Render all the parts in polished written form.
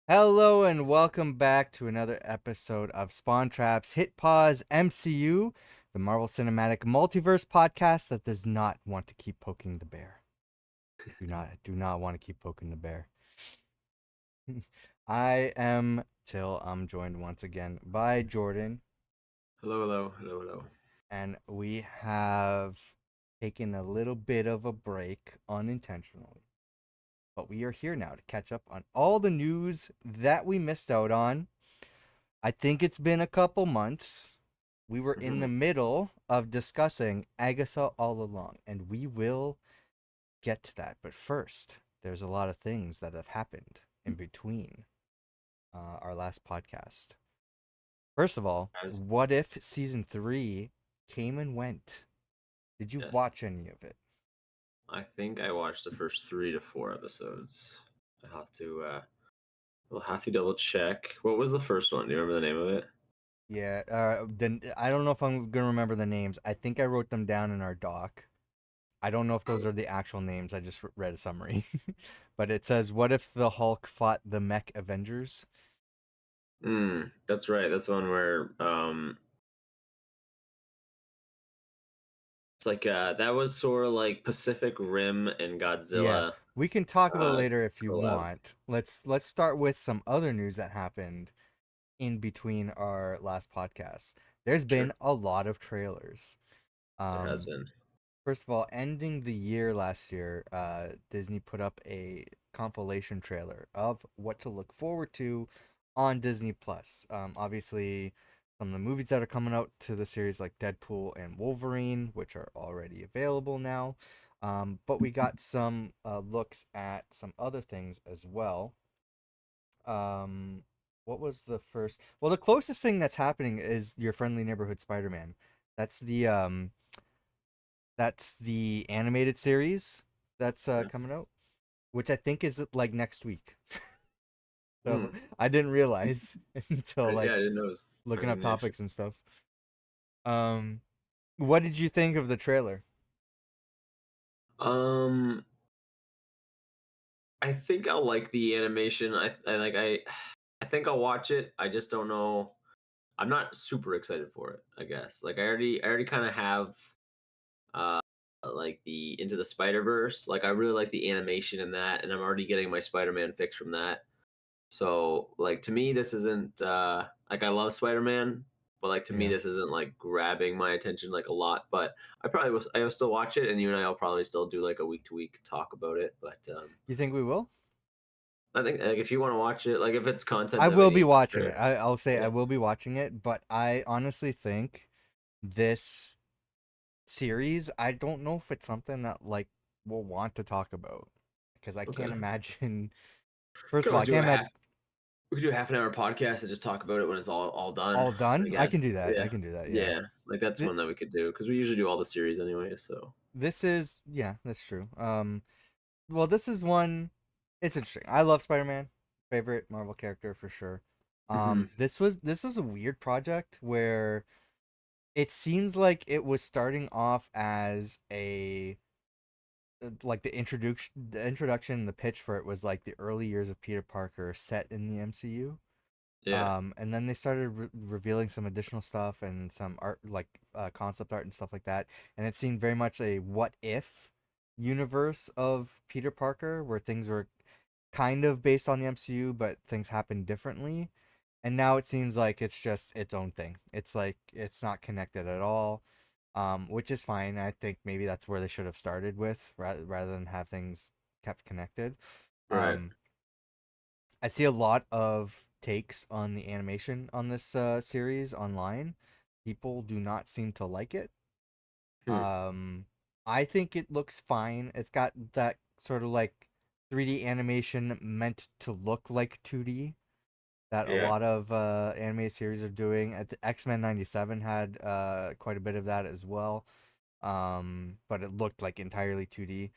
Hello and welcome back to another episode of Spawn Traps Hit Pause MCU, the Marvel Cinematic Multiverse podcast that does not want to keep poking the bear. Do not want to keep poking the bear. I am Till. I'm joined once again by Jordan, Hello, hello, hello, hello. and we have taken a little bit of a break unintentionally. But we are here now to catch up on all the news that we missed out on. I think it's been a couple months. We were in the Mhm. middle of discussing Agatha All Along, and we will get to that. But first, there's a lot of things that have happened in between our last podcast. First of all, Guys, What If Season 3 came and went. Did you yes. watch any of it? I think I watched the first 3 to 4 episodes. I have to we'll have to double check. What was the first one? Do you remember the name of it? Yeah, then I don't know if I'm gonna remember the names. I think I wrote them down in our doc. I don't know if those are the actual names. I just read a summary. But it says, "What if the Hulk fought the Mech Avengers?" That's right. That's one where it's like that was sort of like Pacific Rim and Yeah, Godzilla we can talk about it uh later if you collab. want. Let's start with some other news that happened in between our last podcast. There's been Sure. a lot of trailers. There has Um, been. First of all, ending the year last year, Disney put up a compilation trailer of what to look forward to on Disney Plus. Obviously, some of the movies that are coming out to the series, like Deadpool and Wolverine, which are already available now. But we got some looks at some other things as well. Um, what was the first? Well, the closest thing that's happening is Your Friendly Neighborhood Spider-Man. That's the um, that's the animated series that's Okay. coming out, which I think is like next week. So Hmm. I didn't realize until Right, like yeah, I didn't know it was looking up coming next. topics and stuff. Um, what did you think of the trailer? Um, I think I'll like the animation. I think I'll watch it. I just don't know. I'm not super excited for it, I guess. Like I already kind of have uh like the Into the Spider-Verse. Like I really like the animation in that and I'm already getting my Spider-Man fix from that. So, like to me this isn't like I love Spider-Man, but like to me Yeah, this isn't like grabbing my attention like a lot, but I will still watch it and you and I'll probably still do like a week to week talk about it, but you think we will? I think like if you want to watch it, like if it's content I that we will be need, watching it. sure. I'll say I Yeah. will be watching it, but I honestly think this series, I don't know if it's something that like we'll want to talk about because I can't Okay. imagine. We First could of all, always I do can't a half. imagine We could do a half an hour podcast and just talk about it when it's all done. all I done. I guess. can do that. Yeah, I can do that. Yeah. yeah. Like that's Th- one that we could do because we usually do all the series anyway. So this is yeah, that's true. Well, this is one. It's interesting. I love Spider-Man. Favorite Marvel character for sure. hmm This was a weird project where it seems like it was starting off as a like the introduction, the pitch for it was like the early years of Peter Parker set in the MCU. yeah, And then they started revealing some additional stuff and some art, like concept art and stuff like that. And it seemed very much a what if universe of Peter Parker, where things were kind of based on the MCU, but things happened differently. And now it seems like it's just its own thing. It's like it's not connected at all, which is fine. I think maybe that's where they should have started with, rather than have things kept connected. right. Um, I see a lot of takes on the animation on this series online. People do not seem to like it. Hmm. Um, I think it looks fine. It's got that sort of like 3D animation meant to look like 2D that a Yeah. lot of animated series are doing. At the X-Men 97 had quite a bit of that as well. But it looked like entirely 2D.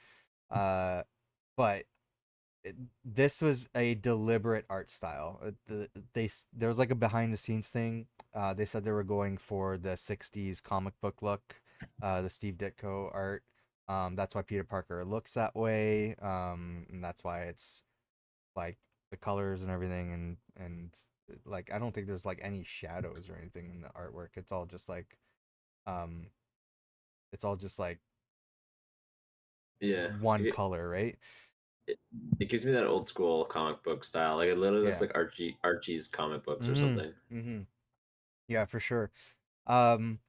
Uh, but this was a deliberate art style. There was like a behind the scenes thing. They said they were going for the '60s comic book look, the Steve Ditko art. That's why Peter Parker looks that way. And that's why it's like the colors and everything, and like I don't think there's like any shadows or anything in the artwork. Um it's all just like Yeah. one color, right? It, it gives me that old school comic book style. Like it literally looks Yeah. like Archie's comic books or Mhm. something. Mhm. Yeah, for sure. Um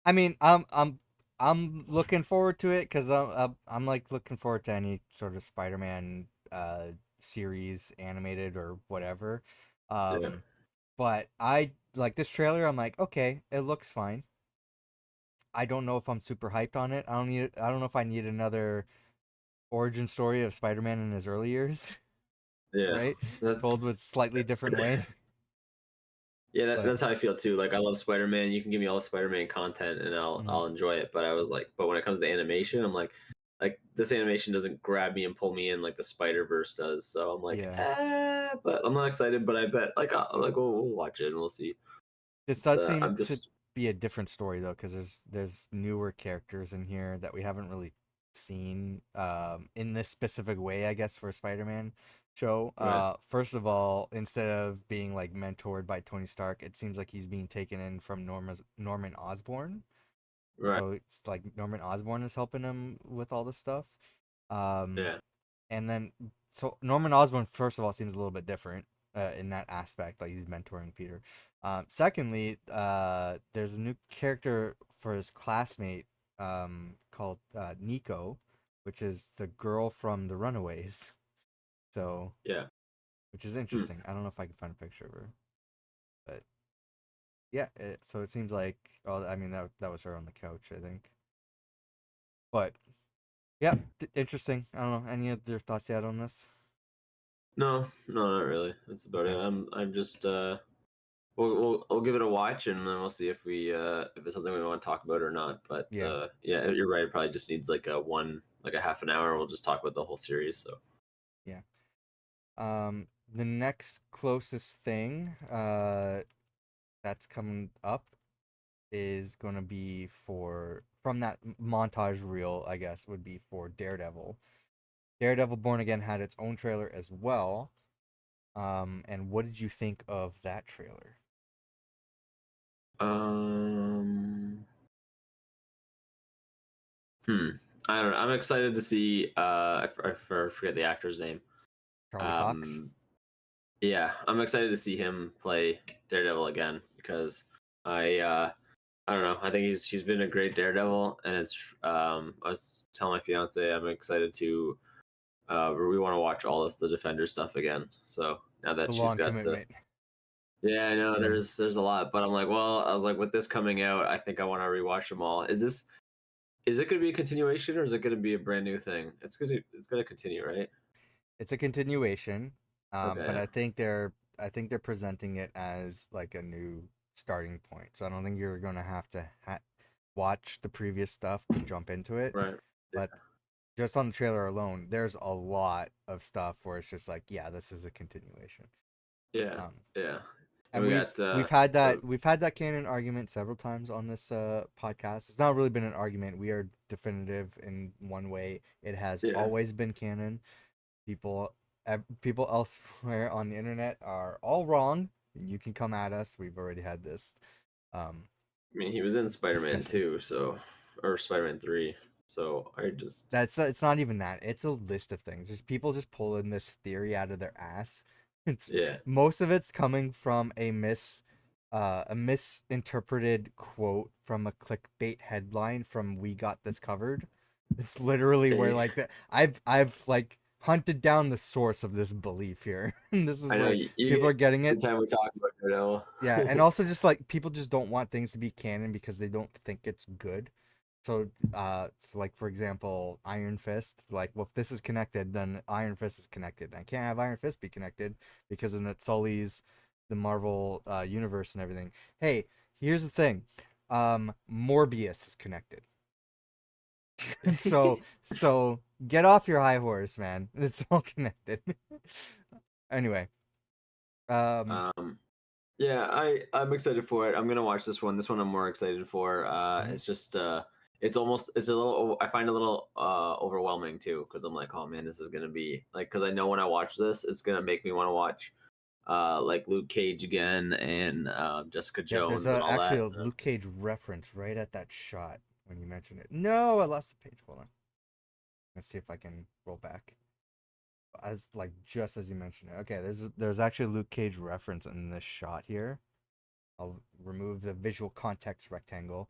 I mean, I'm looking forward to it cuz I'm like looking forward to any sort of Spider-Man series, animated or whatever. Yeah. But I like this trailer. I'm like, okay, it looks fine. I don't know if I'm super hyped on it. I don't know if I need another origin story of Spider-Man in his early years, Yeah. right? That's Told with slightly different way. yeah, But that's how I feel too. Like I love Spider-Man. You can give me all the Spider-Man content and mhm, I'll enjoy it. But I was like, but when it comes to animation, I'm like this animation doesn't grab me and pull me in like the Spider-Verse does. So I'm like, yeah. but I'm not excited, but I bet like we'll watch it and we'll see. This It's does seem I'm to just be a different story though, because there's newer characters in here that we haven't really seen in this specific way, I guess, for a Spider-Man show. right, First of all, instead of being like mentored by Tony Stark, it seems like he's being taken in from Norman Osborn. right. So it's like Norman Osborn is helping him with all this stuff. Um, Yeah. and then so Norman Osborn, first of all, seems a little bit different in that aspect, like he's mentoring Peter. Secondly, there's a new character for his classmate called Nico, which is the girl from the Runaways. So, Yeah. which is Hmm. interesting. I don't know if I can find a picture of her, but yeah. So it seems like, oh, I mean that was her on the couch, I think. But yeah, interesting. I don't know. Any other thoughts you had on this? No, no, not really. That's about it. Okay. I'm just we'll give it a watch and then we'll see if it's something we want to talk about or not. But Yeah. yeah, you're right. It probably just needs like a half an hour. We'll just talk about the whole series. So Yeah. The next closest thing that's coming up is gonna be for from that montage reel, I guess, would be for Daredevil. Daredevil Born Again had its own trailer as well. And what did you think of that trailer? um, hmm, I don't know. I'm excited to see. I forget the actor's name. Charlie Cox? Um, yeah, I'm excited to see him play Daredevil again because I don't know. I think he's been a great Daredevil, and it's I was telling my fiance I'm excited to we want to watch all this the Defender stuff again. So now The that she's long got commitment. yeah, I know Yeah. there's a lot, but I'm like, well, I was like, with this coming out, I think I want to rewatch them all. Is it going to be a continuation or is it going to be a brand new thing? It's gonna continue, right? It's a continuation. But Okay, I think they're presenting it as like a new starting point. So I don't think you're gonna have to watch the previous stuff to jump into it. right. Yeah, But just on the trailer alone, there's a lot of stuff where it's just like, yeah, this is a continuation. yeah, Um, yeah. And and we got we've had that canon argument several times on this podcast. It's not really been an argument. We are definitive in one way. It has yeah. always been canon. People people elsewhere on the internet are all wrong. You can come at us. We've already had this um I mean, he was in Spider-Man discussion. 2, so or Spider-Man 3. So I just That's it's not even that. It's a list of things. Just people just pulling this theory out of their ass. It's yeah. most of it's coming from a misinterpreted quote from a clickbait headline from We Got This Covered. It's literally where Eh, like the I've like hunted down the source of this belief here. And this is I know where people are getting every it. time we talk about Daredevil. Yeah, and also just like people just don't want things to be canon because they don't think it's good. So like for example, Iron Fist, like, well, if this is connected, then Iron Fist is connected. I can't have Iron Fist be connected because then it sullies the Marvel universe and everything. Hey, here's the thing. Morbius is connected. So get off your high horse, man. It's all connected. Anyway, um, um, yeah, I'm excited for it. I'm gonna watch this one. This one I'm more excited for. mhm. It's just it's a little I find it a little overwhelming too because I'm like, oh man, this is gonna be like because I know when I watch this, it's gonna make me want to watch like Luke Cage again and Jessica Yeah, there's Jones and all actually that. a Luke Cage reference right at that shot when you mentioned it. No, I lost the page. Hold on. Let's see if I can roll back. As like just as you mentioned it. Okay, there's actually a Luke Cage reference in this shot here. I'll remove the visual context rectangle.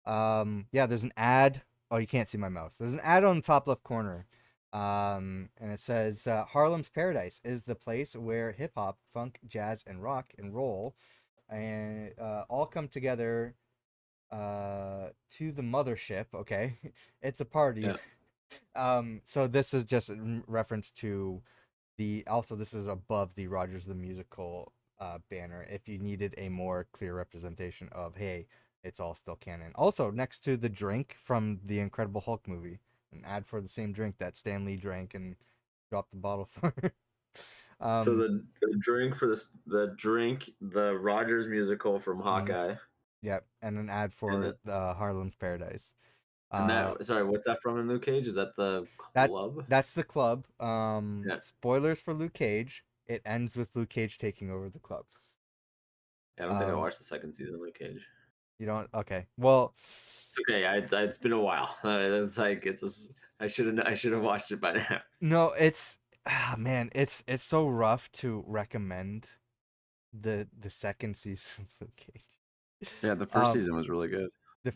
Yeah, there's an ad. Oh, you can't see my mouse. There's an ad on the top left corner. And it says Harlem's Paradise is the place where hip hop, funk, jazz, and rock and roll and all come together to the mothership. Okay, it's a party. Yeah. So this is just in reference to the also this is above the Rogers the Musical banner if you needed a more clear representation of hey it's all still canon. Also next to the drink from the Incredible Hulk movie, an ad for the same drink that Stan Lee drank and dropped the bottle for. So um the drink for this the drink the Rogers musical from mhm, Hawkeye yep, and an ad and for the Harlem's Paradise. that uh sorry, what's that from in Luke Cage? Is that the that club? that's the club. Yeah. Spoilers for Luke Cage, it ends with Luke Cage taking over the club. Yeah, I don't think I um watched the second season of Luke Cage. you don't, okay, well, It's okay. It's been a while. It's like I should have watched it by now. no, it's man, it's so rough to recommend the second season of Luke Cage. Yeah, the first um season was really good. the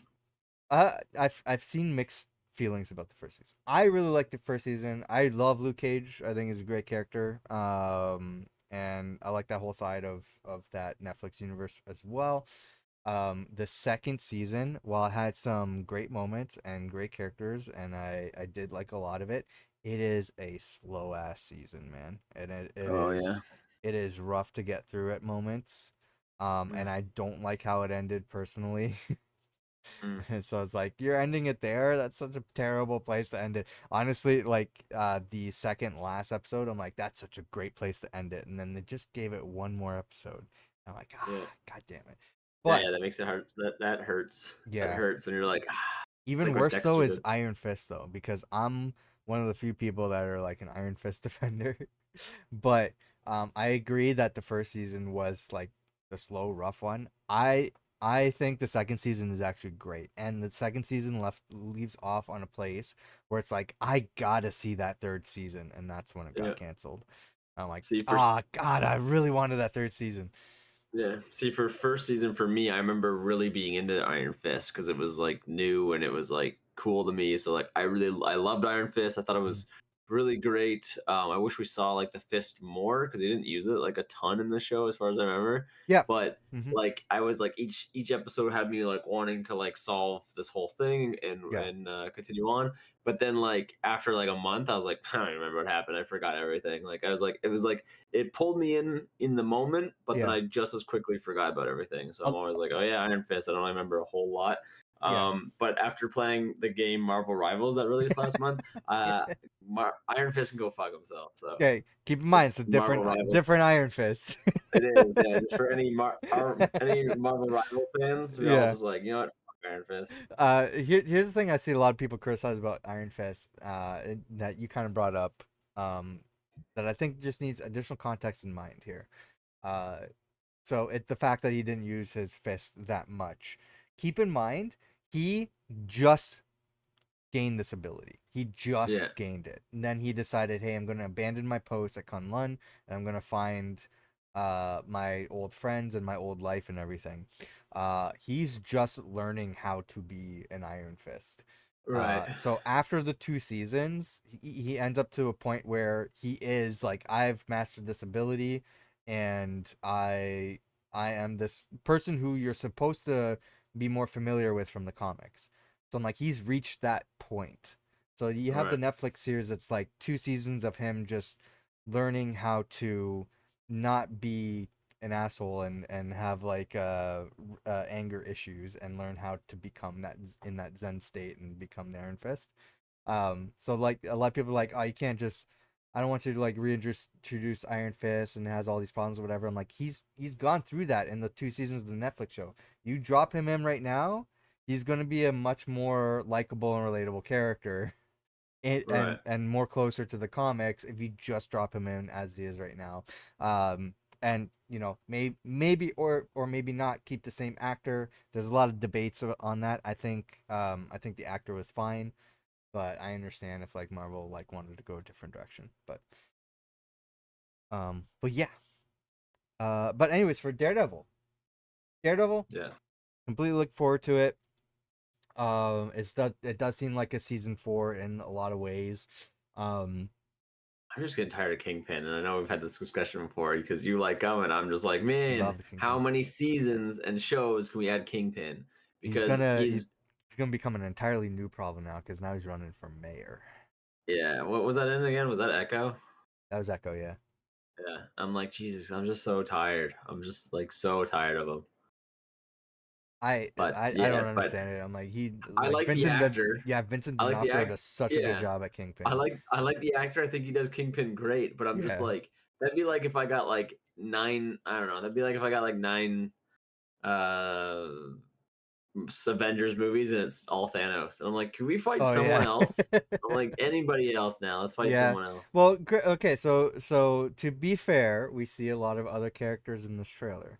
I've seen mixed feelings about the first season. I really like the first season. I love Luke Cage. I think he's a great character. And I like that whole side of that Netflix universe as well. The second season, while it had some great moments and great characters, and I did like a lot of it, it is a slow ass season, man. And Oh yeah. it is rough to get through at moments. Mm, And I don't like how it ended personally. mm, So it's like you're ending it there. That's such a terrible place to end it. Honestly, like the second last episode, I'm like, that's such a great place to end it. And then they just gave it one more episode. I'm like, yeah. god damn it. Yeah, But yeah, that makes it hard. That hurts. That yeah, hurts, and you're like, it's even like what worse though Dexter is did. Iron Fist though, because I'm one of the few people that are like an Iron Fist defender. But I agree that the first season was like the slow, rough one. I think the second season is actually great, and the second season left leaves off on a place where it's like I gotta see that third season, and that's when it Yeah. got canceled. I'm like, See for ah, God, I really wanted that third season. Yeah. See, for first season for me, I remember really being into Iron Fist because it was like new and it was like cool to me. So like I loved Iron Fist. I thought it Mhm. was really great. I wish we saw like the fist more because they didn't use it like a ton in the show as far as I remember. Yeah. But Hmm. like I was like each episode had me like wanting to like solve this whole thing and Yeah. continue on. But then like after like a month, I was like, I don't remember what happened. I forgot everything. Like I was like, it was like it pulled me in the moment, but then Yeah. I just as quickly forgot about everything. So I'm Uh, always like, oh yeah, Iron Fist. I don't remember a whole lot. yeah. But after playing the game Marvel Rivals that released last month, Iron Fist can go fuck himself. So Okay. Keep in just mind, it's a Marvel different Rivals. different Iron Fist. It is, yeah. Just for any Marvel Rival fans, we're all Yeah. just like, you know what, fuck Iron Fist. Here's the thing I see a lot of people criticize about Iron Fist, that you kind of brought up, that I think just needs additional context in mind here. Uh, so it's the fact that he didn't use his fist that much. Keep in mind, he just gained this ability. He Yeah, just gained it. And then he decided, hey, I'm gonna abandon my post at Kunlun and I'm gonna find my old friends and my old life and everything. He's just learning how to be an Iron Fist. right. So after the two seasons, he ends up to a point where he is like, I've mastered this ability, and I am this person who you're supposed to be more familiar with from the comics. So I'm like, he's reached that point. So you have the Right. Netflix series that's like two seasons of him just learning how to not be an asshole and have like anger issues and learn how to become that in that Zen state and become the Iron Fist. So like a lot of people are like, oh, you can't just. I don't want you to like reintroduce Iron Fist and has all these problems or whatever. I'm like, he's gone through that in the two seasons of the Netflix show. You drop him in right now, he's going to be a much more likable and relatable character, Right. and more closer to the comics if you just drop him in as he is right now. And maybe or maybe not keep the same actor. There's a lot of debates on that. I think the actor was fine, but I understand if like Marvel like wanted to go a different direction. But yeah. But anyways, for Daredevil, Yeah. completely look forward to it. It does seem like a season 4 in a lot of ways. Um, I'm just getting tired of Kingpin, and I know we've had this discussion before because you like him, and I'm just like, man, love the how Kingpin. many seasons and shows can we add Kingpin? He's Because gonna he's gonna become an entirely new problem now because now he's running for mayor. yeah, what was that in again? Was that Echo? That was Echo, yeah. Yeah, I'm like, Jesus, I'm just so tired. I'm just like so tired of him. I But I, I yeah, don't but understand it. I'm like he I like like the Vincent did, actor. yeah, Vincent I like the D'Onofrio act. does such a good Yeah, job at I Kingpin. like I like the actor. I think he does Kingpin great. But I'm just Yeah. like, that'd be like if I got like nine. I don't know. That'd be like if I got like nine uh Avengers movies and it's all Thanos. And I'm like, can we fight Oh someone yeah. else? I'm like, anybody else now? Let's fight Yeah. someone else. Well, okay, so to be fair, we see a lot of other characters in this trailer.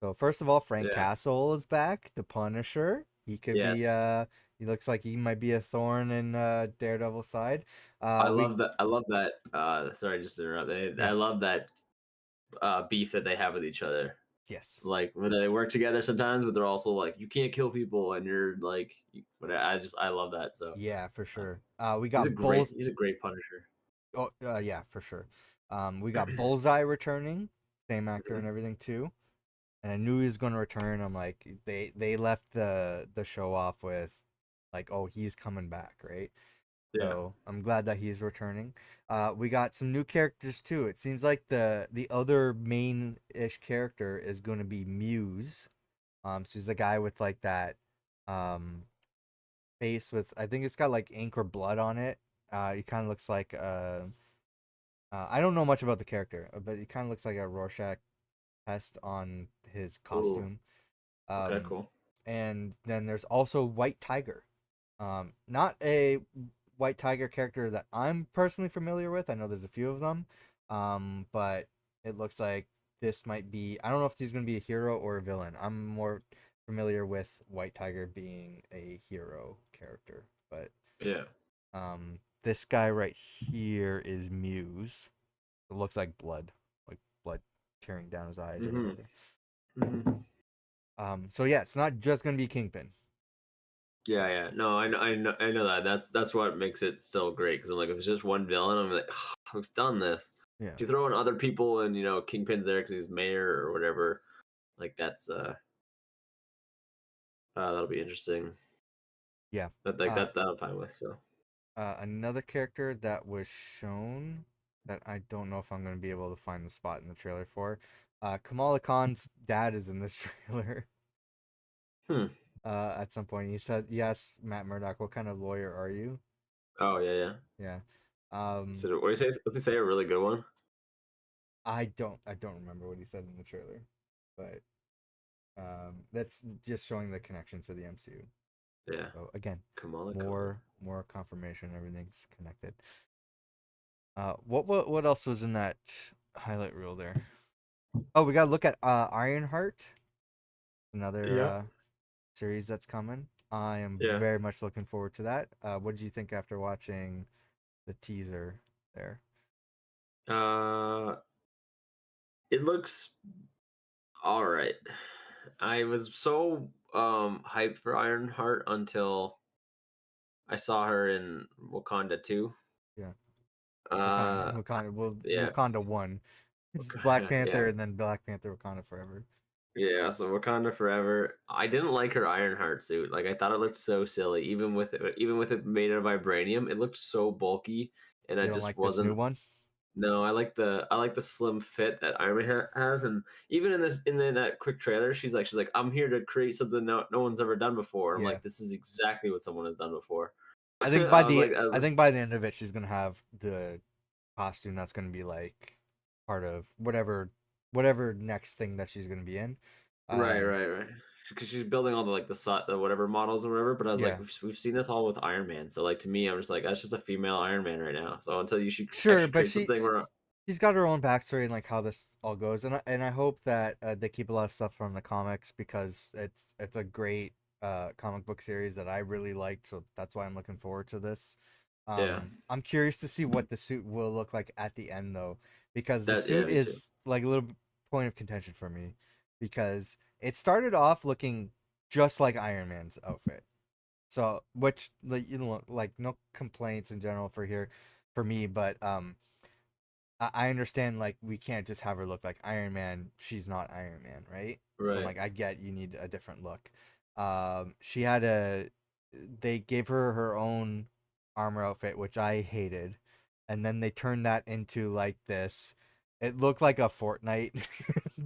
So first of all, Frank Yeah. Castle is back, the Punisher. He could be Yes. he looks like he might be a thorn in Daredevil's side. We I love that. Sorry, just to interrupt. I Yeah. love that beef that they have with each other. Yes. Like when they work together sometimes, but they're also like, you can't kill people, and you're like, but I love that. So Yeah, for uh, sure. We got Bulls. he's a great Punisher. Oh, yeah, for sure. We got Bullseye returning, same actor Mhm. and everything too. And I knew he was going to return. I'm like, they left the show off with, like, oh, he's coming back, right? Yeah. So I'm glad that he's returning. We got some new characters too. It seems like the other main ish character is going to be Muse. So he's the guy with like that um face with, I think it's got like ink or blood on it. He kind of looks like I don't know much about the character, but he kind of looks like a Rorschach test on his Ooh. costume. Okay. Um, Cool. and then there's also White Tiger. Not a White Tiger character that I'm personally familiar with. I know there's a few of them. But it looks like this might be. I don't know if he's going to be a hero or a villain. I'm more familiar with White Tiger being a hero character. But Yeah. this guy right here is Muse. It looks like blood tearing down his eyes or Hmm. whatever. Hmm. So yeah, it's not just gonna be Kingpin. Yeah. Yeah. No, I know that. That's what makes it still great because I'm like, if it's just one villain, I'm like, oh, who's done this? Yeah, If you throw in other people and Kingpin's there because he's mayor or whatever, like that's that'll be interesting. yeah. That like that I'm fine with. So Another character that was shown that I don't know if I'm gonna be able to find the spot in the trailer for. Kamala Khan's dad is in this trailer. hmm. At some point, he said, "Yes, Matt Murdock. What kind of lawyer are you?" Oh yeah, yeah. Yeah. Um, So what do you say? What's he say? A really good one? I don't remember what he said in the trailer, but that's just showing the connection to the MCU. Yeah. So again, Kamala Khan. more confirmation. Everything's connected. What else was in that highlight reel there? Oh, we gotta look at Ironheart, another Yeah. series that's coming. I am Yeah. very much looking forward to that. What did you think after watching the teaser there? Uh, it looks all right. I was so hyped for Ironheart until I saw her in Wakanda 2. Yeah, Wakanda, Uh, Wakanda, well, yeah. Wakanda won. It's Black Yeah. Panther and then Black Panther Wakanda Forever. Yeah, so Wakanda Forever. I didn't like her Ironheart suit. Like I thought it looked so silly, even with it made of vibranium. It looked so bulky, and I You don't just like this new wasn't. one? No, I like the slim fit that Iron Man has, and even in that quick trailer, she's like, I'm here to create something no one's ever done before. I'm Yeah. like, this is exactly what someone has done before. I think by I was the like, I think by the end of it, she's gonna have the costume that's gonna be like part of whatever next thing that she's gonna be in. right, Um, right, right. because she's building all the like the whatever models or whatever. But I was like, Yeah. we've seen this all with Iron Man. So like to me, I'm just like that's just a female Iron Man right now. So until she Sure, actually but create something where she's got her own backstory and like how this all goes, and I hope that they keep a lot of stuff from the comics because it's a great comic book series that I really liked, so that's why I'm looking forward to this. yeah, I'm curious to see what the suit will look like at the end though, because the that yeah, suit me too. is like a little point of contention for me because it started off looking just like Iron Man's outfit. So, which like like no complaints in general for here for me, but I understand like we can't just have her look like Iron Man. She's not Iron Man, right? I'm Right. like, I get you need a different look. She had they gave her her own armor outfit, which I hated, and then they turned that into like this. It looked like a Fortnite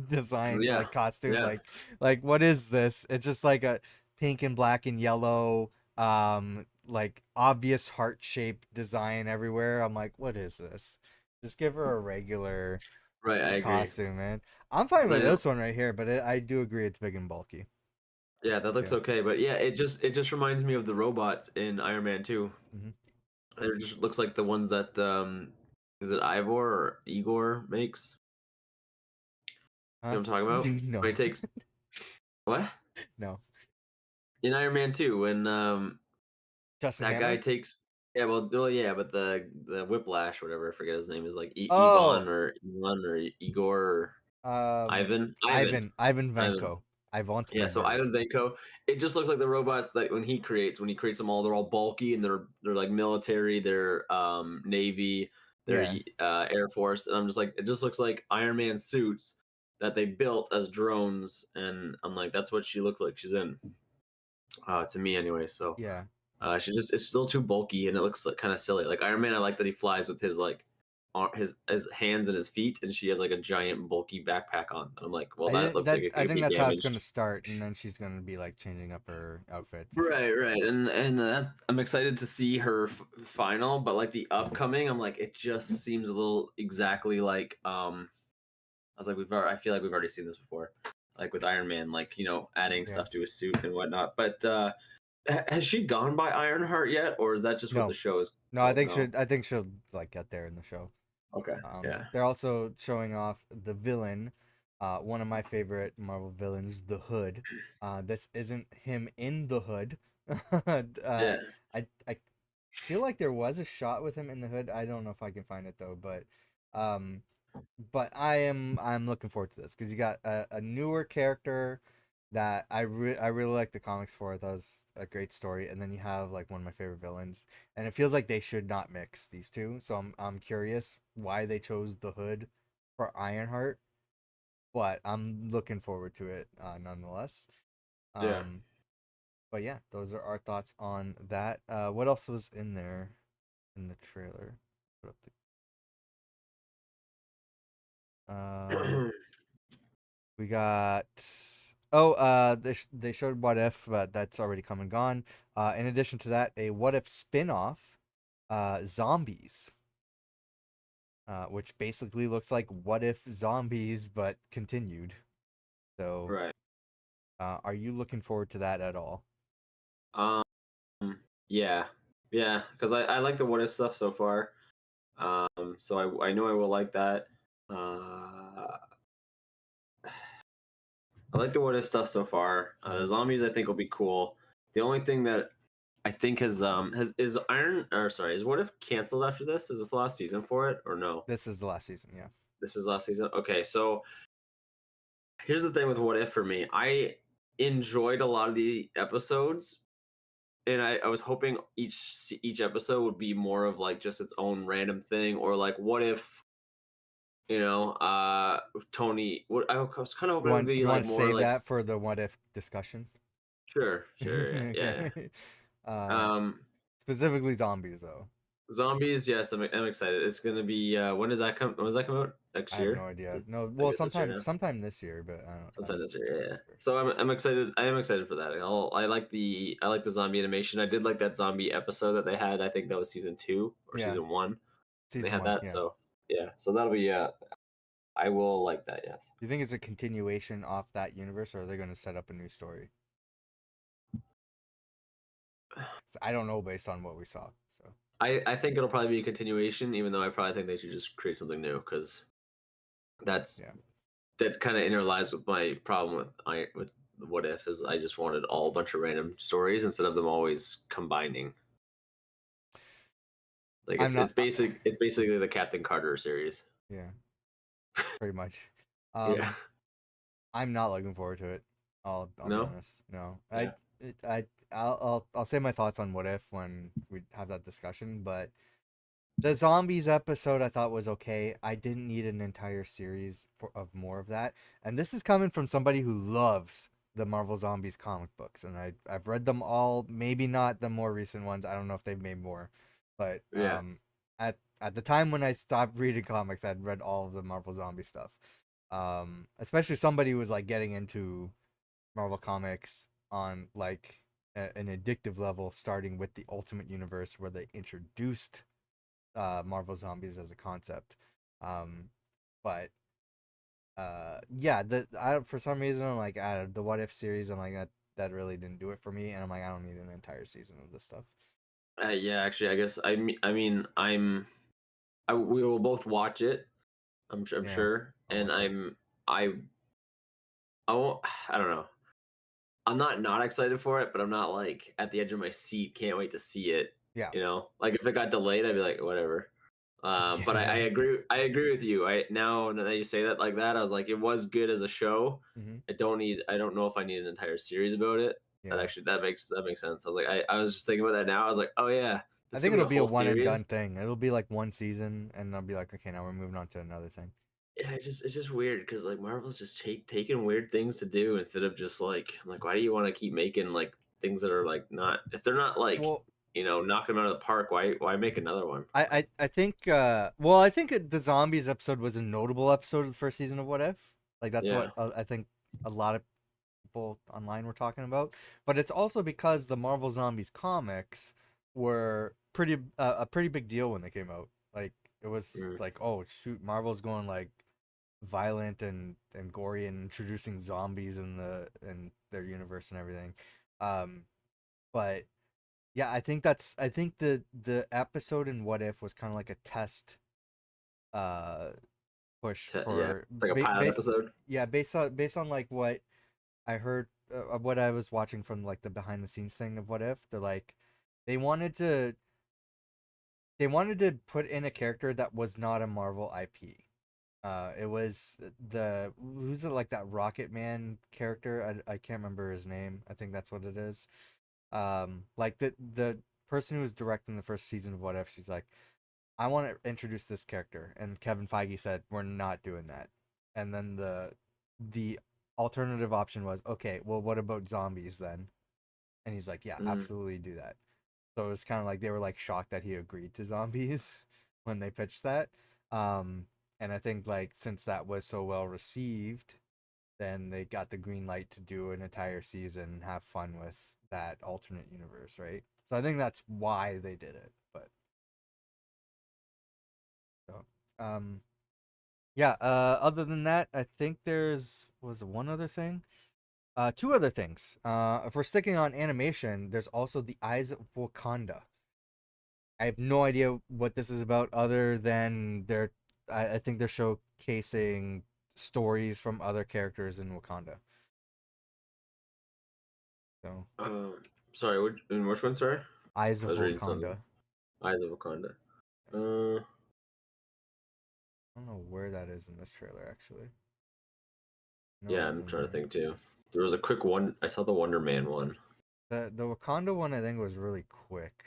designed Yeah. like costume. Yeah. Like what is this? It's just like a pink and black and yellow, like obvious heart shaped design everywhere. I'm like, what is this? Just give her a regular Right. I agree. costume, man. I'm fine 'Cause I with didn't. this one right here, but I do agree it's big and bulky. Yeah, that looks Yeah. okay. But yeah, it just reminds me of the robots in Iron Man 2. Hmm. It just looks like the ones that is it Ivor or Igor makes? See Huh? what I'm talking about? No, When he takes what? no. In Iron Man 2, when Justin that guy Hammer. takes well yeah, but the Whiplash, whatever, I forget his name is like Oh, Ivan or Igor or Ivan. Ivan. Ivan Ivan. Vanko. Ivan's Yeah, the so nerd. Ivan Vanko, it just looks like the robots that when he creates them all, they're all bulky and they're like military, they're Navy, they're Yeah, Air Force, and I'm just like it just looks like Iron Man suits that they built as drones, and I'm like that's what she looks like she's in, to me anyway. So yeah. she's just it's still too bulky and it looks like kind of silly. Like Iron Man, I like that he flies with his like his hands and his feet, and she has like a giant bulky backpack on. And I'm like, well, that looks like it I could think be that's how it's gonna damaged. start, and then she's gonna be like changing up her outfits. Right, right, and I'm excited to see her final, but like the upcoming, I'm like, it just seems a little exactly like I was like, I feel like we've already seen this before, like with Iron Man, like adding Yeah. stuff to his suit and whatnot. But has she gone by Ironheart yet, or is that just what the No, show is no. called? No. I think she'll like get there in the show. Okay. Yeah. They're also showing off the villain, one of my favorite Marvel villains, the Hood. This isn't him in the Hood. Yeah. I feel like there was a shot with him in the Hood. I don't know if I can find it though, um, but I'm looking forward to this because you got a newer character that I really like the comics for. I thought it was a great story, and then you have like one of my favorite villains, and it feels like they should not mix these two. So I'm curious why they chose the Hood for Ironheart, but I'm looking forward to it nonetheless. Yeah. Um, but yeah, those are our thoughts on that. What else was in there in the trailer? Put up we got they showed What If, but that's already come and gone. In addition to that, a What If spin-off, Zombies, which basically looks like What If Zombies but continued. So, Right. are you looking forward to that at all? Um. Yeah. Yeah. Because I like the what if stuff so far. So I know I will like that. I like the what if stuff so far. The Mhm. zombies I think will be cool. The only thing that I think has is Iron or sorry is what if canceled after this? Is this the last season for it or no? This is the last season, yeah. This is last season. Okay, so here's the thing with what if for me. I enjoyed a lot of the episodes, and I was hoping each episode would be more of like just its own random thing, or like what if Tony. What I was kind of hoping it would be You want like to more save like that for the What If discussion? sure, sure, yeah. Okay. Uh, Um, Specifically zombies though. Zombies, yes, I'm excited. It's gonna be when does that come? When does that come out? I Next have no year? idea. No, I well, guess this year now. sometime this year, but I Sometime don't this year, yeah. Yeah. know. So I'm excited. I am excited for that. I like the zombie animation. I did like that zombie episode that they had. I think that was season 2 or Yeah, season 1. They season had one. that. Yeah. So yeah. So that'll be I will like that. Yes. Do you think it's a continuation off that universe, or are they going to set up a new story? 'Cause I don't know based on what we saw. So I think it'll probably be a continuation, even though I probably think they should just create something new because that's yeah, that kind of interlies with my problem with with what if is I just wanted all a bunch of random stories instead of them always combining. Like I'm not. it's basically the Captain Carter series. Yeah, pretty much. Yeah. I'm not looking forward to it. I'll be No. honest. No, Yeah. I'll say my thoughts on what if when we have that discussion. But the zombies episode I thought was okay. I didn't need an entire series of more of that. And this is coming from somebody who loves the Marvel Zombies comic books, and I've read them all. Maybe not the more recent ones. I don't know if they've made more, but Yeah. at the time when I stopped reading comics, I'd read all of the Marvel Zombie stuff. Especially somebody who was like getting into Marvel comics on like an addictive level, starting with the Ultimate Universe where they introduced Marvel Zombies as a concept. Um, but yeah, I for some reason I'm like the What If series, I'm like that really didn't do it for me, and I'm like I don't need an entire season of this stuff. Yeah. Actually, I guess I mean we will both watch it. I'm Yeah, sure, I'll and watch it. I I won't. I don't know. I'm not excited for it, but I'm not like at the edge of my seat. Can't wait to see it. Yeah, Like if it got delayed, I'd be like, whatever. But I yeah, agree. I agree with you. I now that you say that like that, I was like, it was good as a show. hmm I don't need. I don't know if I need an entire series about it. yeah. That makes sense. I was like, I was just thinking about that now. I was like, oh yeah, I this think could be it'll a be a whole one and done series. thing. It'll be like one season, and I'll be like, okay, now we're moving on to another thing. Yeah, it's just weird because like Marvel's just taking weird things to do instead of just like I'm like, why do you want to keep making like things that are like not if they're not like Well, knocking them out of the park? Why make another one? I think well I think the zombies episode was a notable episode of the first season of What If. Like that's Yeah. what I think a lot of people online were talking about. But it's also because the Marvel Zombies comics were a pretty big deal when they came out. Like it was Mm. like oh shoot, Marvel's going like violent and gory and introducing zombies in their universe and everything. Um, but yeah, I think the episode in What If was kind of like a test uh push Yeah, for it's like a pilot base episode. yeah, based on like what I heard what I was watching from like the behind the scenes thing of What If. They're like they wanted to they wanted to put in a character that was not a Marvel IP. It was the who's it like that Rocket Man character? I can't remember his name. I think that's what it is. Like the person who was directing the first season of What If, she's like, I want to introduce this character, and Kevin Feige said we're not doing that. And then the alternative option was okay. Well, what about zombies then? And he's like, yeah, Mm. absolutely do that. So it's kind of like they were like shocked that he agreed to zombies when they pitched that. Um, and I think like since that was so well received, then they got the green light to do an entire season and have fun with that alternate universe, right? So I think that's why they did it. But so, yeah. Other than that, I think there's was one other thing. Two other things. If we're sticking on animation, there's also the Eyes of Wakanda. I have no idea what this is about other than I think they're showcasing stories from other characters in Wakanda. So, Um, Sorry, which one? Sorry, Eyes I of was reading something. Wakanda. Eyes of Wakanda. Uh, I don't know where that is in this trailer actually. No, yeah, it I'm isn't trying to there. think too. There was a quick one. I saw the Wonder Man one. The Wakanda one I think was really quick.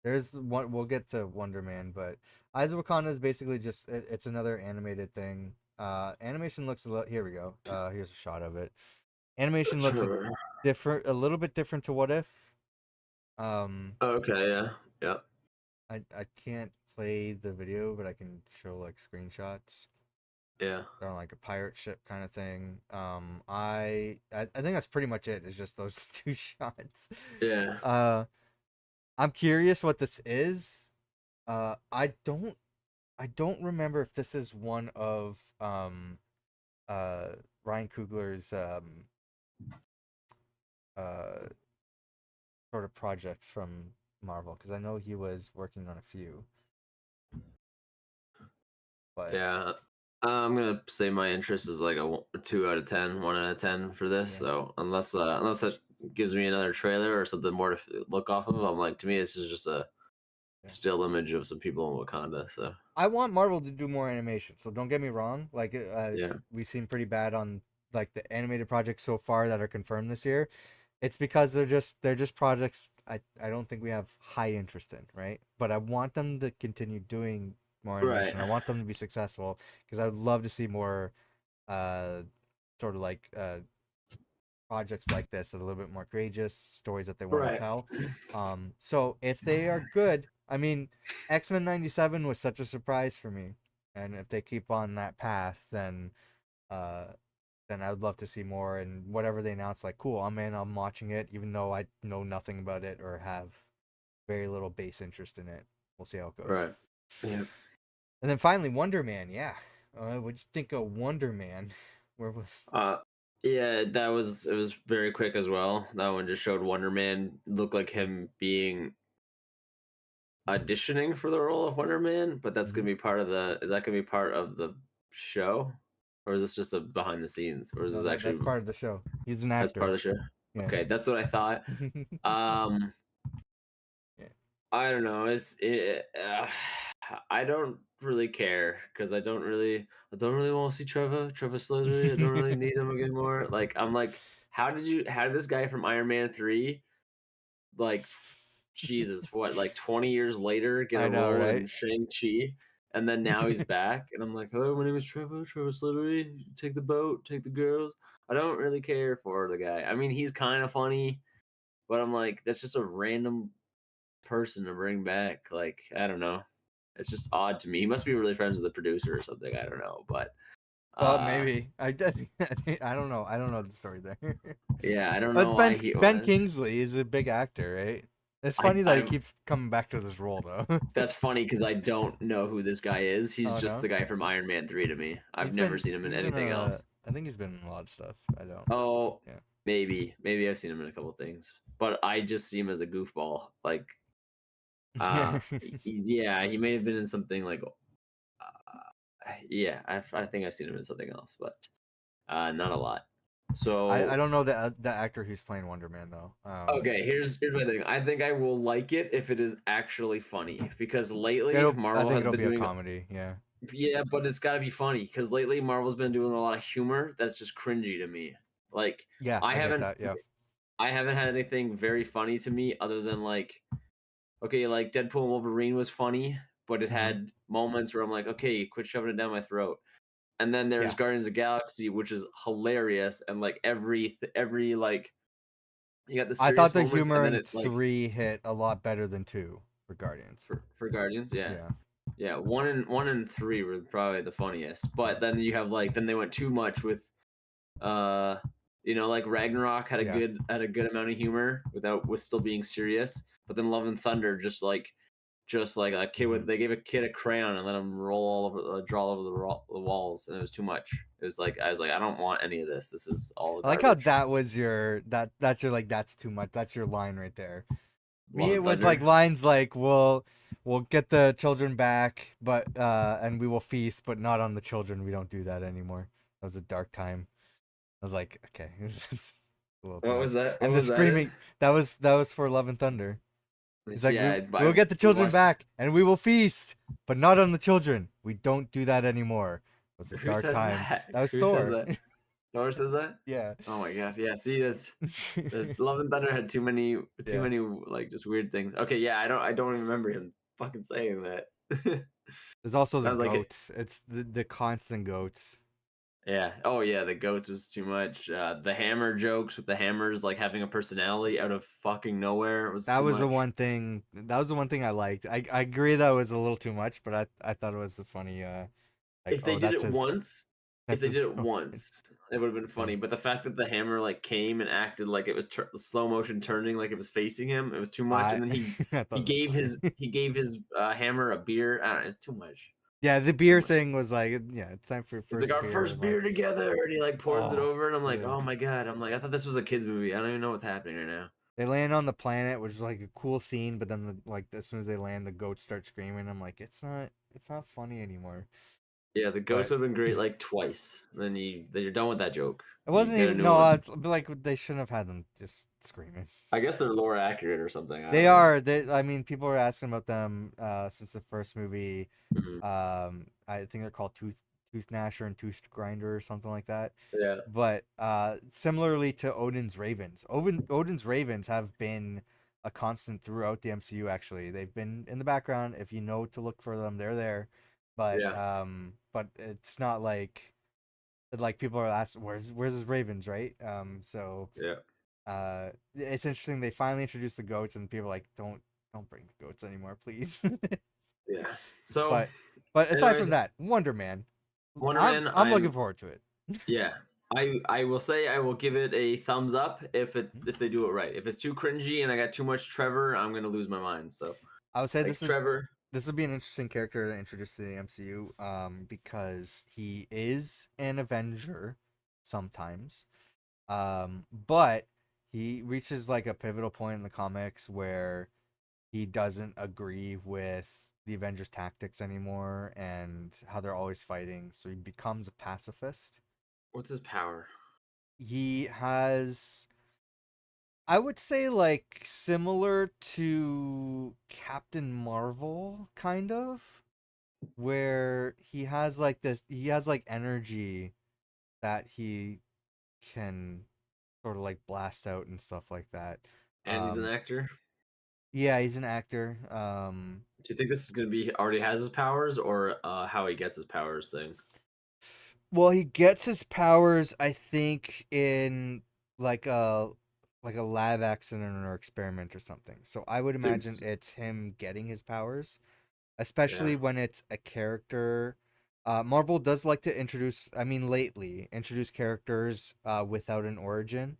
There's one we'll get to Wonder Man, but Eyes of Wakanda is basically just it's another animated thing. Animation looks a lot. Here we go. Here's a shot of it. Animation looks a little bit different to What If. Um, Okay, yeah, yeah, I can't play the video, but I can show like screenshots. yeah, They're on like a pirate ship kind of thing. I think that's pretty much it. It's just those two shots. yeah. Uh, I'm curious what this is. I don't. I don't remember if this is one of uh Ryan Coogler's uh sort of projects from Marvel, because I know he was working on a few, but Yeah. I'm gonna say my interest is like a 2 out of 10, 1 out of 10 for this. yeah, So unless that gives me another trailer or something more to look off of, I'm like, to me, this is just a yeah. still image of some people in Wakanda. So I want Marvel to do more animation, so don't get me wrong. Like, yeah, we seem pretty bad on like the animated projects so far that are confirmed this year. It's because they're just projects I don't think we have high interest in, right? But I want them to continue doing more right, animation. I want them to be successful because I would love to see more uh sort of like projects like this that are a little bit more courageous, stories that they want to right, tell. So if they are good, I mean, X-Men 97 was such a surprise for me. And if they keep on that path, uh then I would love to see more, and whatever they announce, like, cool, I'm in, I'm watching it, even though I know nothing about it or have very little base interest in it. We'll see how it goes. right. Yeah. And then finally, Wonder Man, yeah. What'd you think of Wonder Man? Where was Uh, yeah, it was very quick as well. That one just showed Wonder Man looked like him being auditioning for the role of Wonder Man, but that's gonna Mhm. be part of the is that gonna be part of the show? Or is this just a behind the scenes? Or is No, this that's actually part of the show. He's an as part actor. of the show? Yeah. Okay, that's what I thought. Um, Yeah. I don't know. I don't really care because I don't really want to see Trevor Slattery. I don't really need him anymore. Like I'm like, how did this guy from Iron Man 3 like Jesus, what, like 20 years later get I a know, role in right? Shang-Chi and then now he's back and I'm like, "Hello, my name is Trevor Slattery. Take the boat, take the girls." I don't really care for the guy. I mean, he's kind of funny, but I'm like, that's just a random person to bring back. Like, I don't know. It's just odd to me. He must be really friends with the producer or something. I don't know, but Well, uh, maybe. I don't know. I don't know the story there. yeah, I don't Well, it's know why he Ben was. Kingsley. He's a big actor, right? It's funny that he I keeps coming back to this role, though. That's funny because I don't know who this guy is. He's Oh just no, the guy from Iron Man 3 to me. I've he's never been seen him in he's been anything else. I think he's been in a lot of stuff. I don't. Oh, Yeah. maybe I've seen him in a couple things, but I just see him as a goofball. Like, Yeah. yeah, he may have been in something like, yeah, I think I've seen him in something else, but not a lot. I So don't know the actor who's playing Wonder Man though. okay, here's my thing. I think I will like it if it is actually funny because lately I Marvel think has it'll been be a doing comedy. Yeah. yeah, but it's got to be funny because lately Marvel's been doing a lot of humor that's just cringy to me. Like Yeah, I I get haven't that. Yeah. I haven't had anything very funny to me other than like okay, like Deadpool and Wolverine was funny, but it Hmm. had moments where I'm like, okay, quit shoving it down my throat. And then there's Yeah. Guardians of the Galaxy, which is hilarious, and like every like you got the I thought serious the moments, and humor then in it like 3 hit a lot better than 2 for Guardians. for Guardians, yeah. Yeah. Yeah, one and three were probably the funniest. But then you have like then they went too much with uh like Ragnarok Yeah. had a good amount of humor with still being serious. But then Love and Thunder just like a kid Hmm. with they gave a kid a crayon and let him roll all over draw all over the walls and it was too much. It was like I was like I don't want any of this. This is all I like how garbage. that was that's your, like, that's too much. That's your line right there. Love Me, it and was like Thunder. lines like, we'll get the children back, but and we will feast, but not on the children. We don't do that anymore. That was a dark time. I was like, okay, it's a little too What was much. that? What And the was that in? screaming, that was for Love and Thunder. He's like, Yeah, we'll get the we children watched. back, and we will feast, but not on the children. We don't do that anymore. It was a Who dark says time. that? That was Who says Thor. that? Nor says that? Yeah. Oh my god. Yeah, see this the Love and Thunder had too Yeah. many like just weird things. Okay, yeah, I don't even remember him fucking saying that. There's also the Sounds like it. goats. It's the constant goats. Yeah. Oh yeah, the goats was too much. The hammer jokes with the hammers like having a personality out of fucking nowhere was That too was the much. one thing. That was the one thing I liked. I agree that was a little too much, but I thought it was a funny. Like, If they oh, did it once, if that's they his did it girlfriend. once, it would have been Yeah. funny. But the fact that the hammer like came and acted like it was slow motion turning, like it was facing him, it was too much. I And then I thought it was funny. he gave his hammer a beer. I don't know, it's too much. Yeah, the I'm beer like, thing was like, yeah, it's time for he's like, first our beer. first I'm like, beer together, and he like pours it oh, over, and I'm like, yeah. oh my god. I'm like, I thought this was a kids movie. I don't even know what's happening right now. They land on the planet, which is like a cool scene, but then like as soon as they land, the goats start screaming. I'm like, it's not funny anymore. Yeah, the ghost But would have been great like twice. Then you're done with that joke. it You wasn't get a even new no. one. Like they shouldn't have had them just screaming. I guess they're lore accurate or something. I They don't know. are. They. I mean, people are asking about them since the first movie. Mhm. I think they're called Tooth Gnasher and Tooth Grinder or something like that. Yeah, But similarly to Odin's Ravens, Odin's Ravens have been a constant throughout the MCU. Actually, they've been in the background. If you know to look for them, they're there. yeah, But it's not like people are asking, where's his Ravens, right? yeah, It's interesting. They finally introduced the goats, and people are like, don't bring the goats anymore, please. yeah. So, but but aside from anyways, that, Wonder Man, Wonder I'm Man. I'm looking forward to it. Yeah. I will say I will give it a thumbs up if they do it right. If it's too cringy and I got too much Trevor, I'm gonna lose my mind. So I would say like Trevor, this would be an interesting character to introduce to the MCU, because he is an Avenger sometimes, but he reaches like a pivotal point in the comics where he doesn't agree with the Avengers' tactics anymore and how they're always fighting, so he becomes a pacifist. what's his power? He has, I would say, like similar to Captain Marvel, kind of, where he has like energy that he can sort of like blast out and stuff like that. And he's an Um, actor. yeah, he's an actor. Do you think this is gonna be already has his powers or how he gets his powers thing? Well, he gets his powers, I think, in like a like a lab accident or experiment or something. So I would Dude, imagine it's him getting his powers, yeah. especially when it's a character. Marvel does like to introduce, I mean, lately, introduce characters without an origin.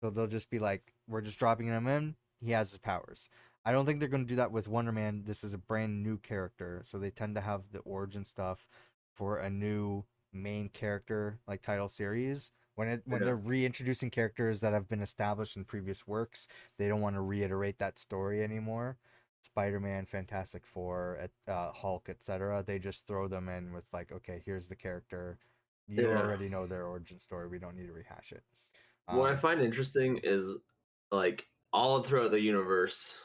So they'll just be like, we're just dropping him in. He has his powers. I don't think they're going to do that with Wonder Man. This is a brand new character. So they tend to have the origin stuff for a new main character like title series. When Yeah. they're reintroducing characters that have been established in previous works, they don't want to reiterate that story anymore. Spider-Man, Fantastic Four, Hulk, etc. They just throw them in with like, okay, here's the character. You Yeah. already know their origin story. We don't need to rehash it. What I Um, find interesting is like all throughout the universe,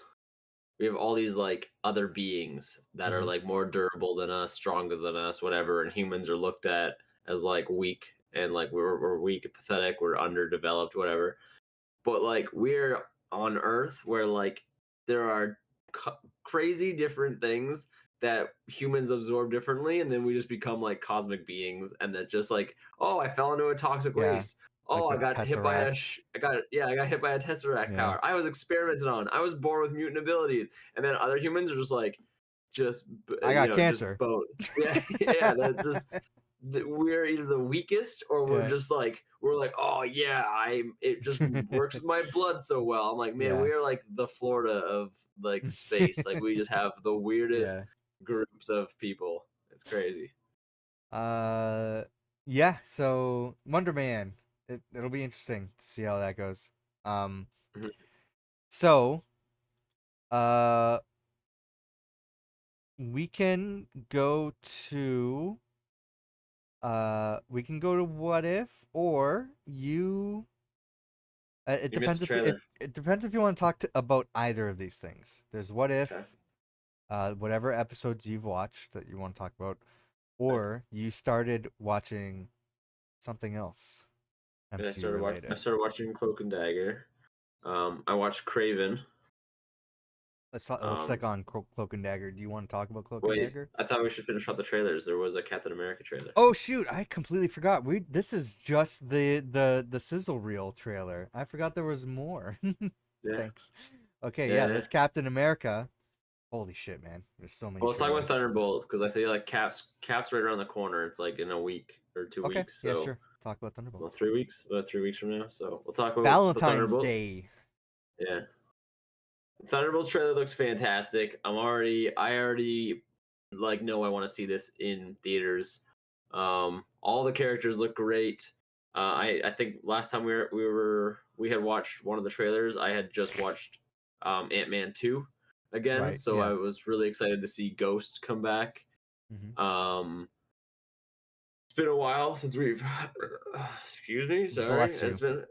we have all these like other beings that are mhm. like more durable than us, stronger than us, whatever, and humans are looked at as like weak and like we're weak, pathetic, we're underdeveloped, whatever. But like we're on Earth where like there are crazy different things that humans absorb differently, and then we just become like cosmic beings, and then just like, oh, I fell into a toxic Yeah, waste. like Oh, the I got hit by Tesseract. I got yeah, I got hit by a tesseract Yeah. power. I was experimented on. I was born with mutant abilities, and then other humans are just like, just I got just cancer. bone. Yeah, yeah, that just we're either the weakest or we're Yeah. just like we're like, oh yeah, it just works with my blood so well. I'm like, man, Yeah. we are like the Florida of like space. Like we just have the weirdest Yeah. groups of people. It's crazy. Uh yeah, so Wonder Man. It'll be interesting to see how that goes. Um Mhm. so uh we can go to we can go to What If, or you it You missed depends the if trailer. it depends if you want to talk about either of these things. There's What Okay. If, whatever episodes you've watched that you want to talk about, Okay. or you started watching something else And MCU I related. started watching Cloak and Dagger. I watched Kraven. Let's Um, stick on Cloak and Dagger. Do you want to talk about Cloak and wait, Dagger? I thought we should finish out the trailers. There was a Captain America trailer. Oh shoot, I completely forgot. We This is just the sizzle reel trailer. I forgot there was more. Yeah, Thanks. Okay, yeah, yeah. this Captain America. Holy shit, man. There's so many Well, let's talk about trailers. Thunderbolts because I feel like Cap's right around the corner. It's like in a week or two Okay, weeks. yeah, So sure. Talk about well, Thunderbolts. 3 weeks, about 3 weeks from now. So we'll talk about the Valentine's Thunderbolts. Day. Yeah, Thunderbolts trailer looks fantastic. I already like, no, I want to see this in theaters. All the characters look great. I think last time we had watched one of the trailers. I had just watched Ant-Man 2 again, Right. so I Yeah. was really excited to see Ghost come back. Hmm. Um, it's been a while since we've excuse me, sorry. Bless you.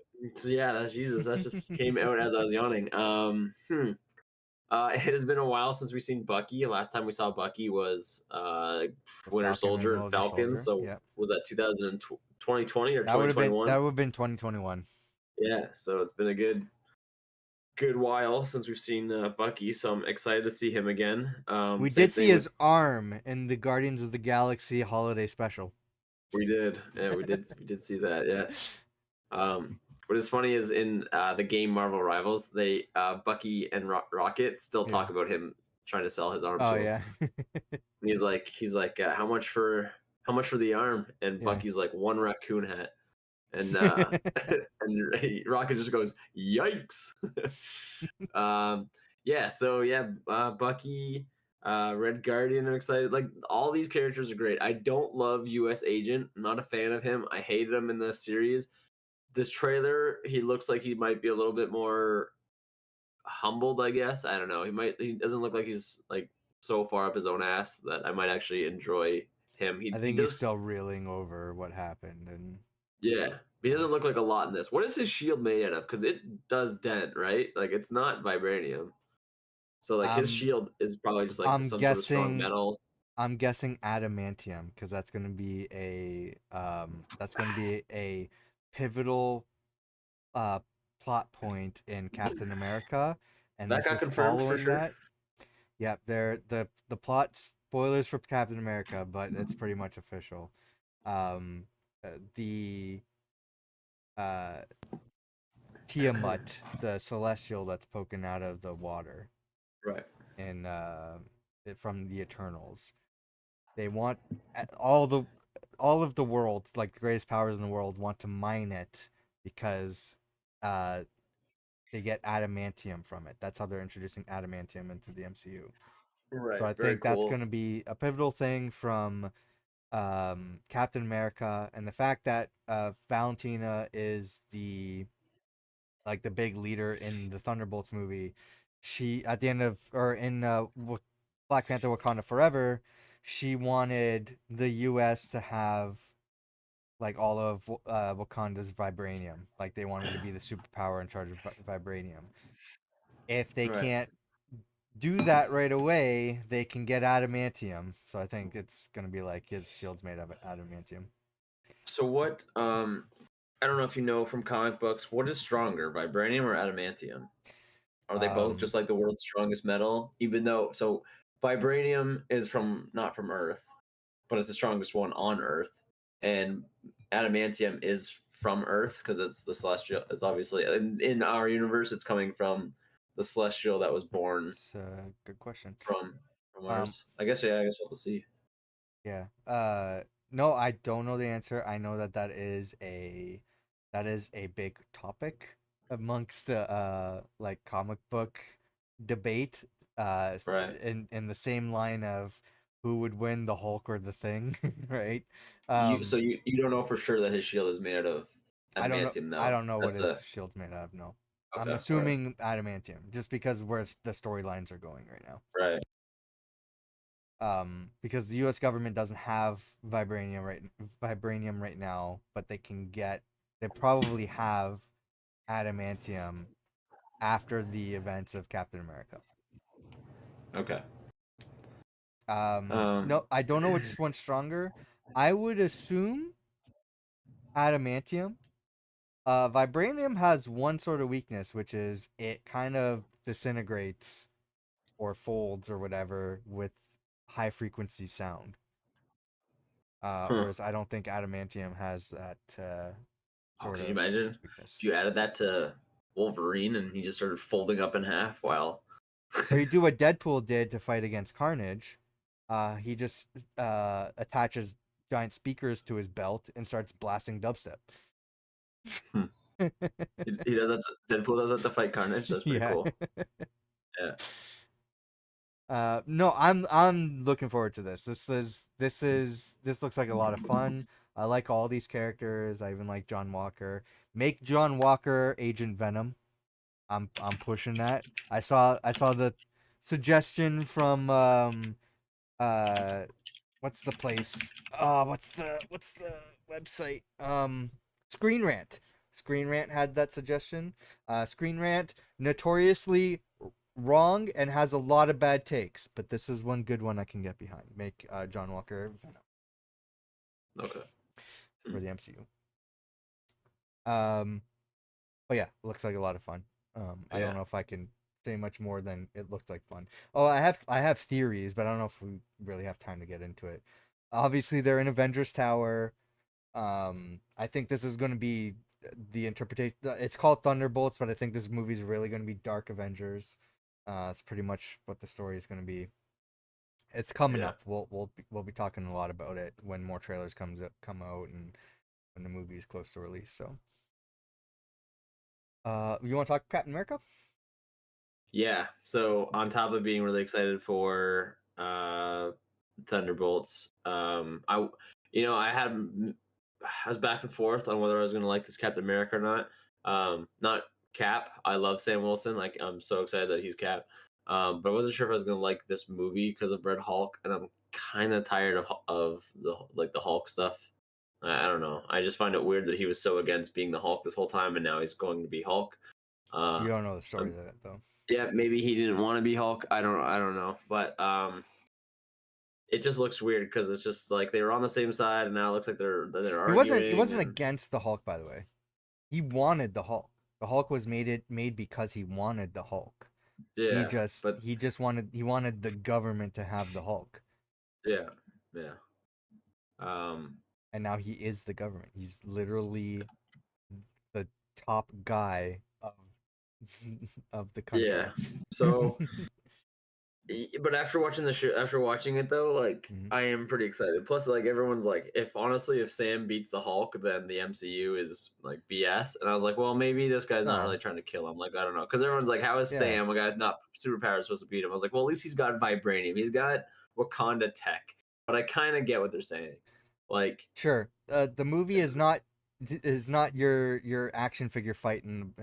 Yeah, that's Jesus. That just came out as I was yawning. It has been a while since we've seen Bucky. Last time we saw Bucky was The Winter Falcon and Soldier and Winter Falcon. Soldier. So Yeah. was that 2020 or That would have been 2021? 2021. Yeah, so it's been a good while since we've seen Bucky. So I'm excited to see him again. We Same did see thing with his arm in the Guardians of the Galaxy holiday special. we did, yeah, we did see that. Yes. What is funny is in the game Marvel Rivals, they Bucky and Rocket still Yeah. talk about him trying to sell his arm Oh to him. yeah. And he's like, how much for the arm? And Yeah. Bucky's like, one raccoon hat. And and Rocket just goes, yikes. um, yeah, so yeah, Bucky, Red Guardian, I'm excited. Like all these characters are great. I don't love US Agent. I'm not a fan of him. I hated him in the series. This trailer, he looks like he might be a little bit more humbled, I guess. I don't know. He doesn't look like he's like so far up his own ass that I might actually enjoy him. I He think he's does, still reeling over what happened, and yeah. He doesn't look like a lot in this. What is his shield made out of? Because it does dent, right? Like it's not vibranium. So like his I'm shield is probably just like I'm some sort of strong guessing metal. I'm guessing adamantium because that's gonna be a pivotal uh plot point in Captain America, and That this got is confirmed for following sure. that. Yep, the plot spoilers for Captain America, but it's pretty much official. Um, the uh Tiamat, the celestial that's poking out of the water Right. in from the Eternals. They want all the all of the world, like the greatest powers in the world, want to mine it because uh they get adamantium from it. That's how they're introducing adamantium into the MCU. So Right. I Very think that's cool. going to be a pivotal thing from Captain America, and the fact that Valentina is the big leader in the Thunderbolts movie. She at the end of or in Black Panther: Wakanda Forever, she wanted the U.S. to have like all of Wakanda's vibranium. Like they wanted to be the superpower in charge of vibranium. If they Right. can't do that right away, they can get adamantium. So I think it's gonna be like his shield's made of adamantium. So what I don't know if you know from comic books, what is stronger, vibranium or adamantium? Are they both Um, just like the world's strongest metal? Even though, so vibranium is from not from Earth, but it's the strongest one on Earth, and adamantium is from Earth because it's the celestial. It's obviously in our universe, it's coming from the celestial that was born it's a good question. from from Um, ours. I guess, yeah. I guess we'll have to see. Yeah. No, I don't know the answer. I know that that is a big topic amongst the like comic book debate. Right. In the same line of who would win, the Hulk or the Thing, right? You Um, so you don't know for sure that his shield is made out of I don't know. adamantium, I though. don't know what That's his a shield's made out of. No, I'm okay. All right. assuming adamantium, just because where the storylines are going right now. Right. Because the U.S. government doesn't have vibranium right now, but they probably have adamantium after the events of Captain America. Okay. No, I don't know which one's stronger. I would assume adamantium. Vibranium has one sort of weakness, which is it kind of disintegrates or folds or whatever with high frequency sound. Huh. Whereas I don't think adamantium has that Oh, sort could you of imagine weakness. if you added that to Wolverine and he just started folding up in half while Or you do what Deadpool did to fight against Carnage. He just attaches giant speakers to his belt and starts blasting dubstep. Hmm. He does that. Deadpool does that to fight Carnage. That's pretty Yeah. cool. Yeah. No, I'm looking forward to this. This looks like a lot of fun. I like all these characters. I even like John Walker. Make John Walker Agent Venom. I'm pushing that. I saw the suggestion from uh what's the place? What's the website? Screen Rant. Screen Rant had that suggestion. Screen Rant notoriously wrong and has a lot of bad takes, but this is one good one I can get behind. Make John Walker Venom Okay. for the MCU. But yeah, looks like a lot of fun. I don't Yeah. know if I can say much more than it looked like fun. Oh, I have theories, but I don't know if we really have time to get into it. Obviously, they're in Avengers Tower. I think this is going to be the interpretation. It's called Thunderbolts, but I think this movie is really going to be Dark Avengers. It's pretty much what the story is going to be. It's coming Yeah. up. We'll be talking a lot about it when more trailers come out and when the movie is close to release. So, you want to talk Captain America? Yeah. So on top of being really excited for Thunderbolts, I was back and forth on whether I was going to like this Captain America or not. Not Cap. I love Sam Wilson. Like I'm so excited that he's Cap. But I wasn't sure if I was going to like this movie because of Red Hulk, and I'm kind of tired of the Hulk stuff. I don't know. I just find it weird that he was so against being the Hulk this whole time, and now he's going to be Hulk. Uh, You don't know the story I'm of that though. yeah, maybe he didn't want to be Hulk. I don't know, but it just looks weird because it's just like they were on the same side, and now it looks like they're He wasn't arguing, and against the Hulk, by the way. He wanted the Hulk. The Hulk was made because he wanted the Hulk. He yeah, just but he just wanted the government to have the Hulk. yeah, yeah, um, And now he is the government. He's literally the top guy of of the yeah. country. So, but after watching it though, like Mhm. I am pretty excited. Plus, like everyone's like, if Sam beats the Hulk, then the MCU is like BS. And I was like, well, maybe this guy's not No. really trying to kill him. Like I don't know, because everyone's like, how is Yeah. Sam, a guy not superpower, supposed to beat him? I was like, well, at least he's got vibranium. He's got Wakanda tech. But I kind of get what they're saying. Like, Sure. The movie is not your action figure fight in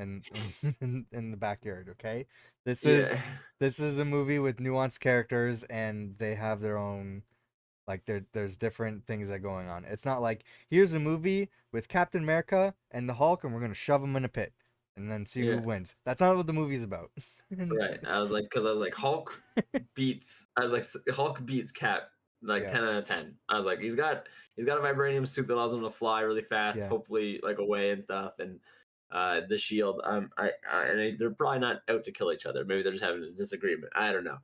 the backyard, okay? This yeah, is this is a movie with nuanced characters and they have their own like there's different things that are going on. It's not like here's a movie with Captain America and the Hulk and we're going to shove them in a pit and then see who yeah. wins. That's not what the movie's about. Right. Because I was like, Hulk beats Cap like Yeah. 10 out of 10. I was like, he's got a vibranium suit that allows him to fly really fast, Yeah. hopefully like away and stuff, and the shield. They're probably not out to kill each other. Maybe they're just having a disagreement. I don't know.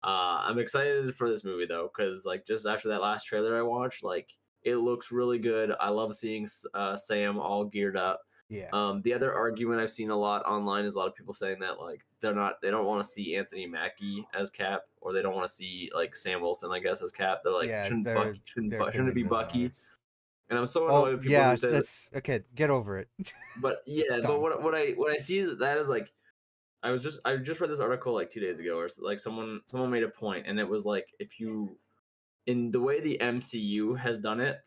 I'm excited for this movie though, because like just after that last trailer I watched, like it looks really good. I love seeing Sam all geared up. Yeah. The other argument I've seen a lot online is a lot of people saying that like they don't want to see Anthony Mackie as Cap, or they don't want to see like Sam Wilson, I guess, as Cap. They're like, Yeah, their shouldn't it be opinion doesn't matter. Bucky? And I'm so Oh, annoyed with people who yeah, say that. that's okay, get over it. But It's yeah, but dumb. what I see that is like I just read this article like 2 days ago, or like someone made a point, and it was like if you in the way the MCU has done it,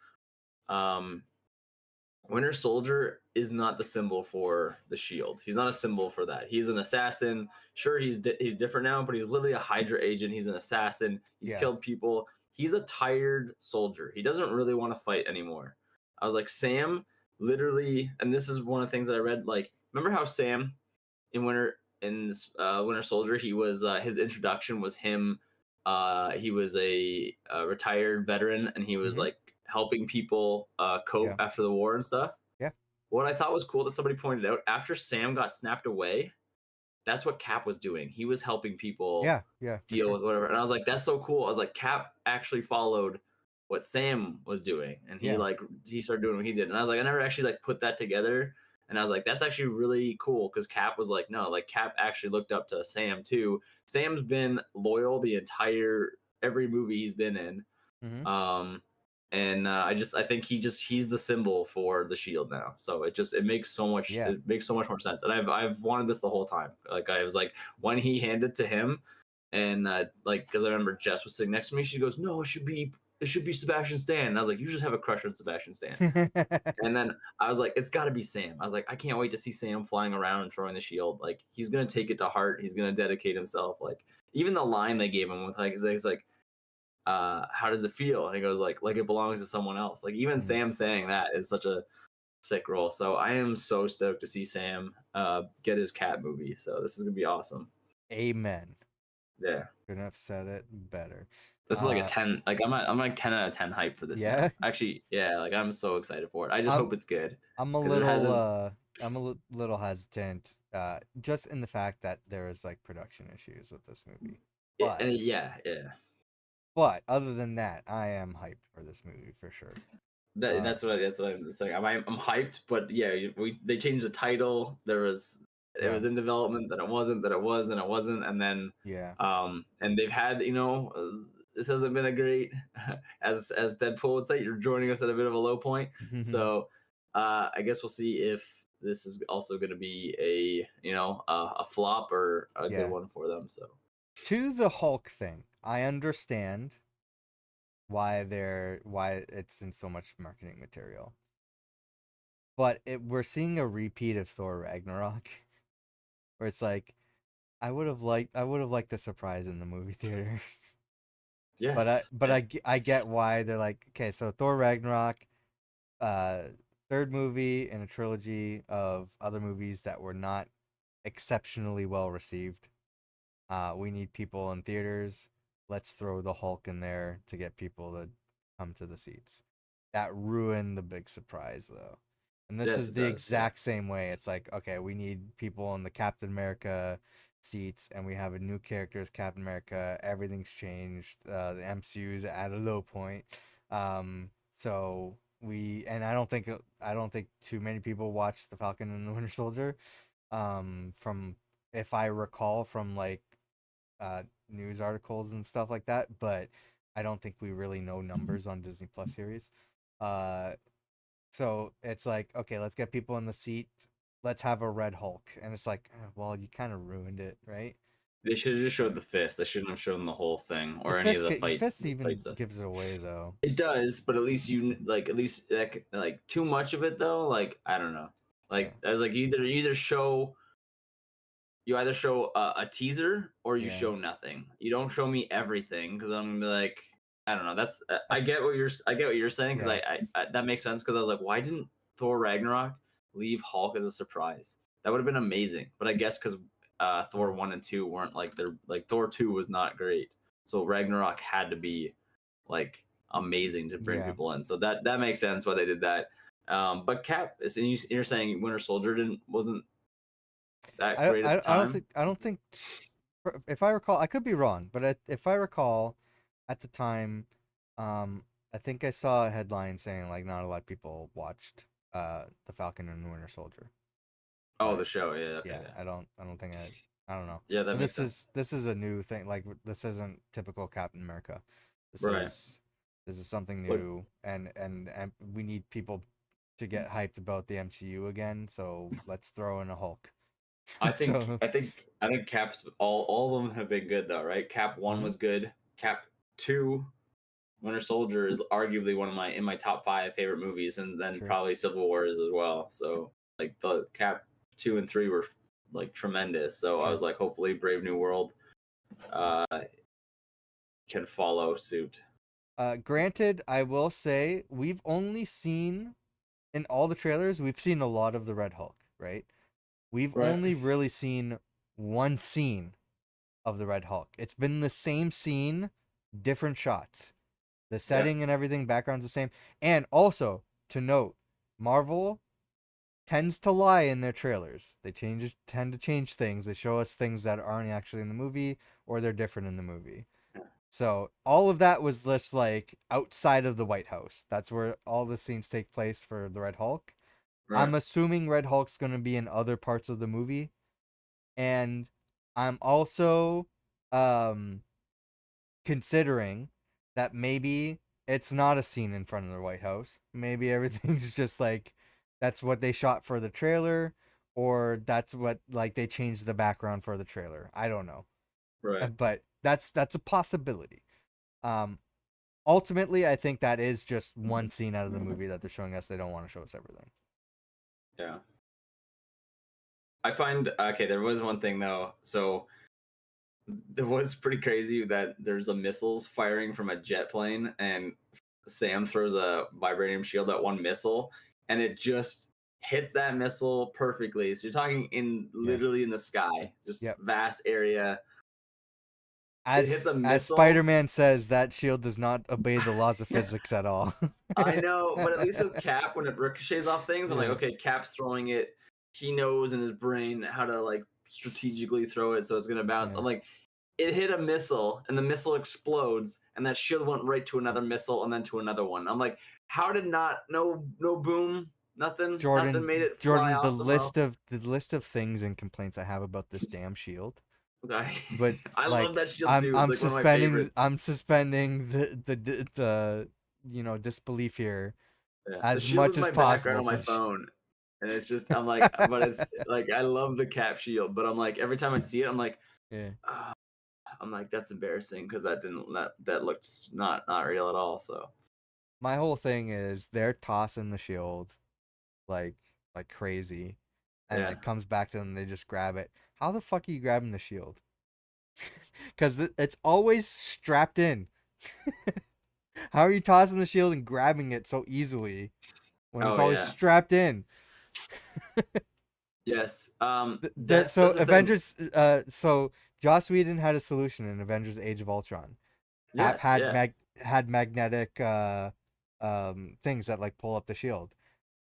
um, Winter Soldier is not the symbol for the Shield. He's not a symbol for that. He's an assassin. Sure, he's different now, but he's literally a Hydra agent. He's an assassin. He's Yeah. killed people. He's a tired soldier. He doesn't really want to fight anymore. I was like, Sam, literally, and this is one of the things that I read. Like, remember how Sam Winter Soldier, he was his introduction was him. He was a retired veteran, and he was Mhm. like helping people cope Yeah. after the war and stuff. Yeah. What I thought was cool that somebody pointed out after Sam got snapped away, that's what Cap was doing. He was helping people Yeah. Yeah, for deal sure. with whatever. And I was like, that's so cool. I was like, Cap actually followed what Sam was doing, and Yeah. he started doing what he did. And I was like, I never actually like put that together. And I was like, that's actually really cool because Cap was like, no, like Cap actually looked up to Sam too. Sam's been loyal the entire every movie he's been in. Mhm. Um, and I think he's the symbol for the Shield now. So Yeah. it makes so much more sense. And I've wanted this the whole time. Like I was like when he handed to him. And like, because I remember Jess was sitting next to me, she goes, "No, it should be Sebastian Stan." And I was like, "You just have a crush on Sebastian Stan." And then I was like, "It's got to be Sam." I was like, "I can't wait to see Sam flying around and throwing the shield. Like, he's gonna take it to heart. He's gonna dedicate himself. Like, even the line they gave him with like, he's like, how does it feel?" And he goes like it belongs to someone else. Like, even Mhm. Sam saying that is such a sick role. So I am so stoked to see Sam get his cat movie. So this is gonna be awesome. Amen. Yeah. Couldn't have said it better. This is like a Uh, 10. Like, I'm like 10 out of 10 hype for this yeah. now. Actually, yeah, like I'm so excited for it. I just I'm hope it's good I'm a because it little hasn't. little hesitant just in the fact that there is like production issues with this movie. But Yeah, yeah. other than that, I am hyped for this movie for sure. Uh That's what I'm saying. I'm hyped, but yeah, they changed the title. It yeah. was in development, then it wasn't, then it was, then it wasn't, and then Yeah. and they've had, this hasn't been a great, as Deadpool would say, you're joining us at a bit of a low point. So I guess we'll see if this is also going to be a flop or a good Yeah. one for them. So To the Hulk thing, I understand why it's in so much marketing material. But we're seeing a repeat of Thor Ragnarok, where it's like I would have liked the surprise in the movie theater. yes, yeah, I get why they're like, okay, so Thor Ragnarok, uh, third movie in a trilogy of other movies that were not exceptionally well received. We need people in theaters. Let's throw the Hulk in there to get people to come to the seats. That ruined the big surprise though. And this yes, is it the does. Yeah, exact same way. It's like, okay, we need people in the Captain America seats, and we have a new character as Captain America. Everything's changed. The MCU's at a low point. So and I don't think too many people watched the Falcon and the Winter Soldier. From if I recall from like news articles and stuff like that, but I don't think we really know numbers on Disney Plus series. Uh, so it's like, okay, let's get people in the seat. Let's have a Red Hulk, and it's like, well, you kind of ruined it, right? they should have just showed But the fist. They shouldn't have shown the whole thing the or any of fist, the fist the fight even stuff. gives it away though. It does, but at least like too much of it though. Like, I don't know. Yeah, Like, I was like, you either show a teaser or you yeah. show nothing. You don't show me everything because I'm gonna be like, I don't know. That's I, I get what you're saying because yeah, I that makes sense because I was like, why didn't Thor Ragnarok leave Hulk as a surprise? That would have been amazing. But I guess because Thor 1 and 2 weren't like they're like Thor 2 was not great, so Ragnarok had to be like amazing to bring yeah. people in. So that makes sense why they did that. But Cap, you're saying Winter Soldier didn't wasn't that great at the time. I don't think if I recall, I could be wrong, but if I recall, at the time, I think I saw a headline saying like not a lot of people watched the Falcon and the Winter Soldier. Oh, the But show. Yeah. Okay. yeah, Yeah. I don't think I don't know. Yeah, that But makes sense. this is a new thing. Like this isn't typical Captain America. This Right. is this is something But new, and we need people to get hyped about the MCU again. So let's throw in a Hulk. I think So. I think I think Cap's all of them have been good though, right? Cap 1 Mhm. was good. Cap 2, Winter Soldier is arguably one of my top 5 favorite movies, and then Sure. probably Civil War is as well. So like the Cap 2 and 3 were like tremendous. So I Sure. was like, hopefully Brave New World uh can follow suit. Granted, I will say we've only seen in all the trailers, we've seen a lot of the Red Hulk, right? We've Right. only really seen one scene of the Red Hulk. It's been the same scene, different shots. The Yeah. setting and everything, background's the same. And also, to note, Marvel tends to lie in their trailers. They tend to change things. They show us things that aren't actually in the movie or they're different in the movie. So all of that was just like outside of the White House. That's where all the scenes take place for the Red Hulk. Right. I'm assuming Red Hulk's gonna be in other parts of the movie, and I'm also um considering that maybe it's not a scene in front of the White House. Maybe everything's just like that's what they shot for the trailer, or that's what like they changed the background for the trailer. I don't know. Right. But that's a possibility. Um, Ultimately, I think that is just one scene out of the movie that they're showing us. They don't want to show us everything. Yeah. I find okay. There was one thing though. So it was pretty crazy that there's a missiles firing from a jet plane, and Sam throws a vibranium shield at one missile, and it just hits that missile perfectly. So you're talking in Yeah. literally in the sky, just Yep. vast area. It hits As a missile. Spider-Man says, that shield does not obey the laws of physics at all. I know, but at least with Cap, when it ricochets off things, I'm like, Yeah. okay, Cap's throwing it. He knows in his brain how to like strategically throw it so it's gonna bounce. Yeah. I'm like, it hit a missile and the missile explodes and that shield went right to another missile and then to another one. I'm like, how did not no boom, nothing made it fly Jordan, off somehow. the list of things and complaints I have about this damn shield. I, But I love like that shield too. It's like one of my favorites. I'm suspending the disbelief here Yeah, the as shield much is as my background possible on for my the phone, and it's just I'm like, but it's like I love the Cap shield, but I'm like every time I see it, I'm like, Yeah. "Ah," I'm like that's embarrassing because that looked not real at all. So My whole thing is they're tossing the shield like like crazy, and yeah, it comes back to them. They just grab it. How the fuck are you grabbing the shield? Because it's always strapped in. How are you tossing the shield and grabbing it so easily when it's oh always yeah, strapped in? yes. So That's the thing. So Joss Whedon had a solution in Avengers: Age of Ultron. Cap Yes, yeah. had magnetic things that like pull up the shield.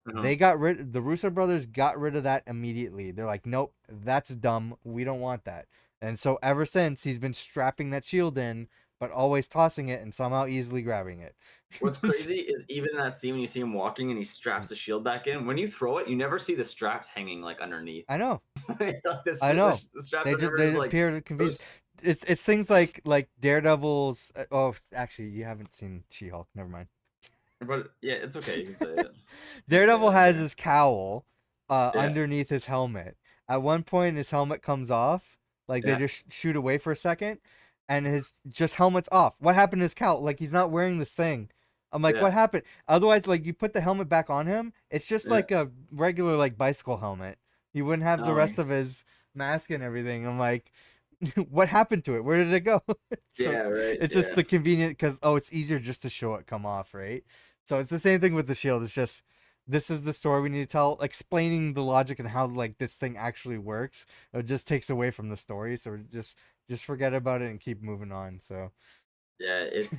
Uh-huh. The Russo brothers got rid of that immediately. They're like, nope, that's dumb. We don't want that. And so ever since, he's been strapping that shield in, but always tossing it and somehow easily grabbing it. What's crazy is even in that scene when you see him walking and he straps the shield back in. When you throw it, you never see the straps hanging like underneath. I know, Like, I know. the straps are never They just like appear confused. those. It's things like Daredevil's. Oh, actually, you haven't seen She-Hulk. Never mind. But yeah, it's okay. You can say it. You can say it Daredevil on has here. his cowl Yeah, underneath his helmet. At one point, his helmet comes off. Like they yeah, just shoot away for a second, and his just helmet's off. What happened to his cowl? Like he's not wearing this thing. I'm like, yeah, what happened? Otherwise, like you put the helmet back on him, it's just yeah. like a regular like bicycle helmet. He wouldn't have the Oh, rest of his mask and everything. I'm like, what happened to it? Where did it go? So yeah, right. it's just Yeah, the convenient because it's easier just to show it come off, right? So it's the same thing with the shield. It's just this is the story we need to tell, explaining the logic and how like this thing actually works. It just takes away from the story, so just forget about it and keep moving on. So yeah. It's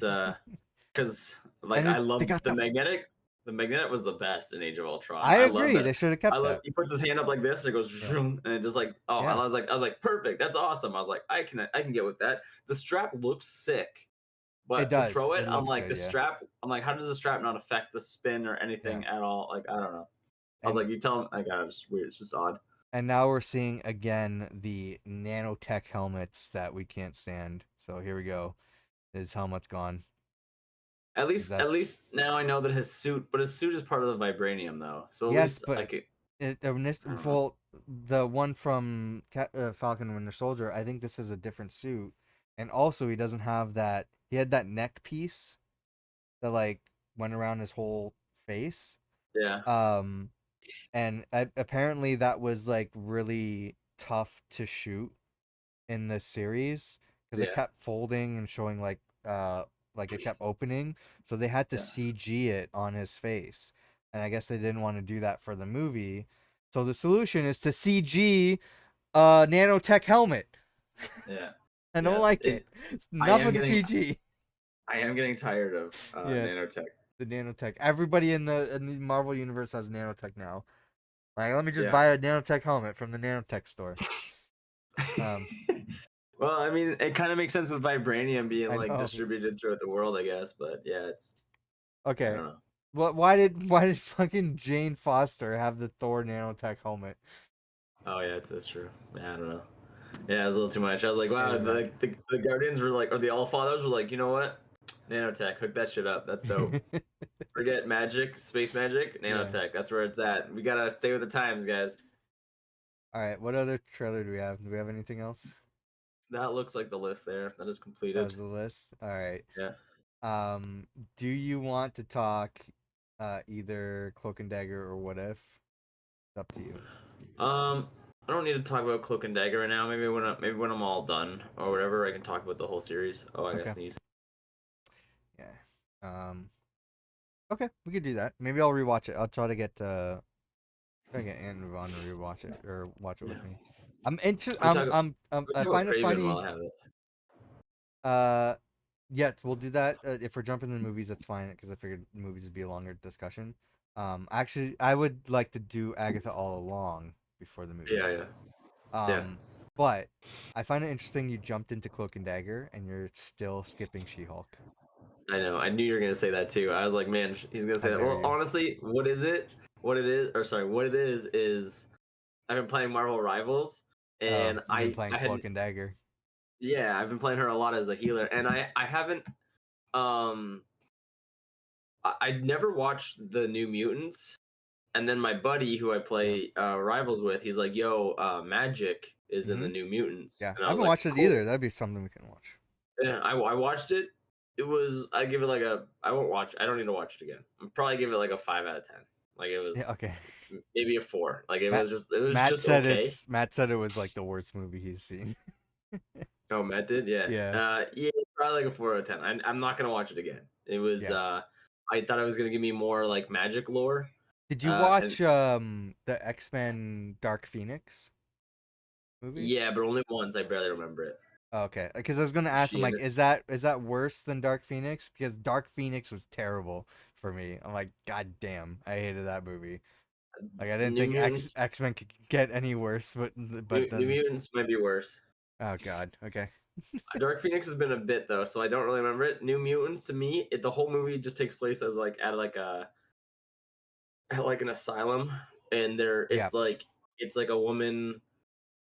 because like and I they love got the the. magnetic. The magnetic was the best in Age of Ultron. I I love agree. that. They should have I kept love that. he puts his hand up like this and it goes Yeah, zoom, and it just like oh yeah. I was like perfect. That's awesome. I was like I can get with that. The strap looks sick. It But to does. throw it, It I'm looks like good. the Yeah, strap. I'm like, how does the strap not affect the spin or yeah. anything at all? Like, I don't know. I was And like, you tell him, like, it's just weird. It's just odd. now we're seeing again the nanotech helmets that we can't stand. So here we go. His helmet's gone. 'Cause At that's least now I know that his suit, but his suit is part of the vibranium though. So at yes, least but like, it, I don't know. well, the one from Falcon and Winter Soldier, I think this is a different suit, and also he doesn't have that. He had that neck piece that like went around his whole face. Yeah, Um, and apparently that was like really tough to shoot in the series because it yeah, kept folding and showing like it kept opening, so they had to yeah, CG it on his face, and I guess they didn't want to do that for the movie, so the solution is to CG a nanotech helmet. yeah. I don't Yes, like it. It's I enough am of the getting, CG. I am getting tired of Yeah, nanotech. the nanotech. Everybody in the Marvel universe has nanotech now. Like, let me just Yeah. buy a nanotech helmet from the nanotech store. Um, Well, I mean, it kind of makes sense with vibranium being I like know. distributed throughout the world, I guess. But yeah, it's I Okay. don't know. Why did fucking Jane Foster have the Thor nanotech helmet? Oh yeah, that's true. Yeah, I don't know. Yeah, it was a little too much. I was like, wow, Yeah. the Guardians were like, or the All Fathers were like, you know what? Nanotech, hook that shit up. That's dope. Forget magic, space magic, Yeah. nanotech. That's where it's at. We gotta stay with the times, guys. All right. What other trailer do we have? Do we have anything else? That looks like the list there. That is That completed. was the list. All right. Yeah. Do you want to talk either Cloak and Dagger or What If? It's up to you. I don't need to talk about Cloak and Dagger right now. Maybe when I'm all done or whatever, I can talk about the whole series. Oh, I gotta Okay. sneeze. Yeah. Okay, we could do that. Maybe I'll rewatch it. I'll try to get Aunt and Ron to rewatch it or watch it Yeah. with me. I'm interested. We talk. We I talk about find it Kraven while funny. I have it. Uh, yeah, we'll do that. If we're jumping in the movies, that's fine because I figured movies would be a longer discussion. Actually, I would like to do Agatha All Along before the Yeah, movies. yeah, yeah. Um, but I find it interesting you jumped into Cloak and Dagger and you're still skipping She-Hulk. I know. I knew you were gonna say that too. I was like, man, he's gonna say How that. dare Well, you? honestly, what is it? What it is, or sorry, what it is I've been playing Marvel Rivals, Oh, and you've been playing I had Cloak and Dagger. yeah, I've been playing her a lot as a healer, and I haven't um I'd never watched the New Mutants, and then my buddy who I Yeah. play Rivals with, he's like, "Yo, Magic is in Mm-hmm. the New Mutants," Yeah. and I I was haven't like, watched it "Cool." either. That'd be something we can watch. Yeah, I watched it. It was I give it like a I won't watch. I don't need to watch it again. I'll probably give it like a 5 out of 10. Like it Yeah, was okay. maybe a 4. Like Matt it was just okay. Matt said it was like the worst movie he's seen. Oh, Matt did, yeah. Yeah. Yeah, probably like a 4 out of 10. I'm not gonna watch it again. It was Yeah. I thought it was gonna give me more like magic lore. Did you And watch the X-Men Dark Phoenix movie? yeah, but only once. I barely remember it. Okay, because I was gonna ask him She like, ended is that worse than Dark Phoenix? Because Dark Phoenix was terrible for me. I'm like, God damn, I hated that movie. Like, I didn't New think Mutants. X-Men could get any worse, but New then, Mutants might be worse. oh God, okay, Dark Phoenix has been a bit though, so I don't really remember it. New Mutants to me, the whole movie just takes place as like at like an asylum, and yeah, it's like a woman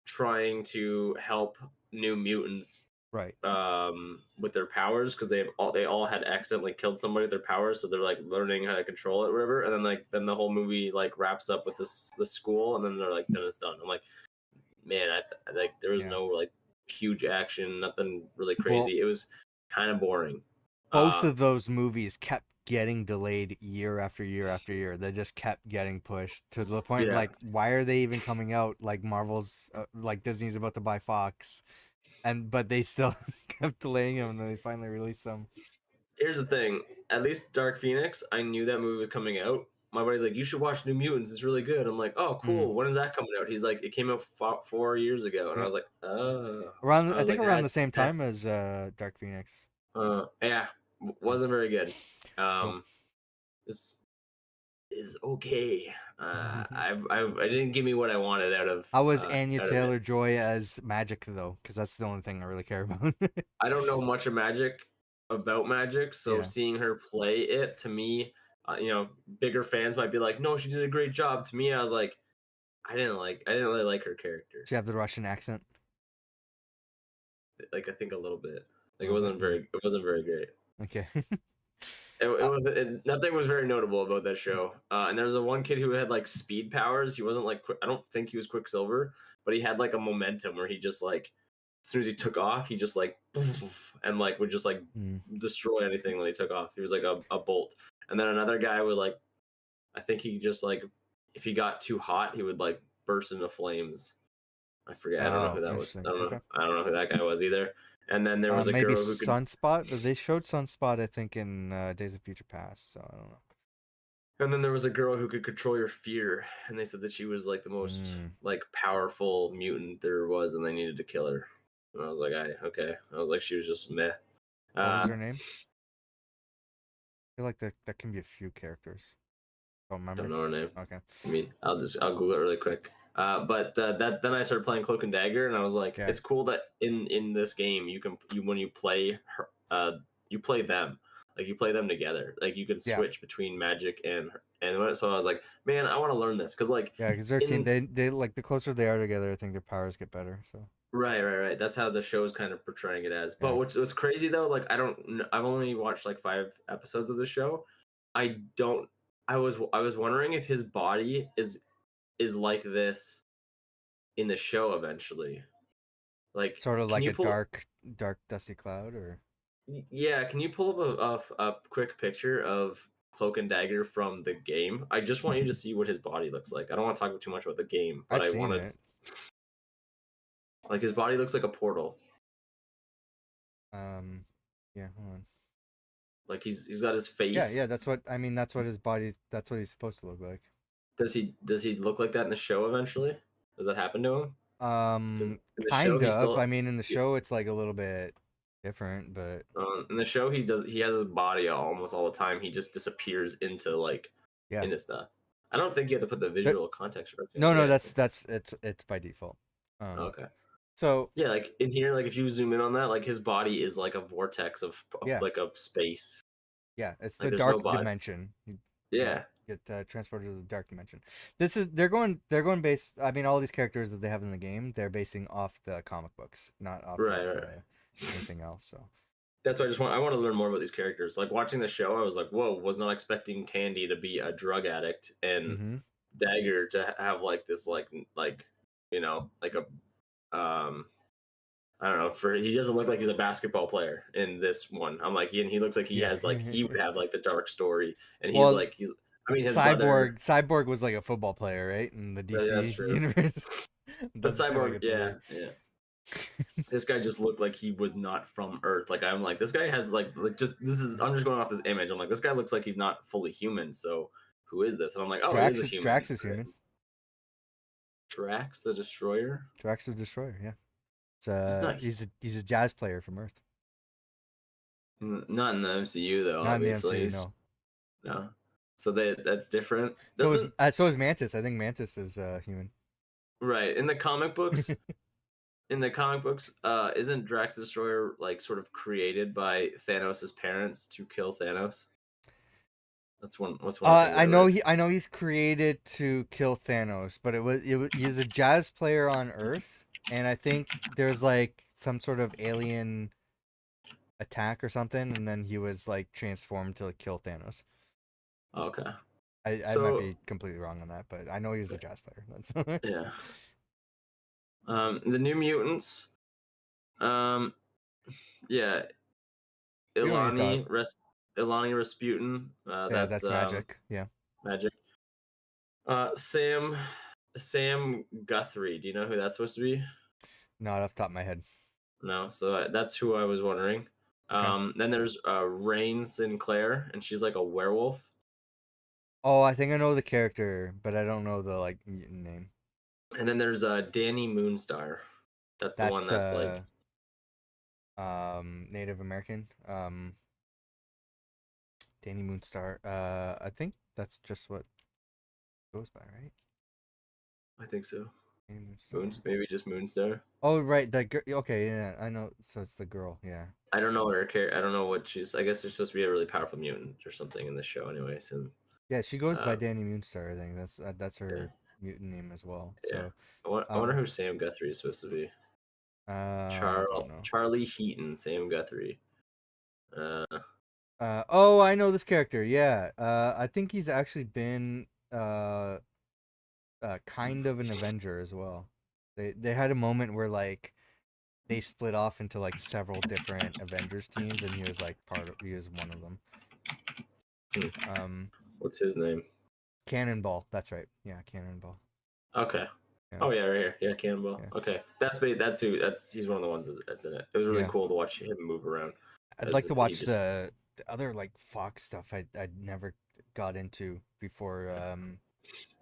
trying to help new mutants right, with their powers because they all had accidentally killed somebody with their powers, so they're like learning how to control it or whatever. And then the whole movie like wraps up with this school, and then they're like, then it's done. I'm like, man, like there was yeah. no like huge action, nothing really Well, crazy. It was kind of boring. both Uh, of those movies kept getting delayed year after year after year. They just kept getting pushed to the point yeah. like, why are they even coming out? Like Marvel's, like Disney's about to buy Fox, and but they still kept delaying them, and then they finally released them. Here's the thing. At least Dark Phoenix, I knew that movie was coming out. My buddy's like, "You should watch New Mutants. It's really good." I'm like, "Oh, Mm, cool. When is that coming out?" He's like, "It came out 4 years ago," and I yeah, was like, "Oh." around I I was think like, around "That, the same that time as Dark Phoenix. yeah, Yeah. wasn't very good." Nope. This is okay. I didn't give me what I wanted How was Anya out of it. Taylor Joy as Magic though? Because that's the only thing I really care about. I don't know much of Magic about Magic, so Yeah. seeing her play it to me, bigger fans might be like, "No, she did a great job." To me, I was like, I didn't really like her character. She have the Russian accent Like I think a little bit. a Like little bit. Mm. it wasn't very great. Okay. It uh, was nothing was very notable about that show. And there was a one kid who had like speed powers. He wasn't like I don't think he was Quicksilver, but he had like a momentum where he just like as soon as he took off, he just like and like would just like mm. destroy anything when he took off. He was like a bolt. And then another guy would like I think he just like if he got too hot, he would like burst into flames. I forget. I don't know Oh, who that was. interesting. Okay. I don't know who that guy was either. And then there was a Maybe girl who could Sunspot. They showed Sunspot, I think, in Days of Future Past. So I don't know. And then there was a girl who could control your fear, and they said that she was like the most Mm. like powerful mutant there was, and they needed to kill her. And I was like, okay. I was like, she was just meh. What was Uh, her name? I feel like that can be a few characters. Don't don't remember. know her name. Okay. I mean, I'll Google it really quick. But that then I started playing Cloak and Dagger, and I was like, Yeah. it's cool that in this game when you play her, you play them like you play them together. Like you can Yeah. switch between magic and so I was like, man, I want to learn this because like Yeah, because their team, in they like the closer they are together, I think their powers get better. So right. That's how the show's kind of portraying it as. But yeah. what's crazy though, like I've only watched like 5 episodes of the show. I don't. I was wondering if his body is like this in the show eventually. Like, Sort of can like you a pull? dark dusty cloud, or Yeah, can you pull up a quick picture of Cloak and Dagger from the game? I just want you to see what his body looks like. I don't want to talk too much about the game, but I've I seen wanted it. like his body looks like a portal. Um, yeah, hold on. Like he's got his Yeah, face. that's what I mean. That's what his body. That's what he's supposed to look like. Does he look like that in the show eventually? Does that happen to him? Because in the show Kind he of. I still mean, in the show, it's like a little bit different, but in the show he has his body almost all the time. He just disappears into like yeah. into stuff. I don't think you have to put the There- visual context for it. no, no, Yeah. that's it's by default. Okay. So Yeah, like in here, like if you zoom in on that, like his body is like a vortex yeah, of space. yeah, it's Like the there's no dark body. dimension. You Yeah. get transported to the dark dimension. This is they're going based. I mean, all these characters that they have in the game, they're basing off the comic books, not off of Right. anything else. So That's why I want to learn more about these characters. Like watching the show, I was like, whoa, was not expecting Tandy to be a drug addict and mm-hmm. Dagger to have like this like like a I don't know. For he doesn't look like he's a basketball player in this one. I'm like, he looks like he Yeah. has like he would have like the dark story, and he's Well, like he's. I mean, his brother. Cyborg was like a football player, right? In the Yeah, that's DC true. universe. But Doesn't seem like Cyborg, it's a yeah, league. yeah. This guy just looked like he was not from Earth. Like I'm like, this guy has like just this is. I'm just going off this image. I'm like, this guy looks like he's not fully human. So who is this? And I'm like, oh, it is a human. Drax is human. Drax the Destroyer. Drax the Destroyer, yeah. It's He's not he's a jazz player from Earth. not in the MCU though. Not in the Obviously, MCU, no. no. So that's different. So Doesn't is Mantis. I think Mantis is human. right in the comic books. In the comic books, isn't Drax the Destroyer like sort of created by Thanos' parents to kill Thanos? That's one of the things I read. I know he's created to kill Thanos, but he's a jazz player on Earth, and I think there's like some sort of alien attack or something, and then he was like transformed to like, kill Thanos. Okay. I might So be completely wrong on that, but I know he was a jazz player. That's yeah. The New Mutants. Um, yeah, we don't need to talk. Ilani Rasputin. Yeah, That's that's magic. Yeah. magic. Sam Guthrie. Do you know who that's supposed to be? Not off the top of my head. No. So that's who I was wondering. Okay. Then there's Rain Sinclair, and she's like a werewolf. Oh, I think I know the character, but I don't know the like mutant name. And then there's Danny Moonstar. That's the one That's that's like Native American. Danny Moonstar. I think that's just what it goes by, right? I think so. Danny Moonstar. Maybe just Moonstar. Oh, right, that girl. Okay, yeah, I know. So it's the girl. Yeah. I don't know what her character. I don't know what she's. I guess she's supposed to be a really powerful mutant or something in the show, anyways. And Yeah, she goes by uh, Danny Moonstar. I think that's yeah, her mutant name as well. yeah. So, I wonder who Sam Guthrie is supposed to be. I don't know. Charlie Heaton, Sam Guthrie. Uh, Oh, I know this character. Yeah. I think he's actually been kind of an Avenger as well. They had a moment where like they split off into like several different Avengers teams, and he was one of them. what's his name? Cannonball. That's right. Yeah, Cannonball. Okay. Yeah. Oh yeah, right here. Yeah, Cannonball. Yeah. Okay, that's who. He's one of the ones that's in it. It was really Yeah. cool to watch him move around. I'd like to watch the other like Fox stuff I'd never got into before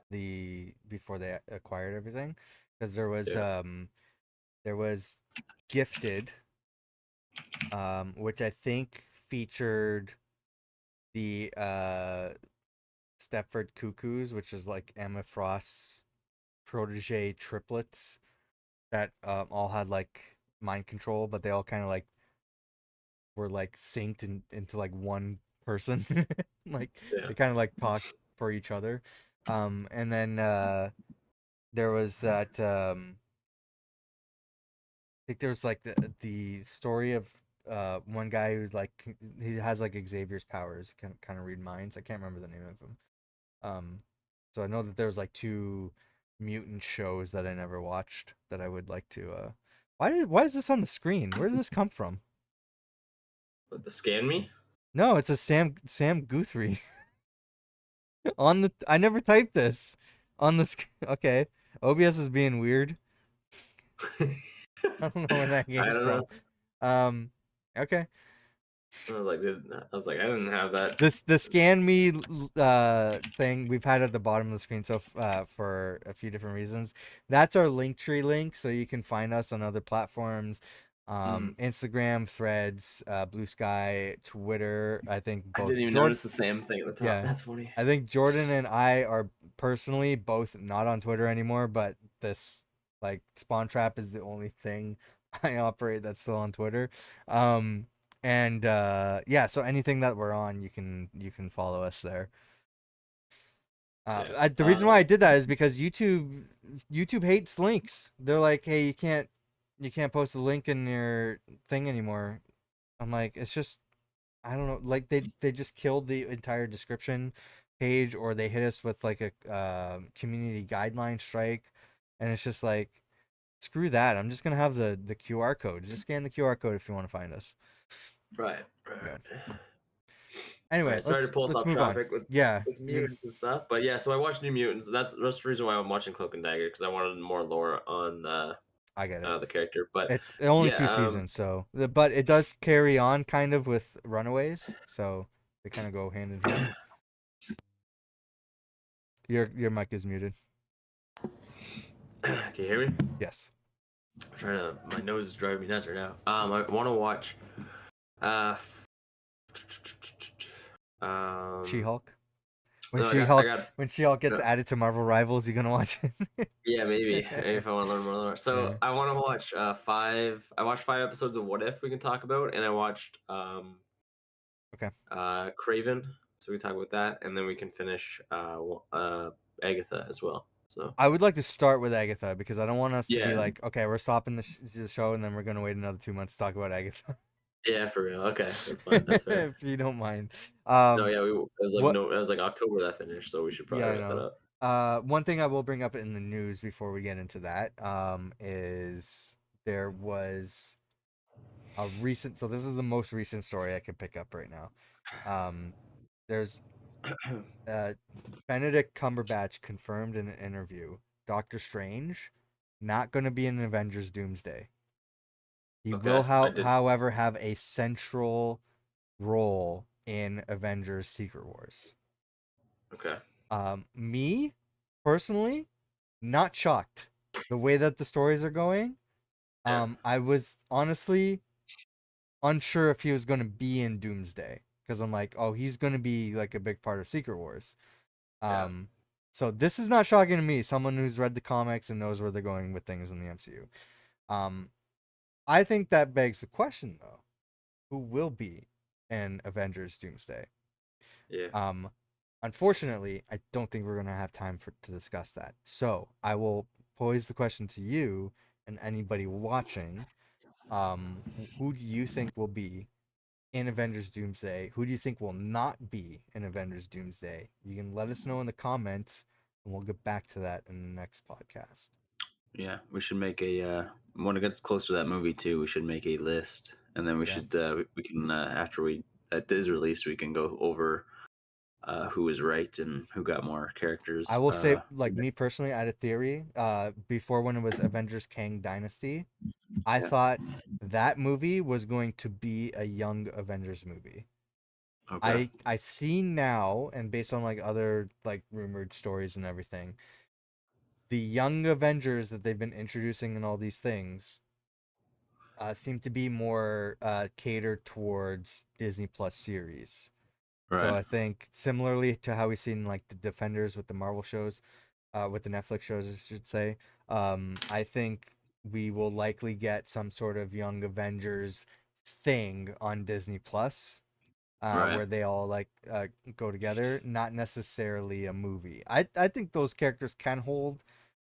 they acquired everything, because there was Gifted, which I think featured the Stepford Cuckoos, which is like Emma Frost's protege triplets that all had like mind control, but they all kind of like were like synced into like one person. Like Yeah. they kind of like talked for each other. And then there was that I think there was like the story of one guy who's like he has like Xavier's powers, can kind of read minds. I can't remember the name of him. So I know that there's like two mutant shows that I never watched that I would like to Why is this on the screen? Where did this come from? What, the scan me? No, it's a Sam Guthrie on the. I never typed this on the. Okay, OBS is being weird. I don't know where that I came don't know. from. Okay. I was like, I didn't have that. This the scan me thing we've had at the bottom of the screen for a few different reasons. That's our Linktree link, so you can find us on other platforms, Mm. Instagram, Threads, Blue Sky, Twitter. I think I both didn't even notice the same thing at the top. yeah, That's funny. I think Jordan and I are personally both not on Twitter anymore, but this like Spawn Trap is the only thing I operate that's still on Twitter. Um and yeah, so anything that we're on, you can follow us there. Yeah. The reason why I did that is because YouTube hates links. They're like, "Hey, you can't post a link in your thing anymore." I'm like, it's just I don't know, like they just killed the entire description page, or they hit us with like a community guideline strike, and it's just like screw that. I'm just gonna have the QR code. Just scan the QR code if you want to find us. Right. Yeah. Right. All Anyway, right. Sorry to pull us let's off move on. topic Yeah, with you can. mutants and stuff, but yeah. So I watched New Mutants. That's the reason why I'm watching Cloak and Dagger because I wanted more lore on I get it. the character. But It's only yeah. 2 seasons, so but it does carry on kind of with Runaways, so they kind of go hand in hand. Your mic is muted. Can you hear me? Yes. I'm trying to. My nose is driving me nuts right now. I want to watch. Uh, um. She-Hulk. When No, I got. I She-Hulk got. when She-Hulk gets No, added to Marvel Rivals, you gonna watch it? yeah, maybe if I want to learn more lore. Yeah. So I want to watch five. I watched 5 episodes of What If we can talk about, and I watched Okay. Kraven, so we can talk about that, and then we can finish Agatha as well. So I would like to start with Agatha because I don't want us to be yeah, like, okay, we're stopping the show and then we're gonna wait another 2 months to talk about Agatha. yeah, for real. Okay, that's fine. That's fair. If you don't mind. No, Um, yeah, it was like what? no, it was like October that finished, so we should Yeah, probably I wrap that know. up. One thing I will bring up in the news before we get into that, is there was a recent. So this is the most recent story I can pick up right now. There's uh Benedict Cumberbatch confirmed in an interview Doctor Strange not going to be in Avengers Doomsday. He will, Okay, I did. however, have a central role in Avengers Secret Wars. Okay, Me, personally, not shocked. The way that the stories are going, yeah, I was honestly unsure if he was going to be in Doomsday. Because I'm like, oh, he's going to be like a big part of Secret Wars. yeah, Um, so this is not shocking to me, someone who's read the comics and knows where they're going with things in the MCU. Um, I think that begs the question though, who will be in Avengers Doomsday? yeah, Um, Unfortunately, I don't think we're gonna have time to discuss that. So I will pose the question to you and anybody watching. Who do you think will be in Avengers Doomsday? Who do you think will not be in Avengers Doomsday? You can let us know in the comments, and we'll get back to that in the next podcast. yeah. We should make a when it gets closer to that movie too. We should make a list, and then we Yeah. should we can after we that is released, we can go over who was right and who got more I characters. will say, like me personally, I had a theory. Before when it was Avengers Kang Dynasty, I Yeah. thought that movie was going to be a young Avengers movie. Okay. I see now, and based on like other like rumored stories and everything, the young Avengers that they've been introducing in all these things seem to be more catered towards Disney Plus series. So Right. I think similarly to how we've seen like the Defenders with the Marvel shows, with the Netflix shows, I should say. I think we will likely get some sort of Young Avengers thing on Disney Plus, Right. where they all like go together. Not necessarily a movie. I think those characters can hold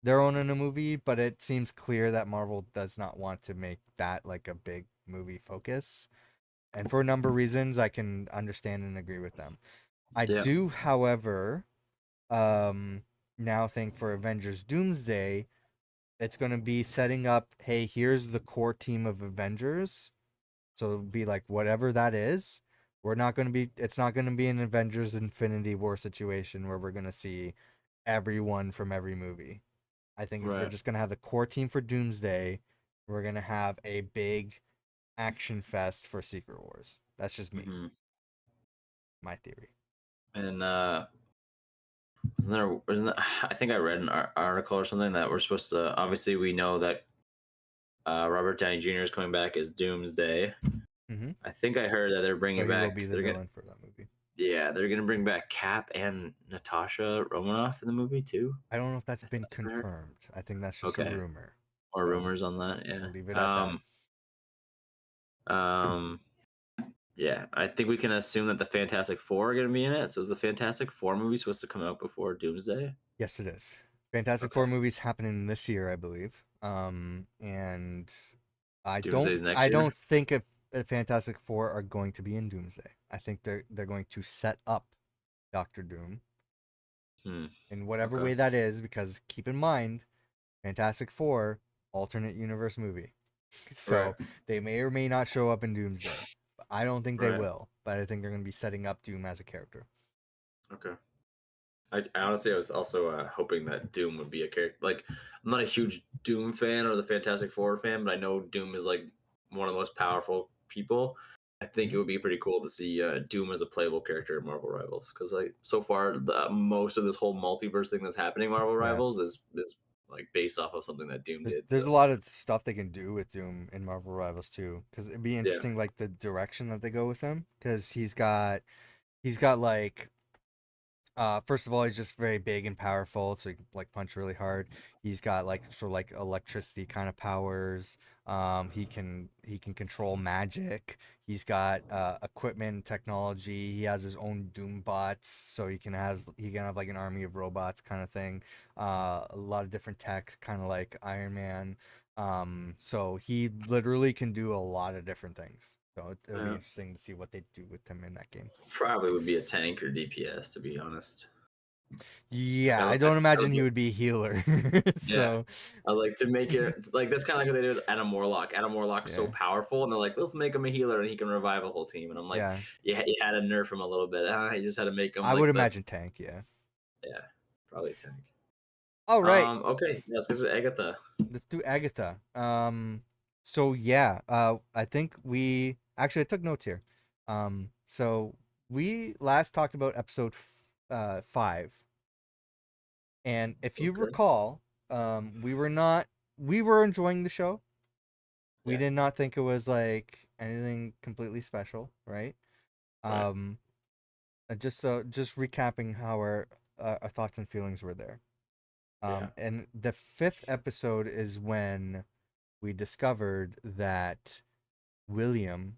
their own in a movie, but it seems clear that Marvel does not want to make that like a big movie focus. And for a number of reasons, I can understand and agree with them. I Yeah. do, however, um, now think for Avengers Doomsday, It's going to be setting up, hey, here's the core team of Avengers. So it'll be like whatever that is. We're not going to be it's not going to be an Avengers Infinity War situation where we're going to see everyone from every movie. I think we're Right. just going to have the core team for Doomsday. We're going to have a big action fest for Secret Wars. That's just me, Hmm. my theory. And isn't there, I think I read an article or something that we're supposed to. Obviously, we know that Robert Downey Jr. is coming back as Doomsday. Mm-hmm. I think I heard that they're So bringing he will back. be the They're gonna, villain for that movie. yeah, they're gonna bring back Cap and Natasha Romanoff in the movie too. I don't know if that's I been think I heard. confirmed. I think that's just a Okay, rumor. more So rumors on that. Yeah. we'll leave it at that. Um. Yeah, I think we can assume that the Fantastic Four are gonna be in it. So is the Fantastic Four movie supposed to come out before Doomsday? Yes, it is. Fantastic Okay. Four movies happening this year, I believe. And Doomsday's next I year. don't think if Fantastic Four are going to be in Doomsday. I think they're going to set up Doctor Doom Hmm. in whatever Okay. way that is, because keep in mind, Fantastic Four alternate universe movie. Right. So they may or may not show up in Doomsday. I don't think they Right. will, but I think they're going to be setting up Doom as a character. Okay. I honestly, I was also hoping that Doom would be a character. Like, I'm not a huge Doom fan or the Fantastic Four fan, but I know Doom is like one of the most powerful people. I think it Mhm. would be pretty cool to see Doom as a playable character in Marvel Rivals, because like so far, most of this whole multiverse thing that's happening in Marvel Yeah. Rivals is like based off of something that Doom did. There's So a lot of stuff they can do with Doom in Marvel Rivals too, because it'd be yeah, interesting like the direction that they go with him, because he's got like first of all, he's just very big and powerful, so he can like punch really hard. He's got like sort of like electricity kind of powers. He can control magic. He's got equipment and technology. He has his own Doom bots, so he can have like an army of robots kind of thing. A lot of different tech, kind of like Iron Man. So he literally can do a lot of different things. So it'll be yeah. interesting to see what they do with him in that game. Probably would be a tank or DPS, to be honest. Like Yeah, I don't I imagine would he would be a healer. yeah. So, I was like to make it like that's kind of like what they did with Adam Warlock. Adam Warlock's so yeah. powerful, and they're like, let's make him a healer, and he can revive a whole team. And I'm like, Yeah. yeah, you had to nerf him a little bit. You just had to make him I would like the imagine tank, yeah. yeah, probably a tank. All right, Okay, yeah, let's go to Agatha. let's do Agatha. So yeah, I think we actually I took notes here. So we last talked about episode 5, and if you Okay. recall, we were enjoying the show. We Yeah. did not think it was like anything completely special, right? Right. Um, just recapping how our thoughts and feelings were there. Yeah. And the 5th episode is when we discovered that William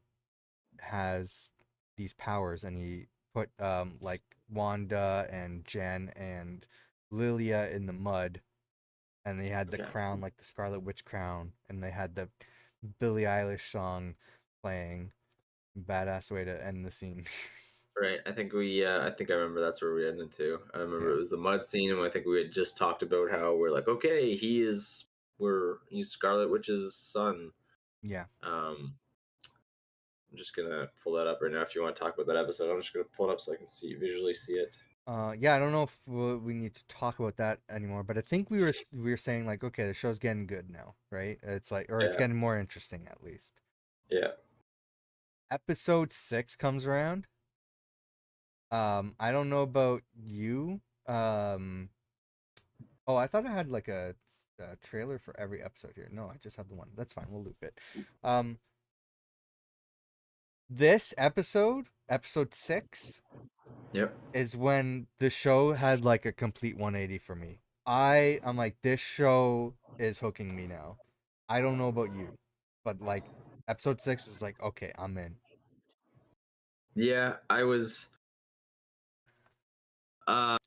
has these powers, and he put like Wanda and Jen and Lilia in the mud, and they had the Okay. crown, like the Scarlet Witch crown, and they had the Billie Eilish song playing. Badass way to end the scene. Right. I think I think I remember that's where we ended too. I remember Yeah, it was the mud scene, and I think we had just talked about how we're like, okay, he's Scarlet Witch's son. yeah. Um, I'm just gonna pull that up right now. If you want to talk about that episode, I'm just gonna pull it up so I can visually see it. Yeah, I don't know if we need to talk about that anymore, but I think we were saying like, okay, the show's getting good now, right? It's like, or it's Yeah, getting more interesting at least. yeah, Episode 6 comes around. I don't know about you. Oh, I thought I had like a trailer for every episode here. No, I just have the one. That's fine. We'll loop it. Um, this episode 6, yep. is when the show had like a complete 180 for me. I'm like, this show is hooking me now. I don't know about you, but like episode 6 is like, okay, I'm in. Yeah, I was uh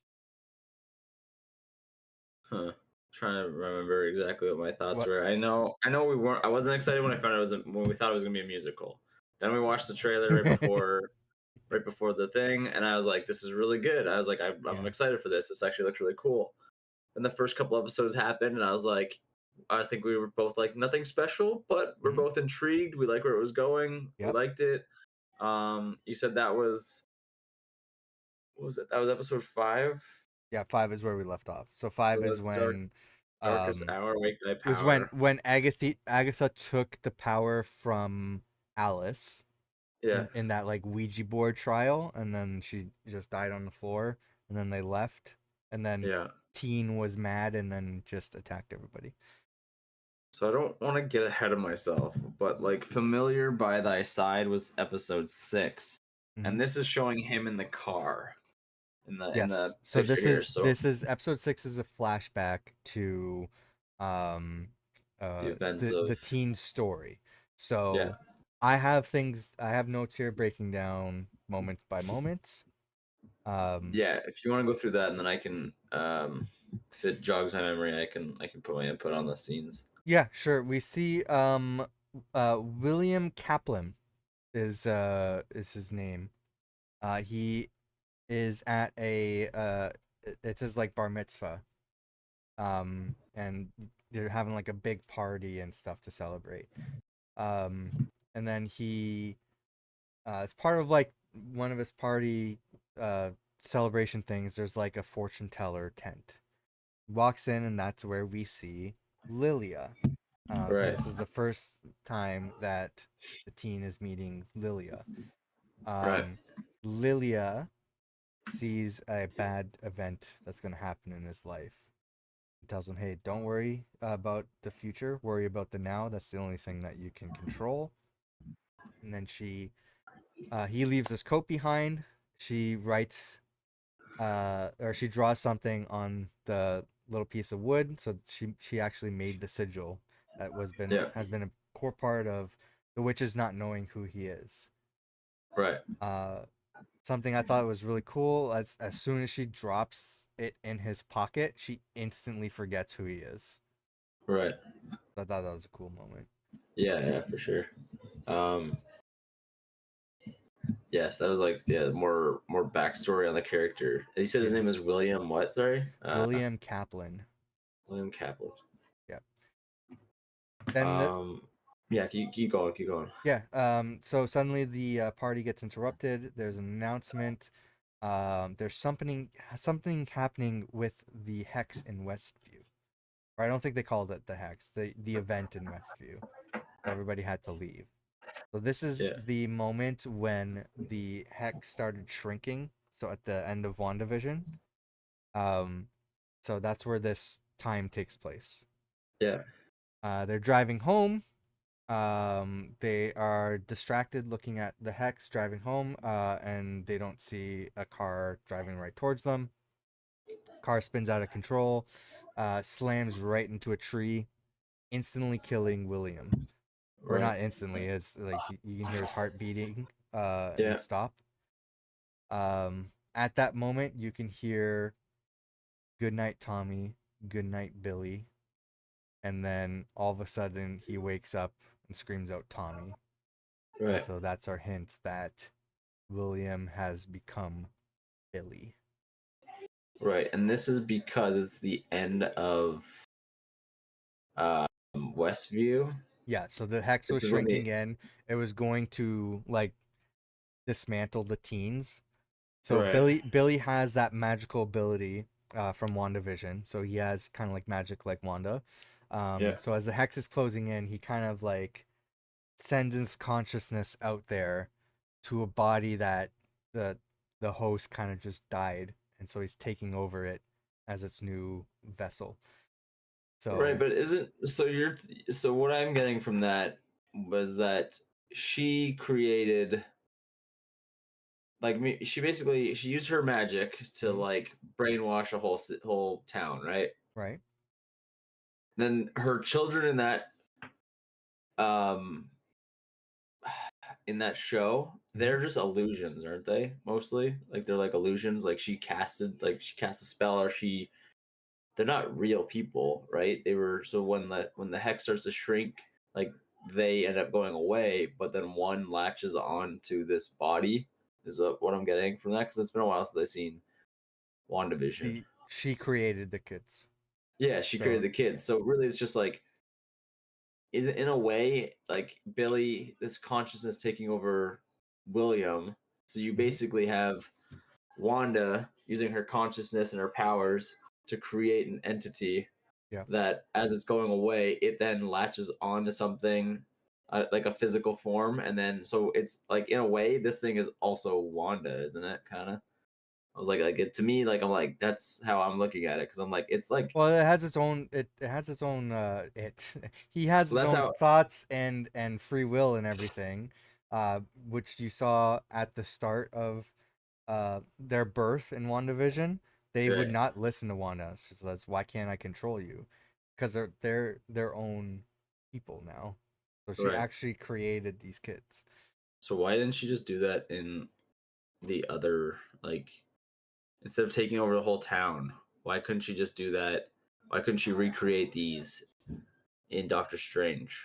huh, trying to remember exactly what my thoughts What? were. I know we weren't. I wasn't excited when I found out when we thought it was gonna be a musical. Then we watched the trailer right before the thing, and I was like, this is really good. I was like, I'm Yeah. excited for this. This actually looks really cool. And the first couple episodes happened, and I was like, I think we were both like nothing special, but we're Mhm. both intrigued. We like where it was going. We Yep. liked it. You said that was what was it? That was episode 5. Yeah, 5 is where we left off. So So 5 is that's when darkest um hour, wake thy was power. when Agatha took the power from Alice Yeah, in that like Ouija board trial, and then she just died on the floor, and then they left, and then yeah. Teen was mad and then just attacked everybody. So I don't want to get ahead of myself, but like familiar by thy side was episode 6, Hmm. and this is showing him in the car in Yes. the So picture this here. is So this is episode 6 is a flashback to um the events the of teen story. yeah. So I have notes here breaking down moment by moment. Um Yeah, if you want to go through that, and then I can, if it jogs my memory, I can put my input on the scenes. yeah, sure. We see William Kaplan is his name. He is at a it's his like bar mitzvah. And they're having like a big party and stuff to celebrate. Um, and then he it's part of like one of his party uh celebration things. There's like a fortune teller tent. Walks in, and that's where we see Lilia. So Right, this is the first time that the teen is meeting Lilia. right, Um, Lilia sees a bad event that's going to happen in his life. He tells him, "Hey, don't worry about the future. Worry about the now. That's the only thing that you can control." And then he leaves his coat behind. She writes, or she draws something on the little piece of wood. So she actually made the sigil that yeah, has been a core part of the witches not knowing who he is. right, Uh, Something I thought was really cool. As soon as she drops it in his pocket, she instantly forgets who he is. right. I thought that was a cool moment. Yeah, yeah, for sure. Um, yes, that was like yeah, more backstory on the character. And you said his Yeah, name is William what? Sorry, William Kaplan. William Kaplan. Yeah. Then Um, yeah, keep going, keep going. yeah. So suddenly the party gets interrupted. There's an announcement. There's something happening with the hex in Westview. Or I don't think they called it the hex. The event in Westview. So everybody had to leave. So this is Yeah, the moment when the hex started shrinking. So at the end of WandaVision. Um, so that's where this time takes place. yeah, They're driving home. They are distracted looking at the hex driving home, and they don't see a car driving right towards them. Car spins out of control, slams right into a tree, instantly killing William. Or right. not instantly, it's like you can hear his heart beating, and Yeah, stop. At that moment, you can hear "Good night, Tommy," "Good night, Billy," and then all of a sudden he wakes up and screams out Tommy. And right, so that's our hint that William has become Billy. right. And this is because it's the end of um Westview. Yeah, so the hex was This is when shrinking the in. It was going to like dismantle the teens. So right, Billy has that magical ability from WandaVision. So he has kind of like magic like Wanda. yeah, So as the hex is closing in, he kind of like sends his consciousness out there to a body that the the host kind of just died, and so he's taking over it as its new vessel. right. So But isn't so you're so what I'm getting from that was that she created like me. She basically she used her magic to mhm, like brainwash a whole town, right? right. Then her children um in that show, Hmm. they're just illusions, aren't they? Mostly, like they're like illusions. Like she cast a spell, or they're not real people, right? They were so when the hex starts to shrink, like they end up going away, but then one latches on to this body. Is what I'm getting from that because it's been a while since I've seen WandaVision. She created the kids. Yeah, she created So the kids. So really, it's just like is it in a way like Billy, this consciousness taking over William? So you Hmm. basically have Wanda using her consciousness and her powers to create an entity Yeah. that, as it's going away, it then latches onto something like a physical form, and then so it's like in a way, this thing is also Wanda, isn't it? Kind of. I was like it, to me, like I'm like that's how I'm looking at it because I'm like it's like Well, it has its own. It has its own. He has so his that's own how thoughts and free will and everything, which you saw at the start of their birth in WandaVision. They would right, not listen to Wanda. So that's why can't I control you? Because they're their own people now. So she right. actually created these kids. So why didn't she just do that in the other like instead of taking over the whole town? Why couldn't she just do that? Why couldn't she recreate these in Doctor Strange?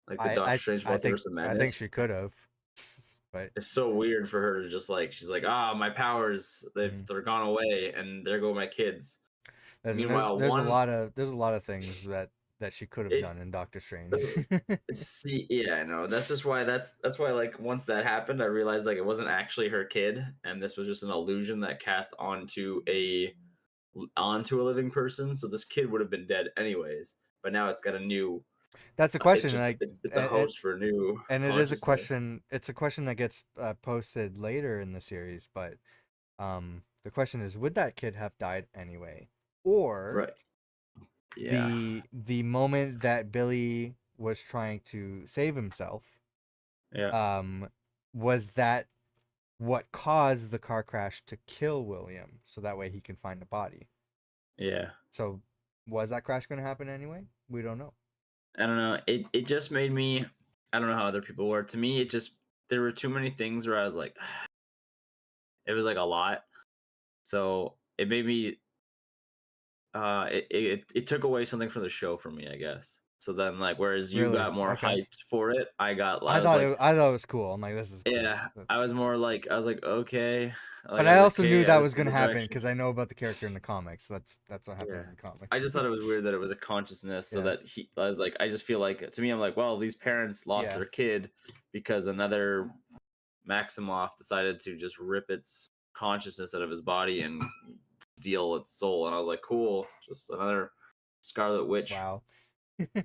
Like the I Doctor I Strange I think Multiverse of I think Madness. she could have, but It's so weird for her to just like she's like, ah, my powers mhm. they're gone away, and there go my kids. Meanwhile, There's a one there's a lot of things that she could have it done in Doctor Strange. see yeah, I know. That's why like once that happened, I realized like it wasn't actually her kid, and this was just an illusion that cast onto a living person. So this kid would have been dead anyways. But now it's got a new. That's a question, It's just like, it's a host for a new and it is a consciousness. question. It's a question that gets posted later in the series, but the question is, would that kid have died anyway, or Right. Yeah. the moment that Billy was trying to save himself, Yeah. um, was that what caused the car crash to kill William, so that way he can find the body? Yeah. So, was that crash going to happen anyway? We don't know. I don't know. It just made me. I don't know how other people were. To me, it just there were too many things where I was like, it was like a lot. So it made me. It took away something from the show for me, I guess. So then, like, whereas you Really? got more Okay. hyped for it, I was like, I thought it was cool. I'm like, this is cool. yeah, I was more like, I was like, okay, like But I I was like, also knew okay, that I was see gonna the happen direction. because I know about the character in the comics. That's what happens Yeah. in the I comics. just thought it was weird that it was a consciousness, so Yeah. that I was like, I just feel like to me, I'm like, well, these parents lost Yeah. their kid because another Maximoff decided to just rip its consciousness out of his body and steal its soul. And I was like, cool, just another Scarlet Witch Wow.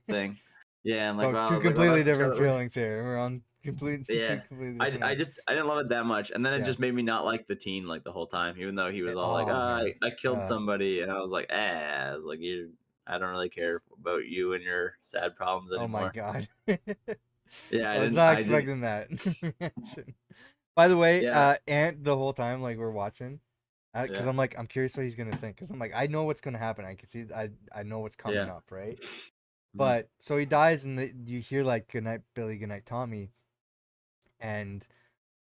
thing. Yeah, I'm like, So wow, I two was like, oh, completely that's the different Scarlet Witch. feelings here. We're on two Yeah. completely different ends. I didn't love it that much. And then it Yeah. just made me not like the teen like the whole time, even though he was all like, Oh man. I killed Uh. somebody. And I was like, I was like, I don't really care about you and your sad problems Oh my anymore. god. Yeah, I was not I didn't, expecting that reaction. By the way, yeah, Ant the whole time like we're watching, because yeah, I'm like I'm curious what he's gonna think. Because I'm like I know what's gonna happen. I can see I know what's coming yeah. up, right? Mhm. But so he dies, and you hear like "Good night, Billy. Good night, Tommy." And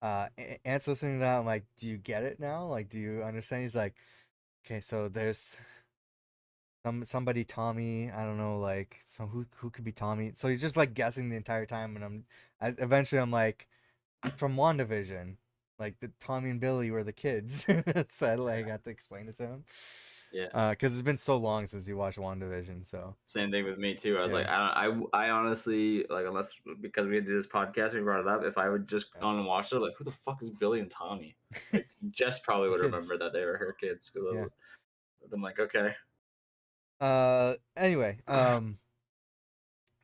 Ant's listening to that. I'm like, "Do you get it now? Like, do you understand?" He's like, "Okay, so there's somebody Tommy. I don't know, like, so who could be Tommy?" So he's just like guessing the entire time, and eventually I'm like, from WandaVision, like the Tommy and Billy were the kids. So I like got to explain it to him. Yeah. Because it's been so long since you watched WandaVision, so Same thing with me too. I was yeah. like, I honestly like unless because we had to do this podcast, we brought it up. If I would just Yeah. gone and watched it, like who the fuck is Billy and Tommy? Like Jess probably The would kids. remember that they were her kids because I Yeah. was. I'm like, okay, Anyway,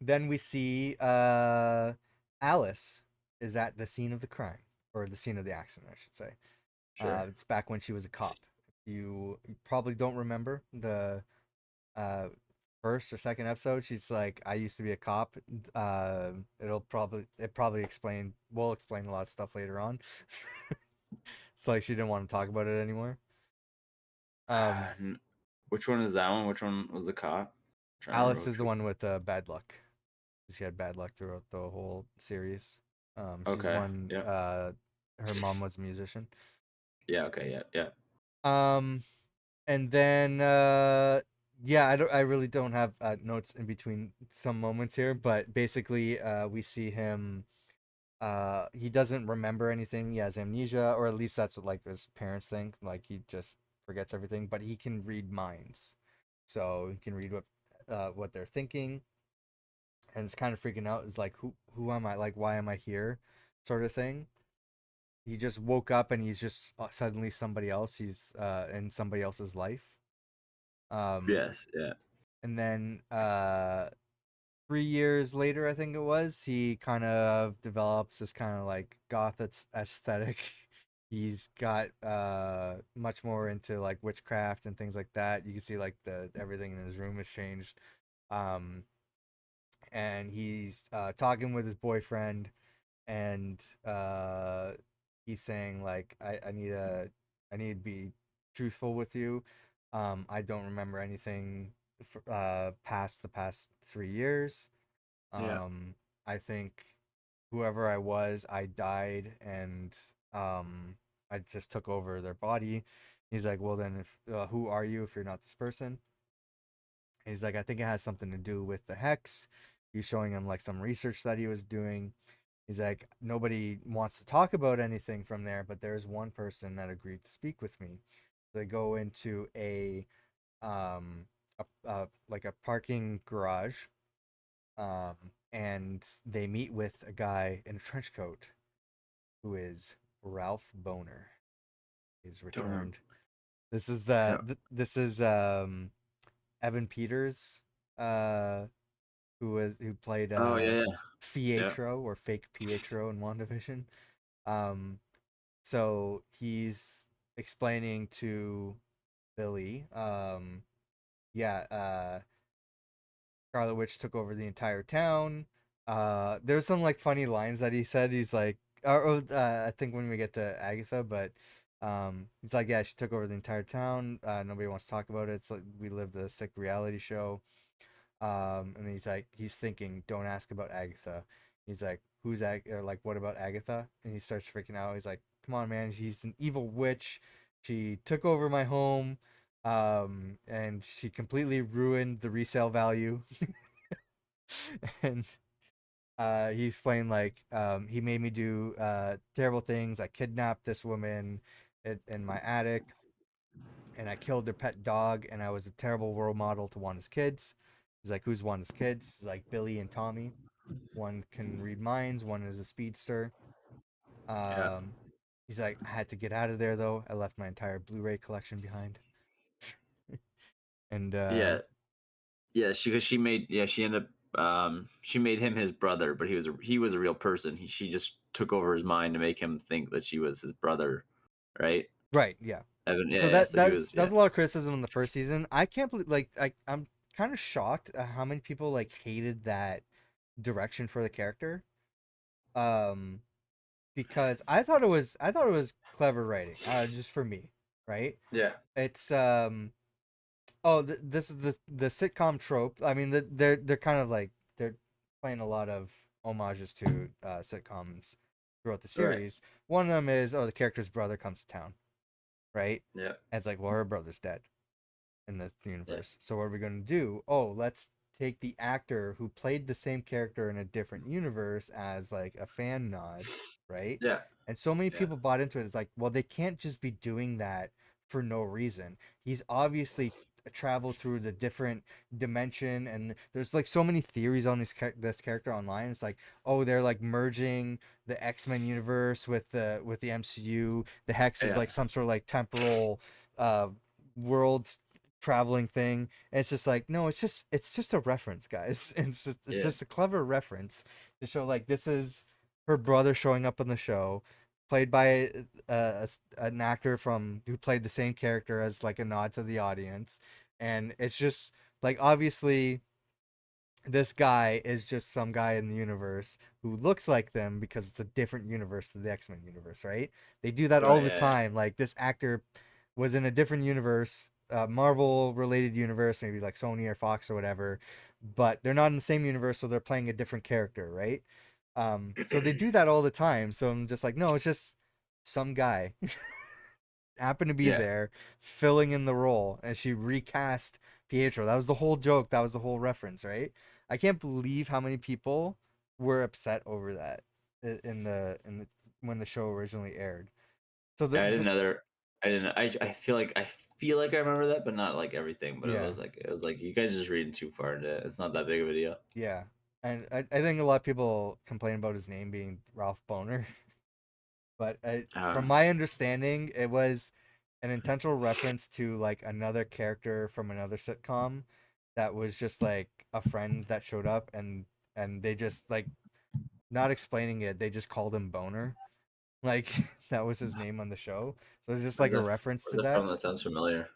then we see Alice is at the scene of the crime, or the scene of the accident, I should say. sure. It's back when she was a cop. You probably don't remember the uh first or second episode. She's like, I used to be a cop. It probably explain will explain a lot of stuff later on. It's like she didn't want to talk about it anymore. Um, Which one is that one? Which one was the cop? I'm trying to remember Alice is which the one. one with bad luck. She had bad luck throughout the whole series. She's Okay. one. Yep. Her mom was a musician. Yeah. Okay. Yeah. Yeah. Um, and then yeah, I really don't have notes in between some moments here, but basically we see him. He doesn't remember anything. He has amnesia, or at least that's what like his parents think. Like he just forgets everything, but he can read minds, so he can read what what they're thinking, and it's kind of freaking out. Is like, who am I? Like, why am I here? Sort of thing. He just woke up and he's just suddenly somebody else. He's in somebody else's life. Um, Yes. Yeah. and then 3 years later, I think it was, he kind of develops this kind of like goth aesthetic. He's got much more into like witchcraft and things like that. You can see like the everything in his room has changed. Um, and he's talking with his boyfriend, and he's saying like, I need to be truthful with you. I don't remember anything past the past 3 years. Yeah. um I think whoever I was, I died, and I just took over their body. He's like, well then, if who are you if you're not this person? He's like, I think it has something to do with the hex. He's showing him like some research that he was doing. He's like, nobody wants to talk about anything from there, but there's one person that agreed to speak with me. They go into um like a parking garage, um and they meet with a guy in a trench coat who is Ralph Boner. He's Don't remember. returned. This is Yeah. this is Evan Peters, uh who played Oh yeah. Yeah. Yeah. Pietro, or fake Pietro, in WandaVision. Um, so he's explaining to Billy, yeah, Scarlet Witch took over the entire town. There's some like funny lines that he said. He's like, I think when we get to Agatha, but he's like, yeah, she took over the entire town. Nobody wants to talk about it. It's like we lived a sick reality show. And he's like, he's thinking, don't ask about Agatha. He's like, or like, what about Agatha? And he starts freaking out. He's like, come on, man, she's an evil witch. She took over my home, and she completely ruined the resale value. And he explained like, he made me do terrible things. I kidnapped this woman in my attic, and I killed their pet dog, and I was a terrible role model to Wanda's kids. He's like, who's Wanda's kids? He's like, Billy and Tommy. One can read minds, one is a speedster. Yeah. Um, he's like, I had to get out of there though. I left my entire Blu-ray collection behind. And Yeah. Yeah. She made she ended up she made him his brother, but he was a real person. She just took over his mind to make him think that she was his brother, right? right, yeah. Evan. So Yeah. Yeah. So he was. that Yeah. was a lot of criticism in the first season. I can't believe, like, I'm kind of shocked at how many people like hated that direction for the character. Um, because I thought it was clever writing. Just for me, right? Yeah. It's oh, this is the sitcom trope. I mean, they're kind of like, they're playing a lot of homages to sitcoms throughout the Right. series. One of them is, oh, the character's brother comes to town, right? Yeah. And it's like, well, her brother's dead in this Yeah. universe. So what are we going to do? Oh, let's take the actor who played the same character in a different universe as like a fan nod, right? Yeah. And so many Yeah. people bought into it. It's like, well, they can't just be doing that for no reason. He's obviously traveled through the different dimension, and there's like so many theories on this character online. It's like, oh, they're like merging the X-Men universe with the MCU. The Hex is Yeah. like some sort of like temporal uh world traveling thing. And it's just like, no, it's just a reference, guys. And it's Yeah. just a clever reference to show like, this is her brother showing up on the show, played by an actor from who played the same character, as like a nod to the audience. And it's just like, obviously this guy is just some guy in the universe who looks like them because it's a different universe to the X-Men universe, right? They do that all Right. the Yeah. time. Like, this actor was in a different universe, Marvel related universe, maybe like Sony or Fox or whatever, but they're not in the same universe, so they're playing a different character, right? So they do that all the time. So I'm just like, no, it's just some guy happened to be Yeah. there filling in the role, and she recast Pietro. That was the whole joke. That was the whole reference, right? I can't believe how many people were upset over that in the when the show originally aired. So I didn't know there. I didn't. I feel like feel like I remember that, but not like everything. But Yeah, it was like you guys are just reading too far into it. It's not that big of a deal. yeah. And I think a lot of people complain about his name being Ralph Boner, but from Uh, my understanding, it was an intentional reference to like another character from another sitcom that was just like a friend that showed up, and they just like not explaining it, they just called him Boner. Like that was his name on the show. So it's just like a reference where's to that that. from? That sounds familiar.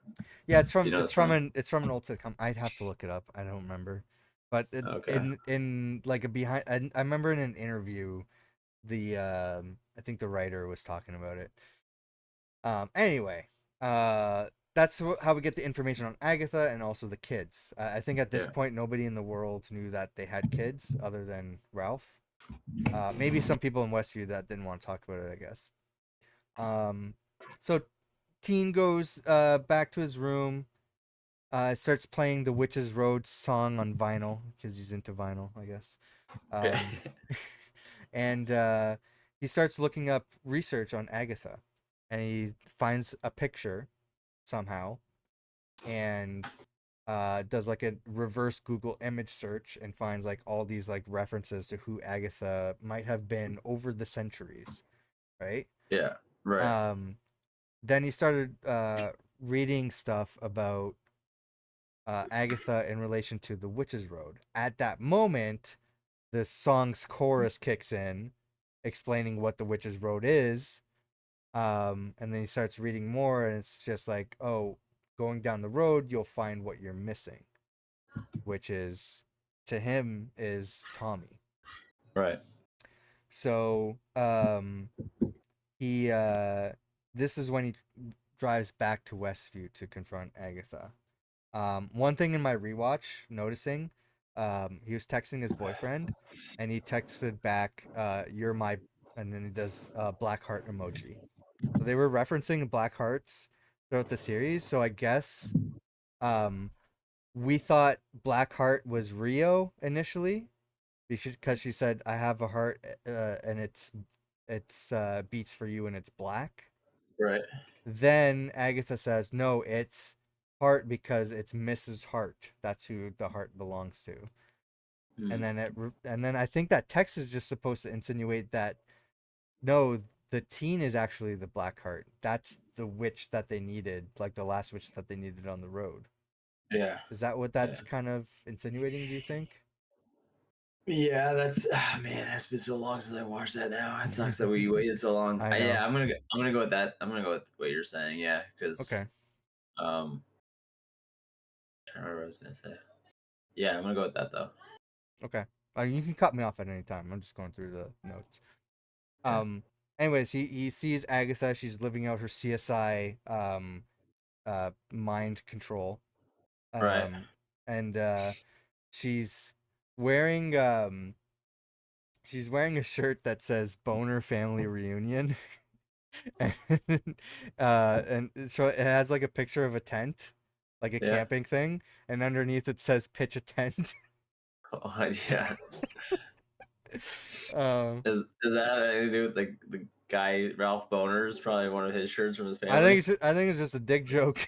Yeah, Do you know this from? it's from an old sitcom. I'd have to look it up. I don't remember. But Okay. in like a behind I remember in an interview the I think the writer was talking about it. Anyway, that's how we get the information on Agatha and also the kids. I think at this Yeah. point nobody in the world knew that they had kids other than Ralph. Maybe some people in Westview that didn't want to talk about it, I guess. Um, so Teen goes back to his room, starts playing the Witch's Road song on vinyl because he's into vinyl, I guess. Okay. Um, and he starts looking up research on Agatha, and he finds a picture somehow, and does like a reverse Google image search and finds like all these like references to who Agatha might have been over the centuries, right? Yeah. Right. Um, then he started reading stuff about Agatha in relation to the Witch's Road. At that moment, the song's chorus kicks in, explaining what the Witch's Road is. And then he starts reading more, and it's just like, oh, going down the road, you'll find what you're missing, which is to him is Tommy. Right. So he this is when he drives back to Westview to confront Agatha. One thing in my rewatch, noticing, he was texting his boyfriend, and he texted back, "You're my," and then he does black heart emoji. So they were referencing black hearts throughout the series. So I guess um, we thought Black Heart was Rio initially because she said, "I have a heart, and it's beats for you, and it's black." Right. Then Agatha says, "No, it's Hart because it's Mrs. Hart. That's who the heart belongs to." Hmm. And then I think that text is just supposed to insinuate that no, the teen is actually the Black Heart. That's the witch that they needed, like the last witch that they needed on the road. Yeah. Is that what Yeah. that's kind of insinuating? Do you think? Yeah, that's man. That's been so long since I watched that. Now it sucks that we waited so long. I know. Yeah, I'm gonna go with that. I'm gonna go with what you're saying. Yeah, because Okay. I don't remember what I was gonna say. Yeah, I'm gonna go with that though. Okay. You can cut me off at any time. I'm just going through the notes. Yeah. Um. Anyways, he sees Agatha. She's living out her CSI mind control. Right. Um. And she's wearing um she's wearing a shirt that says Boner Family Reunion. and, and so it has like a picture of a tent, like a Yeah. camping thing, and underneath it says pitch a tent. Oh, yeah. um, Does that have anything to do with the guy Ralph Boner's probably one of his shirts from his family? I think it's just a dick joke.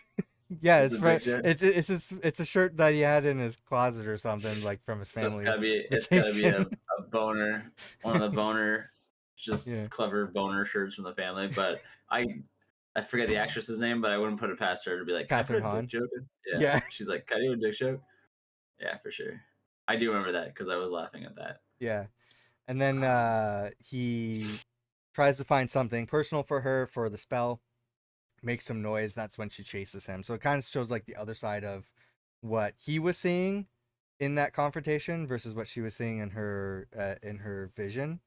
Yeah, Just it's a for dick joke. it's a shirt that he had in his closet or something, like from his So family it's gotta be vacation. a boner, one of the boner, just Yeah, clever boner shirts from the family. But I forget the actress's name, but I wouldn't put it past her to be like, can I Catherine put a dick Hahn. joke in? Yeah, Yeah, she's like, can I do a dick joke? Yeah, for sure. I do remember that because I was laughing at that. yeah. And then Um, he tries to find something personal for her for the spell, makes some noise. That's when she chases him. So it kind of shows like the other side of what he was seeing in that confrontation versus what she was seeing in her vision.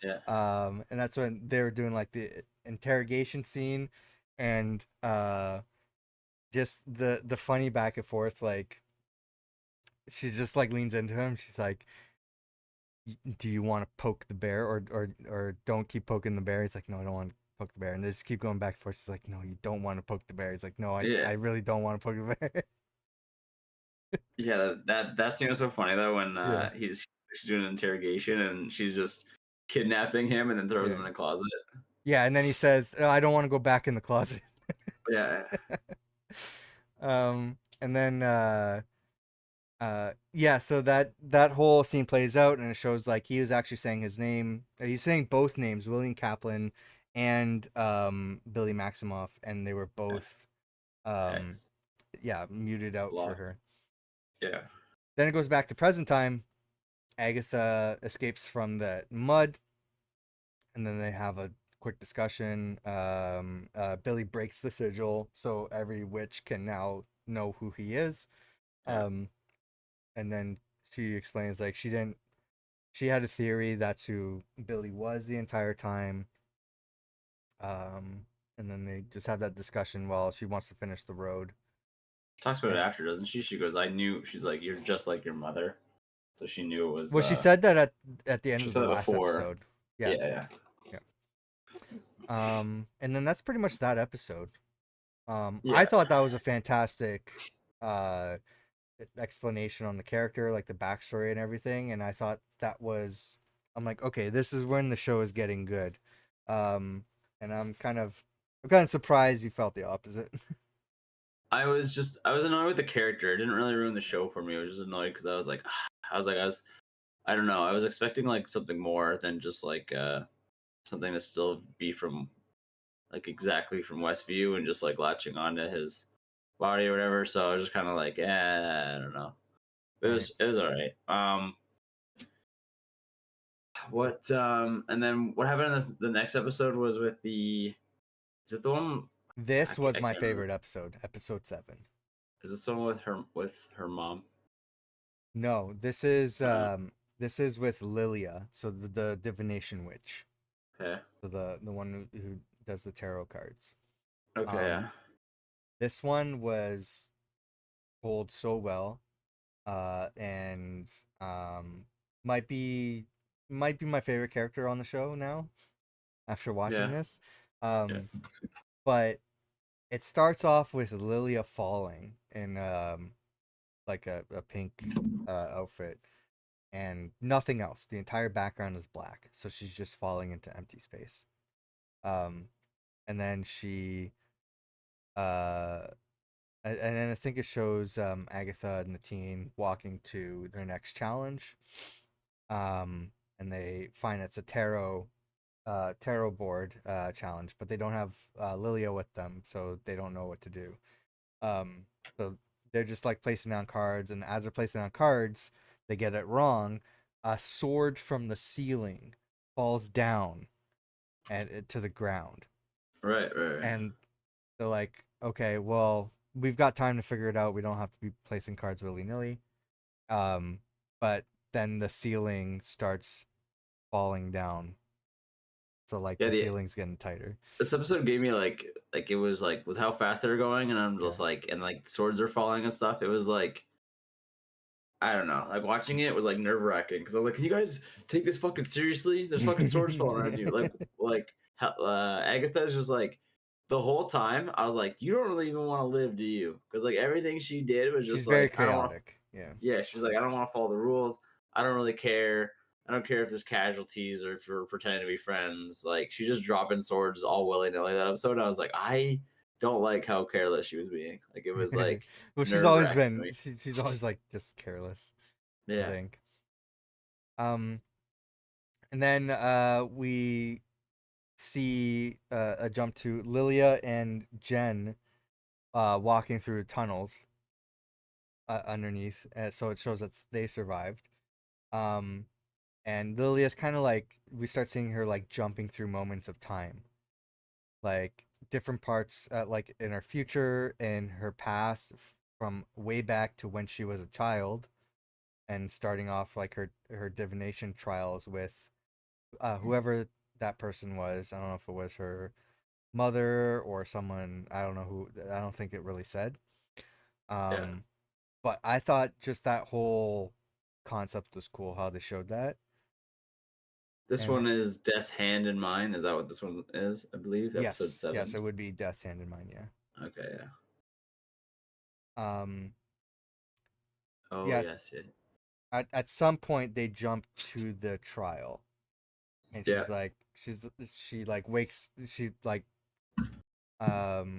yeah, And that's when they were doing like the interrogation scene, and just the funny back and forth. Like she just like leans into him. She's like, do you want to poke the bear or don't keep poking the bear? He's like, no, I don't want to poke the bear. And they just keep going back and forth. She's like, no, you don't want to poke the bear. He's like, no, yeah, I really don't want to poke the bear. yeah. That scene was so funny though when Yeah, she's doing an interrogation and she's just kidnapping him and then throws him yeah, in a closet. yeah. And then he says, "No, I don't want to go back in the closet." Yeah, And then yeah, so that whole scene plays out, and it shows like he was actually saying his name. He's saying both names, William Kaplan and Billy Maximoff, and they were both um X. yeah, muted out for Block. her. Yeah. Then it goes back to present time. Agatha escapes from the mud, and then they have a quick discussion. Billy breaks the sigil, so every witch can now know who he is. Yeah. And then she explains like she had a theory that's who Billy was the entire time. And then they just have that discussion while she wants to finish the road. Talks about it And after, doesn't she? She goes, I knew. She's like, you're just like your mother. So she knew it was. well, she said that at the end She of the said it last before. episode. Yeah, Yeah. yeah. And then that's pretty much that episode. Yeah. I thought that was a fantastic uh explanation on the character, like the backstory and everything, and I thought that was I'm like, okay, this is when the show is getting good. And I'm kind of surprised you felt the opposite. I was annoyed with the character. It didn't really ruin the show for me. I was just annoyed because I don't know. I was expecting like something more than just like something to still be from like exactly from Westview and just like latching onto his body or whatever. So I was just kind of like, I don't know. Right. It was all right. What and then what happened in the next episode was with the is it the one This was I my can't remember. favorite episode, episode 7. Is this the one with her mom? No, this is with Lilia, so the divination witch. Okay. So the one who does the tarot cards. Okay, yeah. Um this one was told so well. And might be might be my favorite character on the show now after watching Yeah. this. Yeah. But it starts off with Lilia falling in like a pink outfit and nothing else. The entire background is black, so she's just falling into empty space. Um, and then she uh and then I think it shows Agatha and the team walking to their next challenge. And they find it's a tarot board challenge, but they don't have Lilia with them, so they don't know what to do. So they're just like placing down cards, and as they're placing down cards, they get it wrong. A sword from the ceiling falls down and to the ground, Right. and they're like, okay, well, we've got time to figure it out. We don't have to be placing cards willy nilly. Um, but then the ceiling starts falling down. So like Yeah, the the ceiling's getting tighter. this episode gave me like it was like with how fast they're going and I'm just Yeah. like and like swords are falling and stuff. It was like I don't know. Like watching it was like nerve wracking because I was like, "Can you guys take this fucking seriously? There's fucking swords falling around you." Agatha's just like the whole time. I was like, "You don't really even want to live, do you?" Because like everything she did was She's just very like, "I don't want to." chaotic. Yeah. Yeah, she's like, "I don't want to follow the rules. I don't really care. I don't care if there's casualties or if we're pretending to be friends." Like she's just dropping swords all willy nilly that episode. And I was like, I don't like how careless she was being. Like it was like Well, she's nerve always wracking to been me. she's always like just careless, I Yeah. think. Um and then we see a jump to Lilia and Jen walking through tunnels underneath, so it shows that they survived. Um and Lilia's kind of like we start seeing her like jumping through moments of time, like different parts, like in her future and her past, from way back to when she was a child, and starting off like her divination trials with whoever that person was. I don't know if it was her mother or someone. I don't know who. I don't think it really said. Yeah. Um, but I thought just that whole concept was cool. How they showed that. This And one is Death's Hand in Mine. Is that what this one is? I believe episode yes, 7. it would be Death's Hand in Mine. Yeah. Okay, yeah. Um, Oh yeah. yes, yeah. At some point they jump to the trial, and Yeah. she like wakes, she like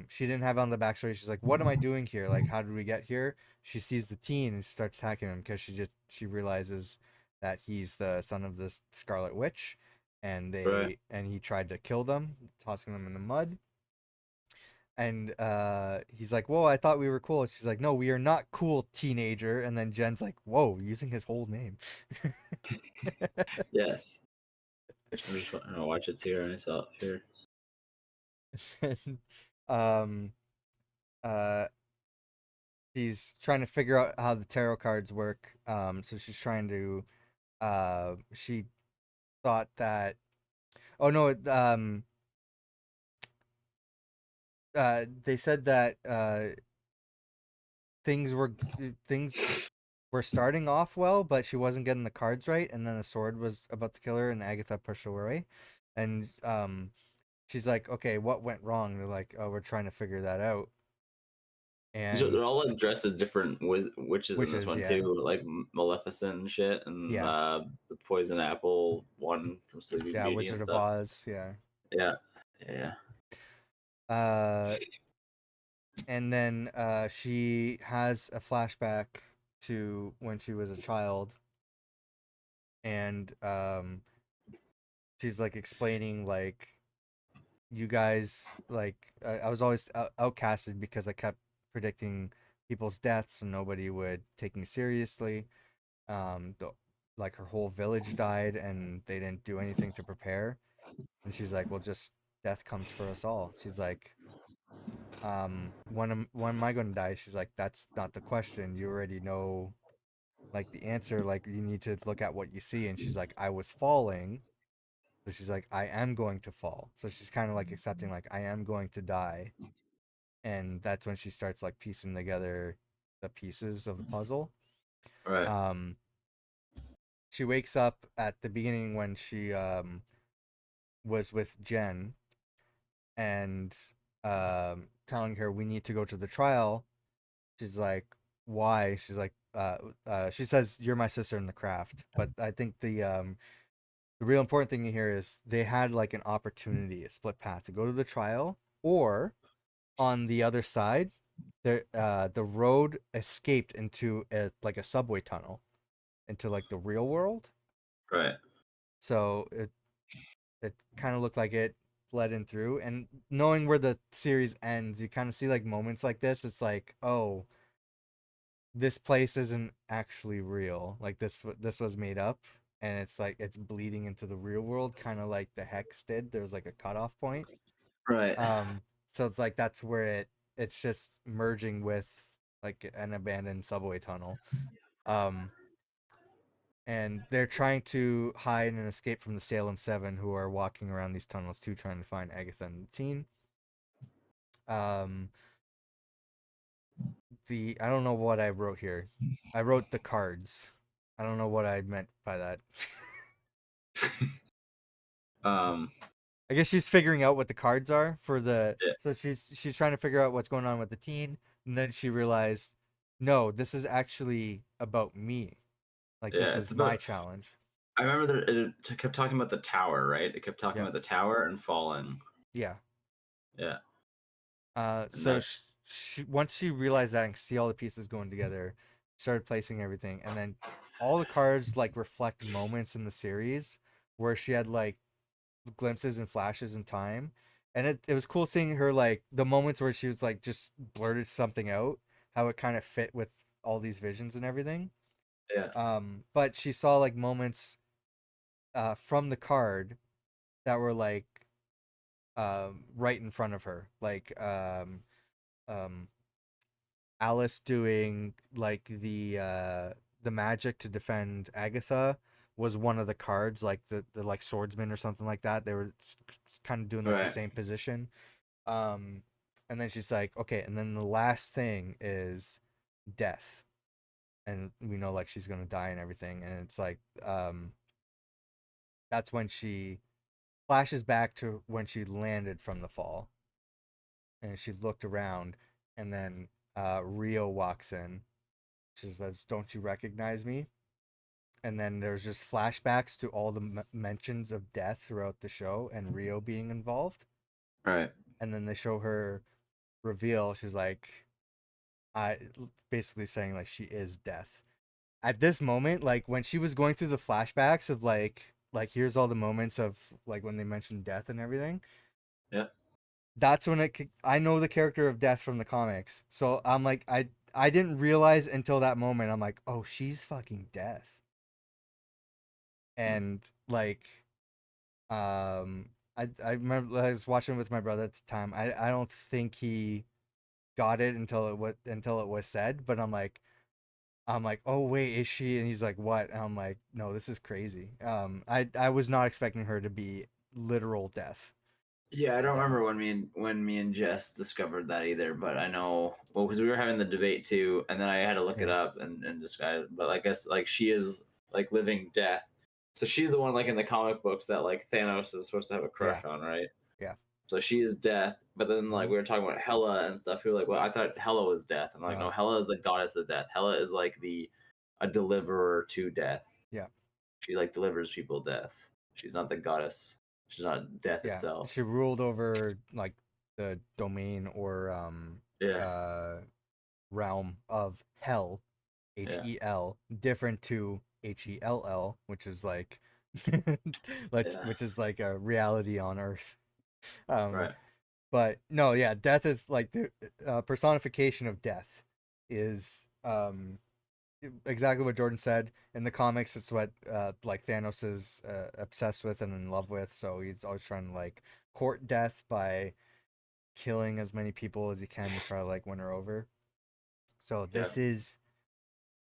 she didn't have on the backstory. She's like, what am I doing here? Like, how did we get here? She sees the teen and she starts attacking him because she realizes that he's the son of the Scarlet Witch, and Right. he tried to kill them, tossing them in the mud. And he's like, whoa, I thought we were cool. She's like, no, we are not cool, teenager. And then Jen's like, whoa, using his whole name. Yes. I'm just gonna watch it too myself here. And, um, uh, she's trying to figure out how the tarot cards work. So she's trying to, she thought that, oh no, they said that things were things were starting off well, but she wasn't getting the cards right, and then the sword was about to kill her, and Agatha pushed her away, and she's like, okay, what went wrong? They're like, oh, we're trying to figure that out, They're and all like dressed as different witches in this witches, one yeah, too, like Maleficent and shit, and yeah, the Poison Apple one from Sleeping yeah, Beauty and Wizard of stuff. Oz, yeah, Yeah, yeah, uh, and then she has a flashback to when she was a child, and she's like explaining like you guys like I was always outcasted because I kept predicting people's deaths and nobody would take me seriously. Like her whole village died and they didn't do anything to prepare. And she's like, well, just death comes for us all. She's like, when am I going to die? She's like, that's not the question. You already know like the answer. Like you need to look at what you see. And she's like, I was falling. So she's like, I am going to fall. So she's kind of like accepting, like, I am going to die. And that's when she starts like piecing together the pieces of the puzzle. right, Um, she wakes up at the beginning when she was with Jen and telling her we need to go to the trial. She's like, why? She's like, she says, you're my sister in the craft. But I think the real important thing here is they had like an opportunity, a split path to go to the trial, or on the other side, the road escaped into like a subway tunnel into like the real world. right, So it kind of looked like it bled in through. And knowing where the series ends, you kind of see like moments like this. It's like, oh, this place isn't actually real. Like this was made up, and it's like it's bleeding into the real world, kind of like the Hex did. There's like a cutoff point. right, So it's like that's where it's just merging with like an abandoned subway tunnel. Um, and they're trying to hide and escape from the Salem Seven, who are walking around these tunnels too, trying to find Agatha and the teen. Um, the I don't know what I wrote here. I wrote the cards. I don't know what I meant by that. um, I guess she's figuring out what the cards are for the. yeah, So she's trying to figure out what's going on with the teen, and then she realized, no, this is actually about me. Like this yeah. It's is my about. challenge. I remember that it kept talking about the tower, right? It kept talking Yep. about the tower and falling. Yeah. Yeah, and So once she realized that and could see all the pieces going together, started placing everything, and then all the cards like reflect moments in the series where she had like glimpses and flashes in time, and it was cool seeing her like the moments where she was like just blurted something out, how it kind of fit with all these visions and everything. yeah, But she saw like moments from the card that were like right in front of her, like um Alice doing like the magic to defend Agatha was one of the cards, like the like swordsman or something like that. They were kind of doing like the right, same position. Um, and then she's like, okay, and then the last thing is death, and we know like she's gonna die and everything, and it's like that's when she flashes back to when she landed from the fall, and she looked around, and then Rio walks in. She says, "Don't you recognize me?" And then there's just flashbacks to all the mentions of death throughout the show and Rio being involved. right. and then they show her reveal. She's like, I basically saying like she is death. At this moment, like when she was going through the flashbacks of like here's all the moments of like when they mentioned death and everything. Yeah. That's when I know the character of death from the comics. So I'm like I didn't realize until that moment. I'm like, oh, she's fucking death. And like I remember I was watching with my brother at the time. I don't think he got it until it was said, but I'm like, oh wait, is she? And he's like, what? And I'm like, no, this is crazy. I was not expecting her to be literal death. Yeah, I don't So remember when me and Jess discovered that either, but I know well because we were having the debate too, and then I had to look it yeah, up and describe it. But I guess like she is like living death, so she's the one like in the comic books that like Thanos is supposed to have a yeah, crush on, right? yeah. So she is death, but then like Hmm. we were talking about Hela and stuff. People were like, well, I thought Hela was death. I'm like, no, No, Hela is the goddess of death. Hela is like the a deliverer to death. yeah, She like delivers people death. She's not the goddess. She's not death yeah. itself. She ruled over like the domain or Yeah, uh realm of hell, yeah, Hel, different to Hell, which is like yeah. which is like a reality on Earth. Um, Right. but no, yeah, death is like the personification of death is exactly what Jordan said in the comics. It's what like Thanos is obsessed with and in love with. So he's always trying to like court death by killing as many people as he can to try to like win her over. So Yeah. this is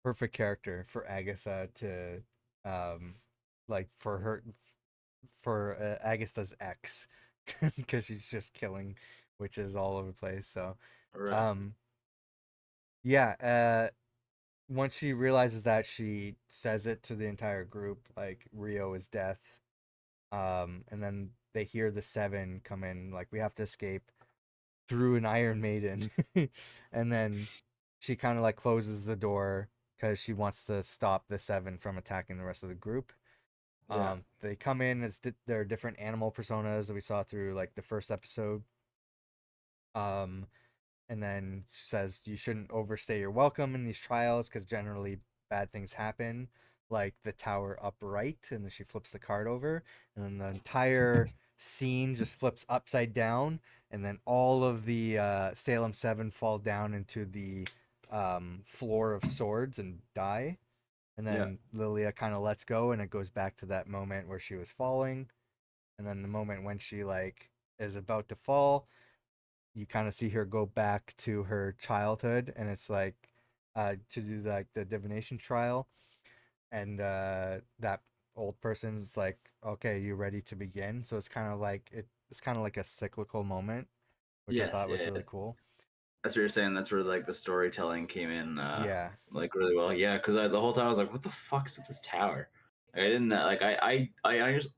perfect character for Agatha to um like for Agatha's ex because she's just killing witches all over the place. So Right. um yeah, once she realizes that, she says it to the entire group like Rio is death. And then they hear the seven come in like we have to escape through an Iron Maiden. And then she kind of like closes the door because she wants to stop the seven from attacking the rest of the group. Yeah. They come in as their different animal personas that we saw through like the first episode. Um, and then she says you shouldn't overstay your welcome in these trials because generally bad things happen, like the tower upright, and then she flips the card over, and then the entire scene just flips upside down, and then all of the Salem Seven fall down into the floor of swords and die. And Yeah. then Lilia kind of lets go, and it goes back to that moment where she was falling, and then the moment when she like is about to fall, you kind of see her go back to her childhood, and it's like to do like the divination trial, and that old person's like, okay, you ready to begin? So it's kind of like it's kind of like a cyclical moment, which I Yes. thought was Yeah. really cool. That's what you're saying. That's where like the storytelling came in, Yeah, like really well. Yeah, because the whole time I was like, "What the fuck is with this tower?" Like, I didn't like I just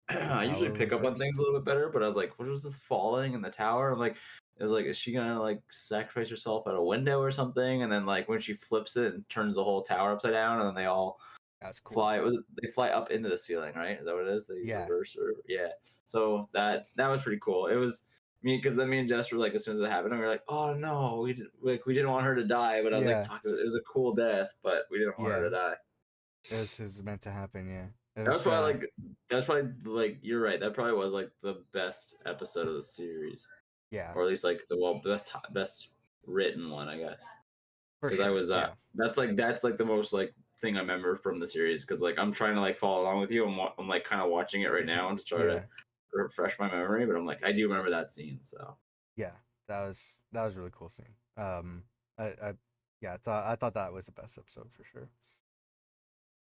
the I usually tower pick up on things a reversed. little bit better, but I was like, "What was this falling in the tower?" I'm like, it was like, is she gonna like sacrifice herself out a window or something? And then like when she flips it and turns the whole tower upside down, and then they all That's cool. fly. They fly up into the ceiling, right? Is that what it is? They Yeah, reverse or yeah. So that was pretty cool. It was me because then me and Jess were like, as soon as it happened, we were like, oh no, we didn't want her to die, but I was like, yeah, fuck, it was a cool death, but we didn't want her yeah. to die. This is meant to happen. Yeah, it That was was. probably like that's probably like you're right. That probably was like the best episode of the series, Yeah, or at least like the best written one, I guess. for Because I sure. was Yeah, that's like the most like thing I remember from the series because like I'm trying to like follow along with you. I'm like kind of watching it right now and to try to yeah, refresh my memory, but I'm like I do remember that scene. So yeah. That was a really cool scene. I yeah, I thought that was the best episode for sure.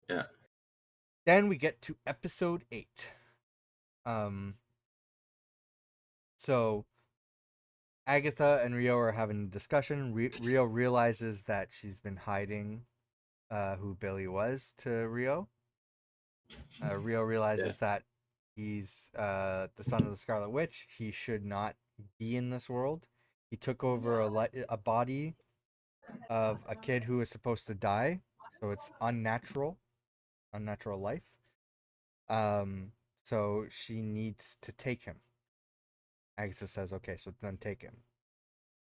yeah, Then we get to episode 8. Um, so Agatha and Rio are having a discussion. Rio realizes that she's been hiding who Billy was to Rio. Rio yeah, realizes that he's the son of the Scarlet Witch. He should not be in this world. He took over a body of a kid who is supposed to die, so it's unnatural life. Um, so she needs to take him. Agatha says, okay, so then take him.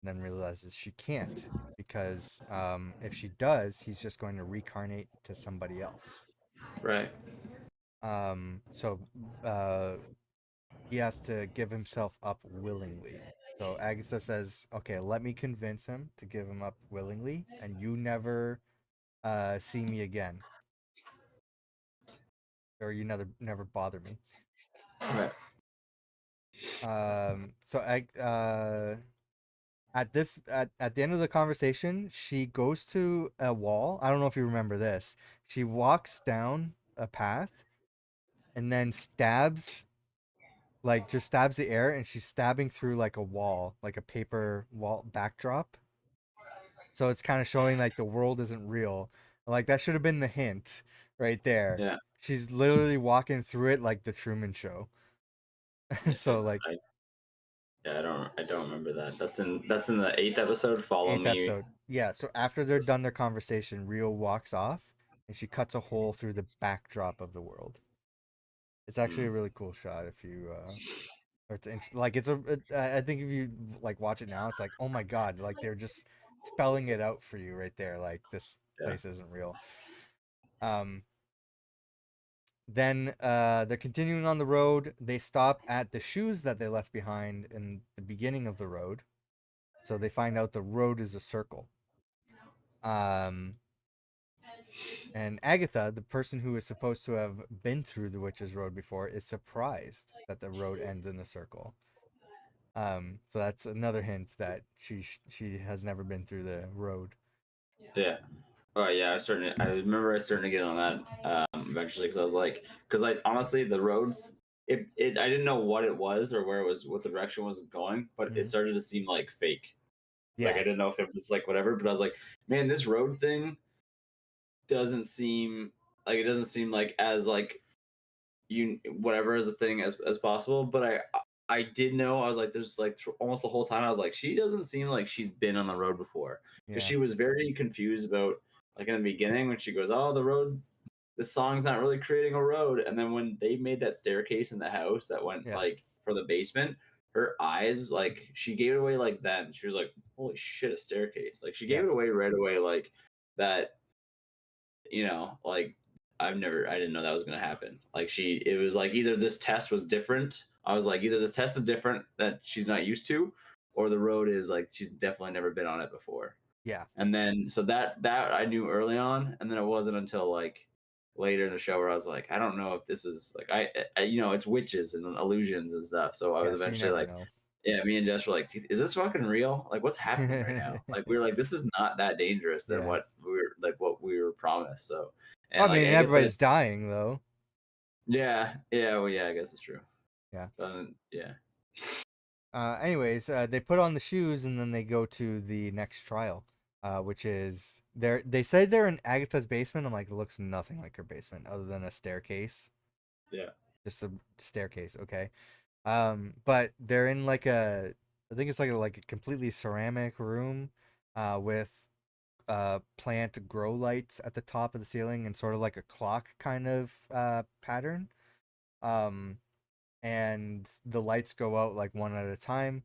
And then realizes she can't because if she does, he's just going to reincarnate to somebody else. Right. So uh, he has to give himself up willingly. So Agatha says, okay, let me convince him to give him up willingly, and you never see me again. Or you never bother me. Right. So at the end of the conversation, she goes to a wall. I don't know if you remember this. She walks down a path and then just stabs the air, and she's stabbing through like a wall, like a paper wall backdrop. So it's kind of showing like the world isn't real. Like that should have been the hint right there. Yeah. She's literally walking through it like the Truman Show. Yeah. So like I don't remember that. That's in the 8th episode. Follow eighth me. episode. Yeah, so after they're done their conversation, Rio walks off and she cuts a hole through the backdrop of the world. It's actually a Mm. really cool shot if you or like I think if you like watch it now, it's like, "Oh my god, like they're just spelling it out for you right there, like this Yeah. place isn't real." Um then they're continuing on the road. They stop at the shoes that they left behind in the beginning of the road. So they find out the road is a circle. Um And Agatha, the person who is supposed to have been through the witch's road before, is surprised that the road ends in a circle. So that's another hint that she has never been through the road. Yeah. Oh yeah, I remember I started to get on that eventually because I was like, because like honestly, the roads, I didn't know what it was or where it was, what the direction was going, but it Mhm. started to seem like fake. Like I Yeah, didn't know if it was like whatever, but I was like, man, this road thing doesn't seem like, it doesn't seem like as like you whatever as a thing as possible. But I did know, I was like, there's like almost the whole time I was like, she doesn't seem like she's been on the road before, because yeah, she was very confused about, like in the beginning when she goes, oh, the roads, the song's not really creating a road, and then when they made that staircase in the house that went yeah, like for the basement, her eyes, like she gave it away. Like then she was like, holy shit, a staircase. Like she gave yes, it away right away, like that, like I didn't know that was gonna happen. Like it was like either this test was different. I was like, either this test is different that she's not used to, or the road is like she's definitely never been on it before. yeah, And then so that I knew early on, and then it wasn't until like later in the show where I was like, I don't know if this is like it's witches and illusions and stuff. So I was yeah. So you eventually never like, know. yeah, me and Jess were like, is this fucking real? Like, what's happening right now? Like, we were like, this is not that dangerous than Yeah. what we were promised. So, and I like mean, Agatha, everybody's dying though. yeah, well, yeah, I guess it's true. Yeah. Yeah, Anyways, they put on the shoes and then they go to the next trial, which is they say they're in Agatha's basement. I'm like, it looks nothing like her basement other than a staircase. yeah, Just a staircase, okay. But they're in like I think it's like a completely ceramic room, with plant grow lights at the top of the ceiling and sort of like a clock kind of pattern. Um, and the lights go out like one at a time.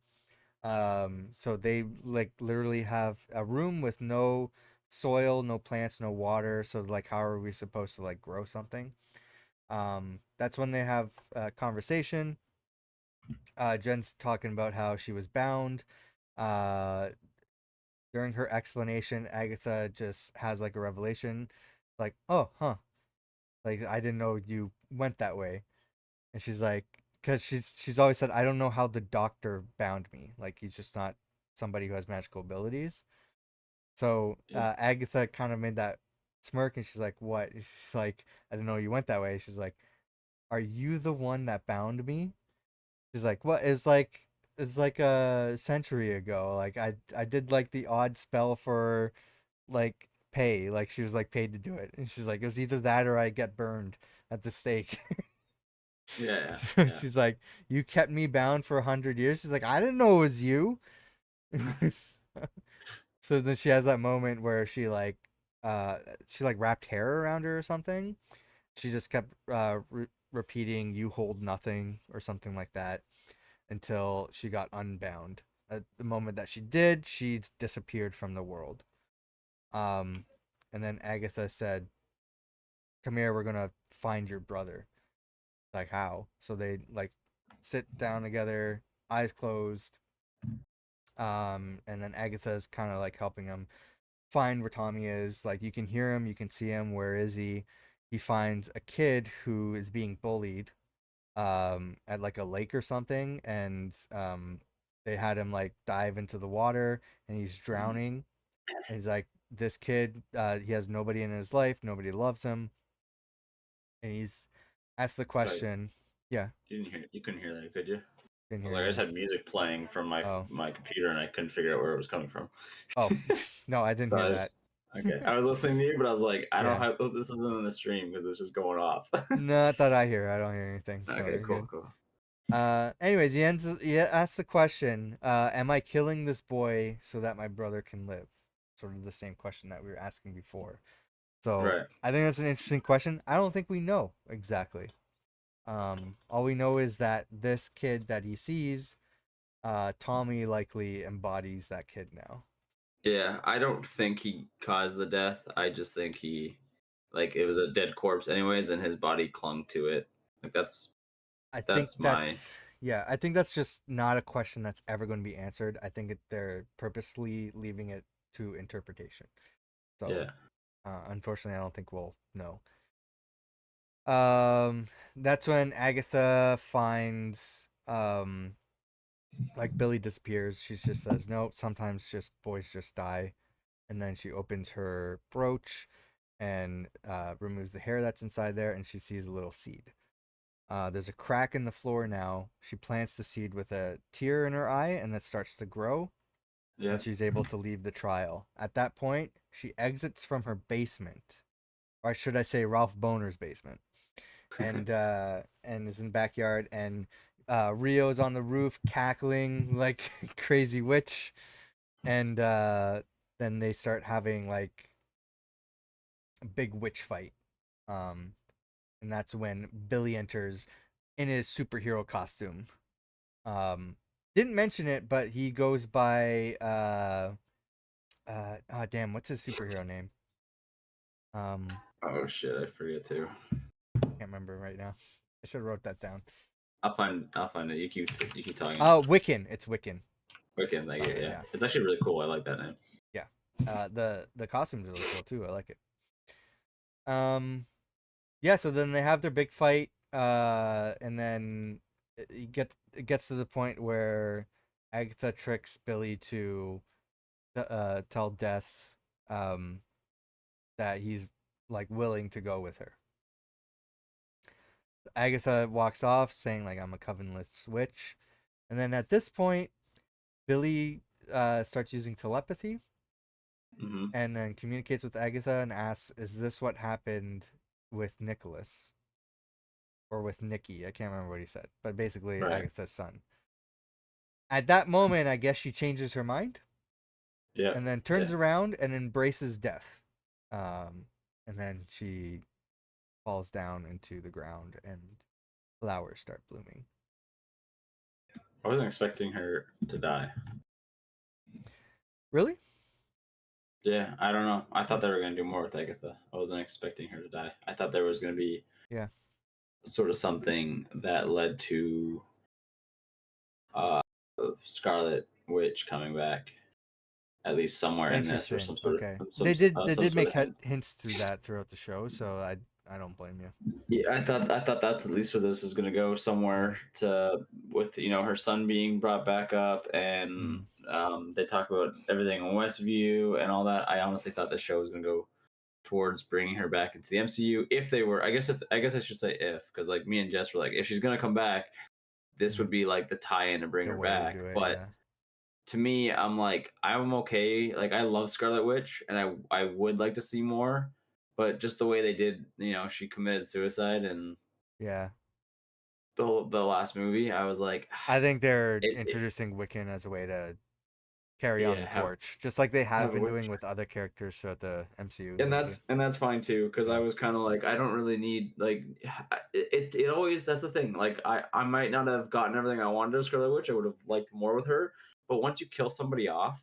So they like literally have a room with no soil, no plants, no water. So like, how are we supposed to like grow something? That's when they have a conversation. Jen's talking about how she was bound. Uh, During her explanation, Agatha just has like a revelation, like, "Oh, huh, like I didn't know you went that way." And she's like, because she's always said, "I don't know how the doctor bound me. Like he's just not somebody who has magical abilities." So yeah, Agatha kind of made that smirk, and she's like, "What?" She's like, "I didn't know you went that way." She's like, "Are you the one that bound me?" She's like, "What?" It's like a century ago. Like I did like the odd spell for like pay. Like she was like paid to do it, and she's like, "It was either that or I get burned at the stake." yeah, So yeah, she's like, "You kept me bound for 100 years." She's like, "I didn't know it was you." So then she has that moment where uh she like wrapped hair around her or something. She just kept repeating, "You hold nothing" or something like that. until she got unbound. At the moment that she did, she disappeared from the world. And then Agatha said, "Come here, we're gonna find your brother." Like, how? So they like sit down together, eyes closed. And then Agatha's kind of like helping him find where Tommy is. Like, you can hear him, you can see him. Where is he? He finds a kid who is being bullied at like a lake or something, and they had him like dive into the water, and he's drowning. And he's like, this kid, he has nobody in his life, nobody loves him, and he's asked the Sorry, question. Yeah, you couldn't hear that, could you? didn't I was hear like, I just anything. had music playing from Oh, my computer, and I couldn't figure out where it was coming from. oh, no, I didn't So hear I that. just okay. I was listening to you, but I was like, I don't Yeah. have this isn't in the stream because it's just going off. Not that I hear. I don't hear anything, so Okay, you're cool, good. cool. Anyways, he asks the question, am I killing this boy so that my brother can live? Sort of the same question that we were asking before. So Right. I think that's an interesting question. I don't think we know exactly. All we know is that this kid that he sees, Tommy likely embodies that kid now. Yeah, I don't think he caused the death. I just think he, like, it was a dead corpse, anyways, and his body clung to it. Like I think that's my that's yeah, I think that's just not a question that's ever going to be answered. I think they're purposely leaving it to interpretation. So, yeah. unfortunately, I don't think we'll know. That's when Agatha finds like Billy disappears. She just says, "No, sometimes just boys just die." And then she opens her brooch and removes the hair that's inside there, and she sees a little seed. There's a crack in the floor now. She plants the seed with a tear in her eye, and that starts to grow, Yeah. and she's able to leave the trial. At that point, she exits from her basement, or should I say, Ralph Boner's basement, and is in the backyard, and Rio's on the roof cackling like crazy witch, and then they start having like a big witch fight. Um, and that's when Billy enters in his superhero costume. Didn't mention it, but he goes by oh damn, what's his superhero name? Oh shit, I forget too. Can't remember right now. I should have wrote that down. I'll find it. You keep talking. Oh, Wiccan. It's Wiccan. Okay, thank you. Yeah. Yeah, It's actually really cool. I like that name. yeah. The costume's really cool too. I like it. Yeah. So then they have their big fight. And then it gets to the point where Agatha tricks Billy to tell Death that he's like willing to go with her. Agatha walks off saying like, I'm a covenantless witch. And then at this point, Billy starts using telepathy Hmm. and then communicates with Agatha and asks, is this what happened with Nicholas? Or with Nikki? I can't remember what he said. But basically Right. Agatha's son. At that moment, I guess she changes her mind Yeah. and then Yeah. turns around and embraces death. And then she falls down into the ground and flowers start blooming. I wasn't expecting her to die. Really? Yeah, I don't know. I thought they were gonna do more with Agatha. I wasn't expecting her to die. I thought there was gonna be Yeah. sort of something that led to uh Scarlet Witch coming back, at least somewhere in this, or Interesting. some sort of Okay. They some did sort make of hint. hints through that throughout the show, so I don't blame you. Yeah, I thought that's at least where this is gonna go, Yeah. somewhere to with her son being brought back up, and Mm. they talk about everything in Westview and all that. I honestly thought the show was gonna go towards bringing her back into the MCU. If they were, I guess I should say if, because like me and Jess were like, if she's gonna come back, this Mm. would be like the tie-in to bring The her way to back. do it, But yeah. to me, I'm like, I'm okay. Like, I love Scarlet Witch, and I would like to see more. But just the way they did, she committed suicide, and Yeah. the last movie, I was like, I think they're it introducing Wiccan as a way to carry on the Yeah, torch, just like they have have been Witcher. doing with other characters throughout the MCU And lately. that's fine too, because I Yeah. was kind of like, I don't really need like it always, that's the thing. Like I might not have gotten everything I wanted of Scarlet Witch. I would have liked more with her. But once you kill somebody off,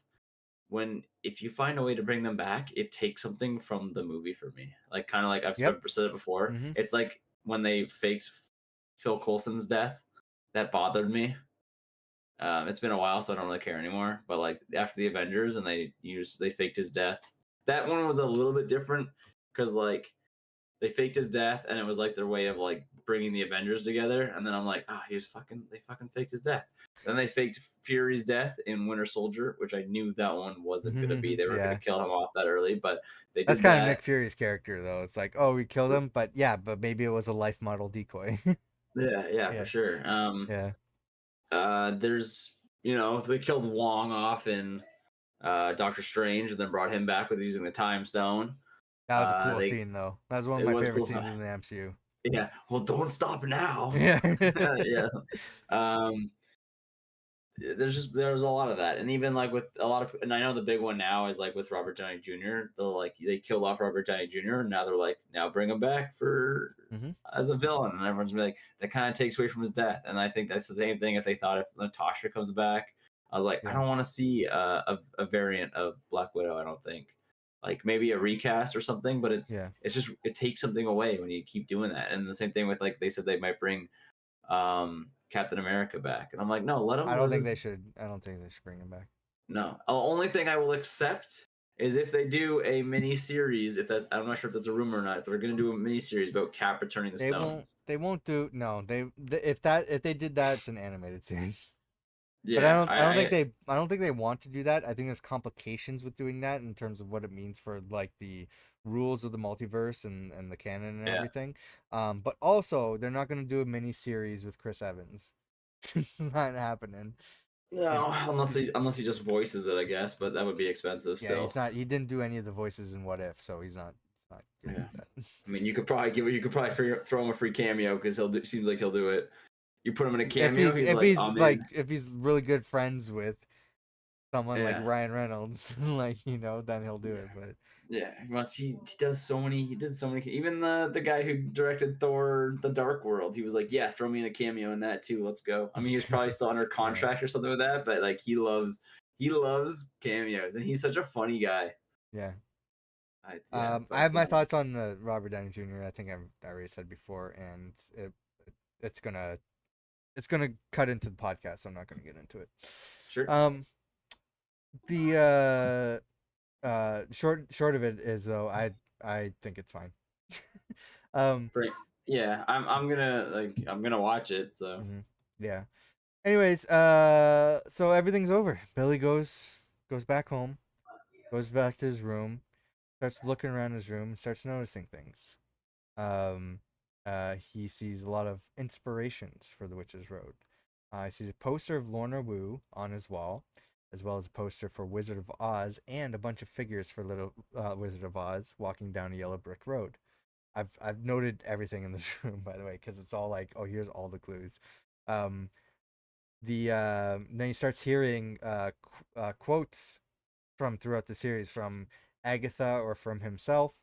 when if you find a way to bring them back, it takes something from the movie for me. Like kind of like Yep. said it before. Mm-hmm. It's like when they faked Phil Coulson's death, that bothered me. It's been a while, so I don't really care anymore. But like after the Avengers, and they faked his death. That one was a little bit different because like they faked his death, and it was like their way of like bringing the Avengers together. And then I'm like, they fucking faked his death. Then they faked Fury's death in Winter Soldier, which I knew that one wasn't gonna be. They were gonna Yeah. kill him off that early, but they That's did kind of Nick that. Fury's character, though. It's like, oh, we killed him, but maybe it was a life model decoy. Yeah, for Yeah. sure. Yeah. There's they killed Wong off in Doctor Strange, and then brought him back with using the Time Stone. That was a cool They scene, though. That was one of It my was favorite cool. scenes in the MCU. Yeah. Well, don't stop now. Yeah. Yeah. Um, there's a lot of that, and even like with a lot of, and I know the big one now is like with Robert Downey Jr. They killed off Robert Downey Jr. and now they're like, now bring him back for Mhm. as a villain, and everyone's like, that kind of takes away from his death. And I think that's the same thing if they thought if Natasha comes back. I was like, I Yeah. don't want to see a variant of Black Widow. I don't think, like maybe a recast or something, but Yeah. it's just, it takes something away when you keep doing that. And the same thing with, like, they said they might bring Captain America back, and I'm like, no, let him I live don't think his. they should. I don't think they should bring him back. No, the only thing I will accept is if they do a mini series. If that, I'm not sure if that's a rumor or not. If they're going to do a mini series about Cap returning the They won't. stones. They won't do. No. If they did that, it's an animated series. But Yeah, I don't think they. I don't think they want to do that. I think there's complications with doing that in terms of what it means for like the rules of the multiverse and the canon and yeah. everything. But also they're not going to do a mini series with Chris Evans. It's not happening. No, unless he just voices it, I guess. But that would be expensive Yeah, he's still. not. He didn't do any of the voices in What If, so he's not. He's not gonna do that. I mean, you could probably throw him a free cameo because seems like he'll do it. You put him in a cameo, If he's really good friends with someone like Yeah. Ryan Reynolds, like then he'll do it. But Yeah, he does so many. He did so many. Even the guy who directed Thor: The Dark World, he was like, yeah, throw me in a cameo in that too. Let's go. I mean, he was probably still under contract or something with that, but like he loves cameos, and he's such a funny guy. yeah. Yeah, I have my thoughts on Robert Downey Jr. I think I already said before, and it's gonna cut into the podcast, so I'm not gonna get into it. Sure. The short of it is though, I think it's fine. Great. Yeah, I'm gonna watch it. So yeah. Anyways, so everything's over. Billy goes back home, goes back to his room, starts looking around his room, starts noticing things. He sees a lot of inspirations for the Witch's Road. He sees a poster of Lorna Wu on his wall, as well as a poster for Wizard of Oz and a bunch of figures for Little Wizard of Oz walking down a yellow brick road. I've noted everything in this room, by the way, because it's all like, oh, here's all the clues. Then he starts hearing quotes from throughout the series from Agatha or from himself.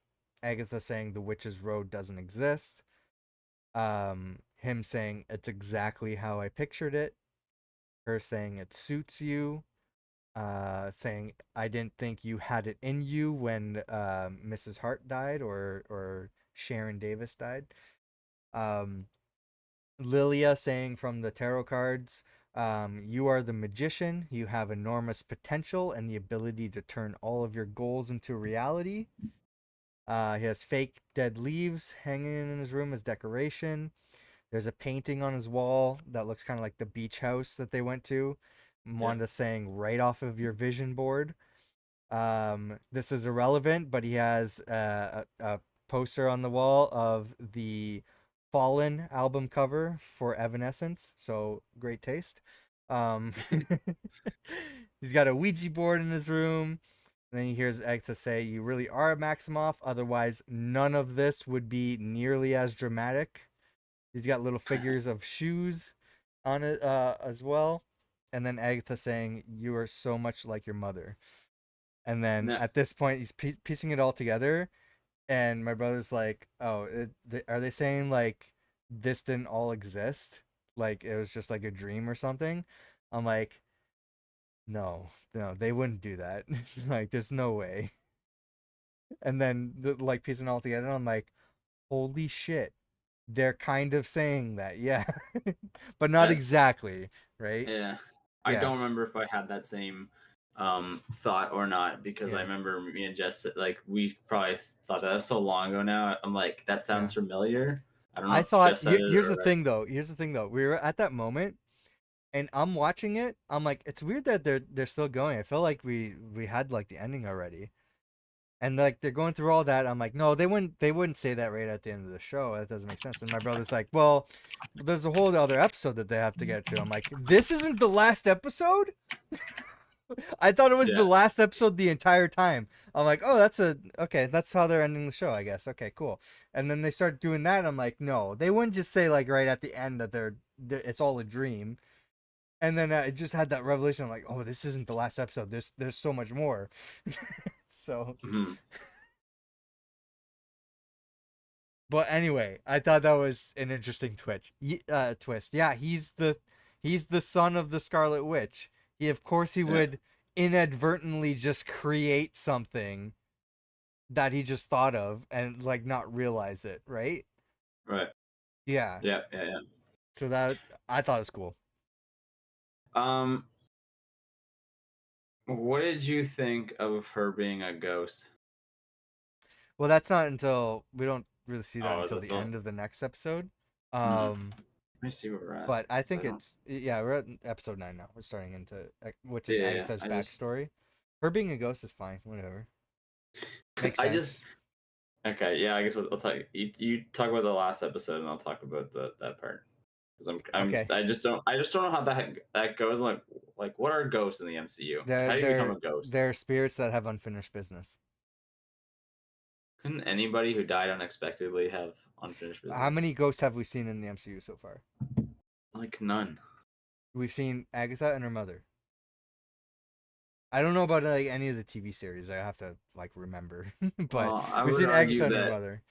Agatha saying the Witch's Road doesn't exist. Him saying it's exactly how I pictured it. Her saying it suits you. Saying I didn't think you had it in you when Mrs. Hart died or Sharon Davis died. Lilia saying from the tarot cards, you are the magician. You have enormous potential and the ability to turn all of your goals into reality. He has fake dead leaves hanging in his room as decoration. There's a painting on his wall that looks kind of like the beach house that they went to. Wanda saying right off of your vision board. This is irrelevant, but he has a poster on the wall of the Fallen album cover for Evanescence, so great taste. He's got a Ouija board in his room. And then he hears Agatha say, "You really are a Maximoff. Otherwise, none of this would be nearly as dramatic." He's got little figures of shoes on it as well. and then Agatha saying, "You are so much like your mother." And then No, at this point, he's piecing it all together, and my brother's like, "Oh, are they saying like this didn't all exist? Like it was just like a dream or something?" I'm like, "No, no, they wouldn't do that. Like, there's no way." And then like piecing it all together, I'm like, "Holy shit!" They're kind of saying that, yeah, but not that's exactly, right? yeah. I Yeah, don't remember if I had that same thought or not because I yeah, remember me and Jess like we probably thought that was so long ago now. I'm like that yeah. sounds familiar. I don't know I if thought Jess said it here's the or thing though. Here's the thing though. We were at that moment and I'm watching it. I'm like, it's weird that they're still going. I feel like we had like the ending already. And like they're going through all that. I'm like, no, they wouldn't say that right at the end of the show. That doesn't make sense. And my brother's like, well, there's a whole other episode that they have to get to. I'm like, this isn't the last episode? I thought it was the yeah. last episode the entire time. I'm like, oh, okay, that's how they're ending the show, I guess. Okay, cool. And then they start doing that. I'm like, no, they wouldn't just say like right at the end that it's all a dream. And then I just had that revelation. I'm like, oh, this isn't the last episode. There's so much more. So, Mhm. but anyway, I thought that was an interesting twist. Yeah, he's the son of the Scarlet Witch. Of course he Yeah. would inadvertently just create something that he just thought of and like not realize it, right? Right. Yeah. Yeah. Yeah. Yeah. So that I thought it was cool. Um, what did you think of her being a ghost? Well, that's not until we don't really see that Oh, is until it the still? end of the next episode. Hmm. Um, Let me see where we're at. but I 'Cause I think don't. yeah, we're at episode 9 now. We're starting into which is Yeah. Yeah. Agatha's I just. backstory. Her being a ghost is fine, whatever. Makes I just. sense. Okay. Yeah. I guess we'll talk. You talk about the last episode, and I'll talk about that part. Because Okay. I just don't know how that goes. Like what are ghosts in the MCU? Like They're how do you become they're a ghost? they're spirits that have unfinished business. Couldn't anybody who died unexpectedly have unfinished How business? many ghosts have we seen in the MCU so far? Like none. We've seen Agatha and her mother. I don't know about like any of the TV series. I have to like remember, but Well, I we've would seen Agatha argue and her that mother.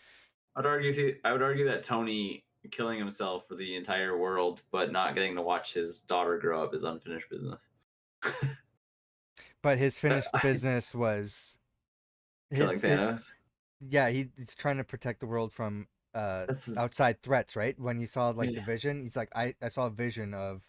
I would argue that Tony killing himself for the entire world, but not getting to watch his daughter grow up is unfinished business. But his finished business was Killing his Thanos. yeah. He's trying to protect the world from That's his, outside threats. Right when you saw like the yeah. vision, he's like, I saw a vision of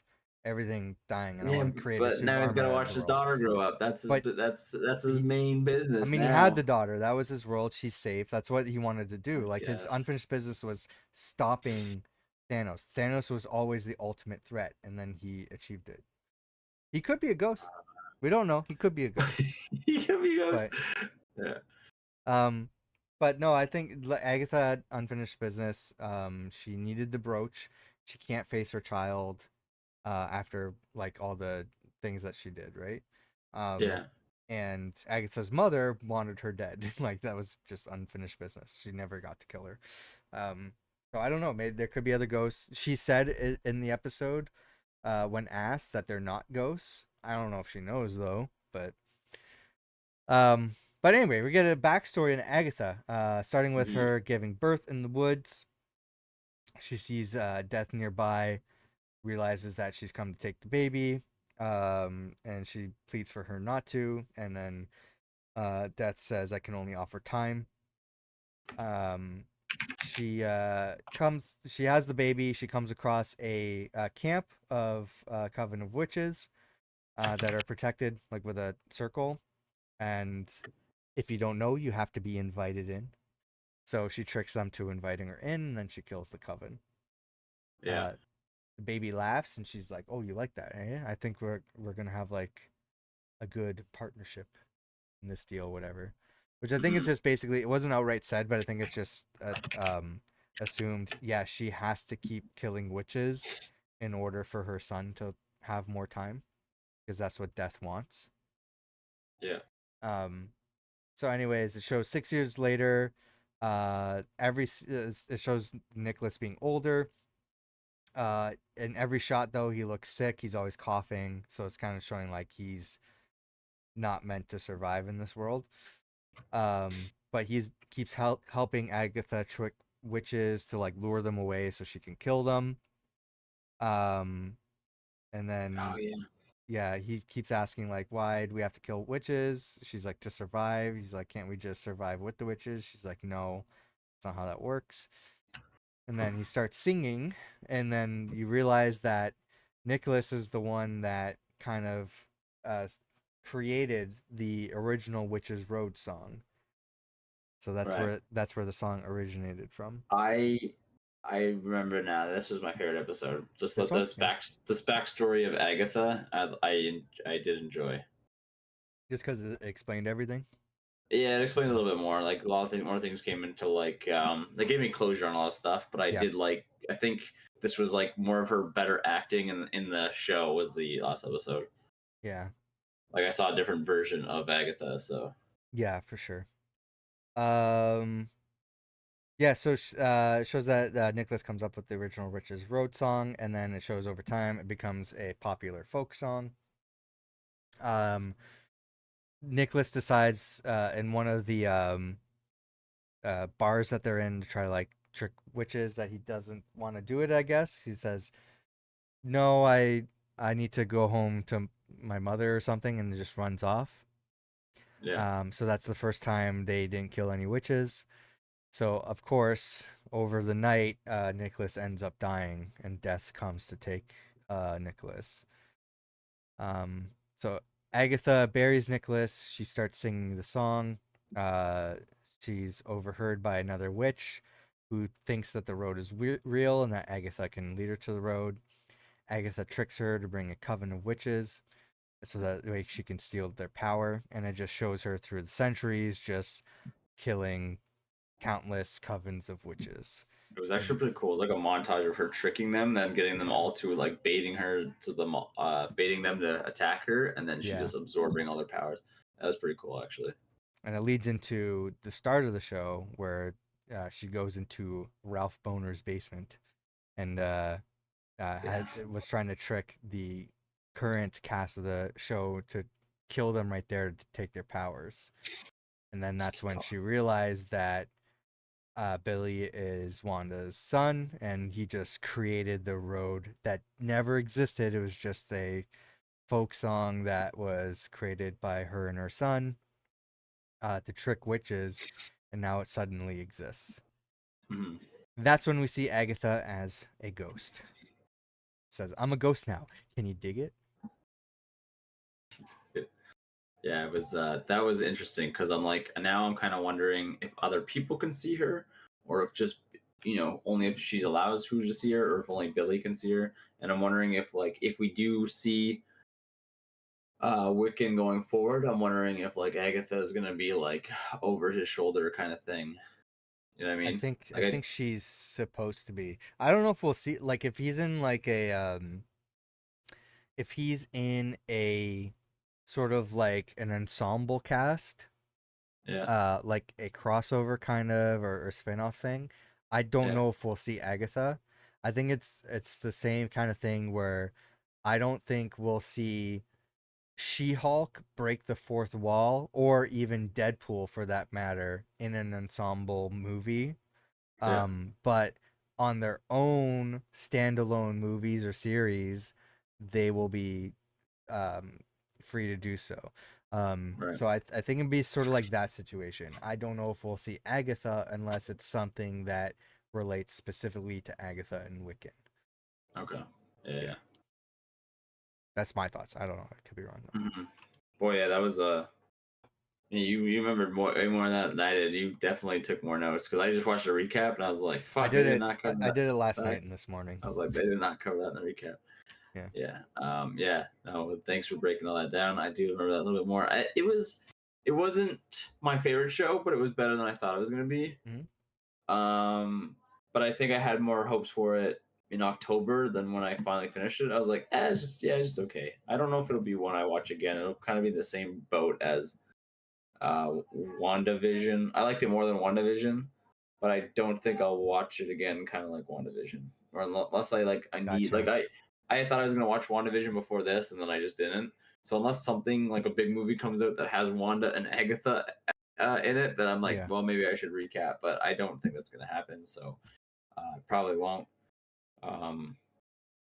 everything dying, and I Yeah, want to create a but suit of now he's got armor to out of watch the his world. daughter grow up. But That's his he, main I business mean, he had now. the daughter. That was his world. She's safe. That's what he wanted to do. Like his Yes. unfinished business was stopping Thanos. Thanos was always the ultimate threat, and then he achieved it. He could be a ghost. We don't know. He could be a ghost. He could be But ghost. Yeah. um but no, I think Agatha had unfinished business. She needed the brooch. She can't face her child after like all the things that she did, right? Um Yeah. and Agatha's mother wanted her dead. Like that was just unfinished business. She never got to kill her. Um so I don't know, maybe there could be other ghosts. She said in the episode when asked that they're not ghosts. I don't know if she knows though, um but anyway, we get a backstory in Agatha, starting with Mhm. her giving birth in the woods. She sees death nearby, realizes that she's come to take the baby, and she pleads for her not to, and then Death says, "I can only offer time." Um, she has the baby. She comes across a camp of coven of witches that are protected, like with a circle, and if you don't know, you have to be invited in. So she tricks them to inviting her in, and then she kills the coven. Yeah. Uh, the baby laughs, and she's like, "Oh, you like that? Eh? I think we're gonna have like a good partnership in this deal, whatever." Which I think it's Mhm. just basically it wasn't outright said, but I think it's just assumed. Yeah, she has to keep killing witches in order for her son to have more time, because that's what Death wants. Yeah. Um, So, anyways, it shows 6 years later. It shows Nicholas being older. In every shot though, he looks sick. He's always coughing, so it's kind of showing like he's not meant to survive in this world. But he's keeps helping Agatha trick witches to like lure them away so she can kill them. Um, and Oh then yeah. yeah, he keeps asking like, why do we have to kill witches? She's like, to survive. He's like, can't we just survive with the witches? She's like, no, that's not how that works. And then he starts singing, and then you realize that Nicholas is the one that kind of uh, created the original Witches Road song. So Right. that's where the song originated from. I remember now. This was my favorite episode. Just This like one, yeah, this backstory of Agatha. I did enjoy. just because it explained everything. Yeah, it explained a Yeah, little bit more. Like a lot of more things came into like they gave me closure on a lot of stuff. But I yeah, did like I think this was like more of her better acting in the show was the last episode. yeah, Like I saw a different version of Agatha. So yeah, for sure. Um, Yeah, so it shows that Nicholas comes up with the original Witches Road song, and then it shows over time it becomes a popular folk song. Um, Nicholas decides in one of the bars that they're in to try to like trick witches that he doesn't want to do it. I guess he says, "No, I need to go home to my mother or something," and just runs off. yeah, So that's the first time they didn't kill any witches. So, of course, over the night, Nicholas ends up dying, and death comes to take Nicholas. Um, so Agatha buries Nicholas. She starts singing the song. Uh, she's overheard by another witch who thinks that the road is real and that Agatha can lead her to the road. Agatha tricks her to bring a coven of witches so that way she can steal their power, and it just shows her through the centuries just killing countless covens of witches. it was And actually pretty cool. It was like a montage of her tricking them, then getting them all to like baiting her to baiting them to attack her, and then she yeah, just absorbing all their powers. That was pretty cool, actually. and it leads into the start of the show where she goes into Ralph Boner's basement and Yeah. was trying to trick the current cast of the show to kill them right there to take their powers. And then that's when she realized that Billy is Wanda's son, and he just created the road that never existed. It was just a folk song that was created by her and her son to trick witches, and now it suddenly exists. Mhm. That's when we see Agatha as a ghost. Says, "I'm a ghost now. Can you dig it?" Yeah, it was that was interesting because I'm like now I'm kind of wondering if other people can see her or if just only if she allows who to see her or if only Billy can see her. And I'm wondering if like if we do see Wiccan going forward, I'm wondering if like Agatha is gonna be like over his shoulder kind of thing. You know what I I mean? think I Like I think she's supposed to be. I don't know if we'll see like if he's in like a if he's in a sort of like an ensemble cast, yeah, like a crossover kind of or spin-off thing. I don't yeah, know if we'll see Agatha. I think it's the same kind of thing where I don't think we'll see She-Hulk break the fourth wall or even Deadpool for that matter in an ensemble movie. yeah, But on their own standalone movies or series, they will be um, free to do so. right. So I think it'd be sort of like that situation. I don't know if we'll see Agatha unless it's something that relates specifically to Agatha and Wiccan. Okay. Yeah. Yeah, Yeah. that's my thoughts. I don't know. I could be wrong though. Mhm. Boy, yeah, that was you remembered way more than I did. You definitely took more notes because I just watched a recap and I was like, I "Fuck, they did did it. not I, cover I did it last that." night and this morning. I was like, "They did not cover that in the recap." Yeah. Yeah, yeah. No, thanks for breaking all that down. I do remember that a little bit more. It wasn't my favorite show, but it was better than I thought it was gonna be. Mhm. Um, but I think I had more hopes for it in October than when I finally finished it. I was like, it's just okay. I don't know if it'll be one I watch again. It'll kind of be the same boat as WandaVision. I liked it more than WandaVision, but I don't think I'll watch it again. Kind of like WandaVision. or unless I need Gotcha. I thought I was gonna watch WandaVision before this, and then I just didn't. So unless something like a big movie comes out that has Wanda and Agatha in it, then I'm like, Yeah. well, maybe I should recap. But I don't think that's gonna happen, so I probably won't. Um,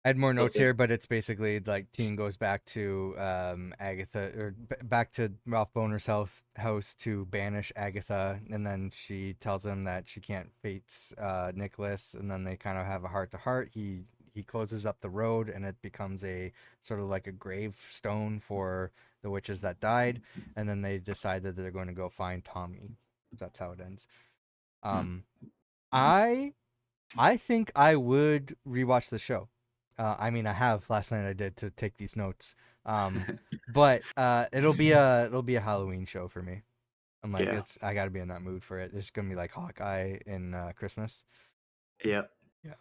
I had more still notes think, here, but it's basically like teen goes back to Agatha or back to Ralph Boner's house to banish Agatha, and then she tells him that she can't face Nicholas, and then they kind of have a heart to heart. He closes up the road, and it becomes a sort of like a gravestone for the witches that died, and then they decide that they're going to go find Tommy. That's how it ends. hmm. Um, I I think I would rewatch the show. I mean, I have last night. I did to take these notes. But it'll be a Halloween show for me. I'm like, Yeah. I got to be in that mood for it. It's gonna be like Hawkeye in Christmas. Yep. Yeah.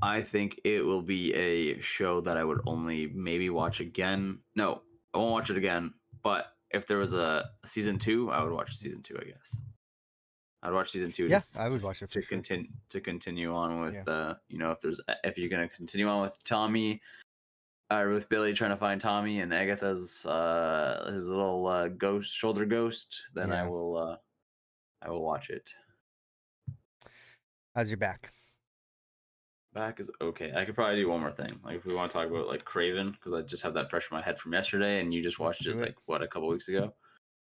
I think it will be a show that I would only maybe watch again. No, I won't watch it again. But if there was a season 2, I would watch season 2. I guess I'd watch season 2 Yeah, I just would watch it for to sure. continue on with Yeah. if you're gonna continue on with Tommy, with Billy trying to find Tommy and Agatha's his little shoulder ghost, then Yeah. I will watch it. How's your back? Back is okay. I could probably do one more thing. Like if we want to talk about like Kraven, because I just have that fresh in my head from yesterday, and you just Let's watched it do it. like what, a couple weeks ago.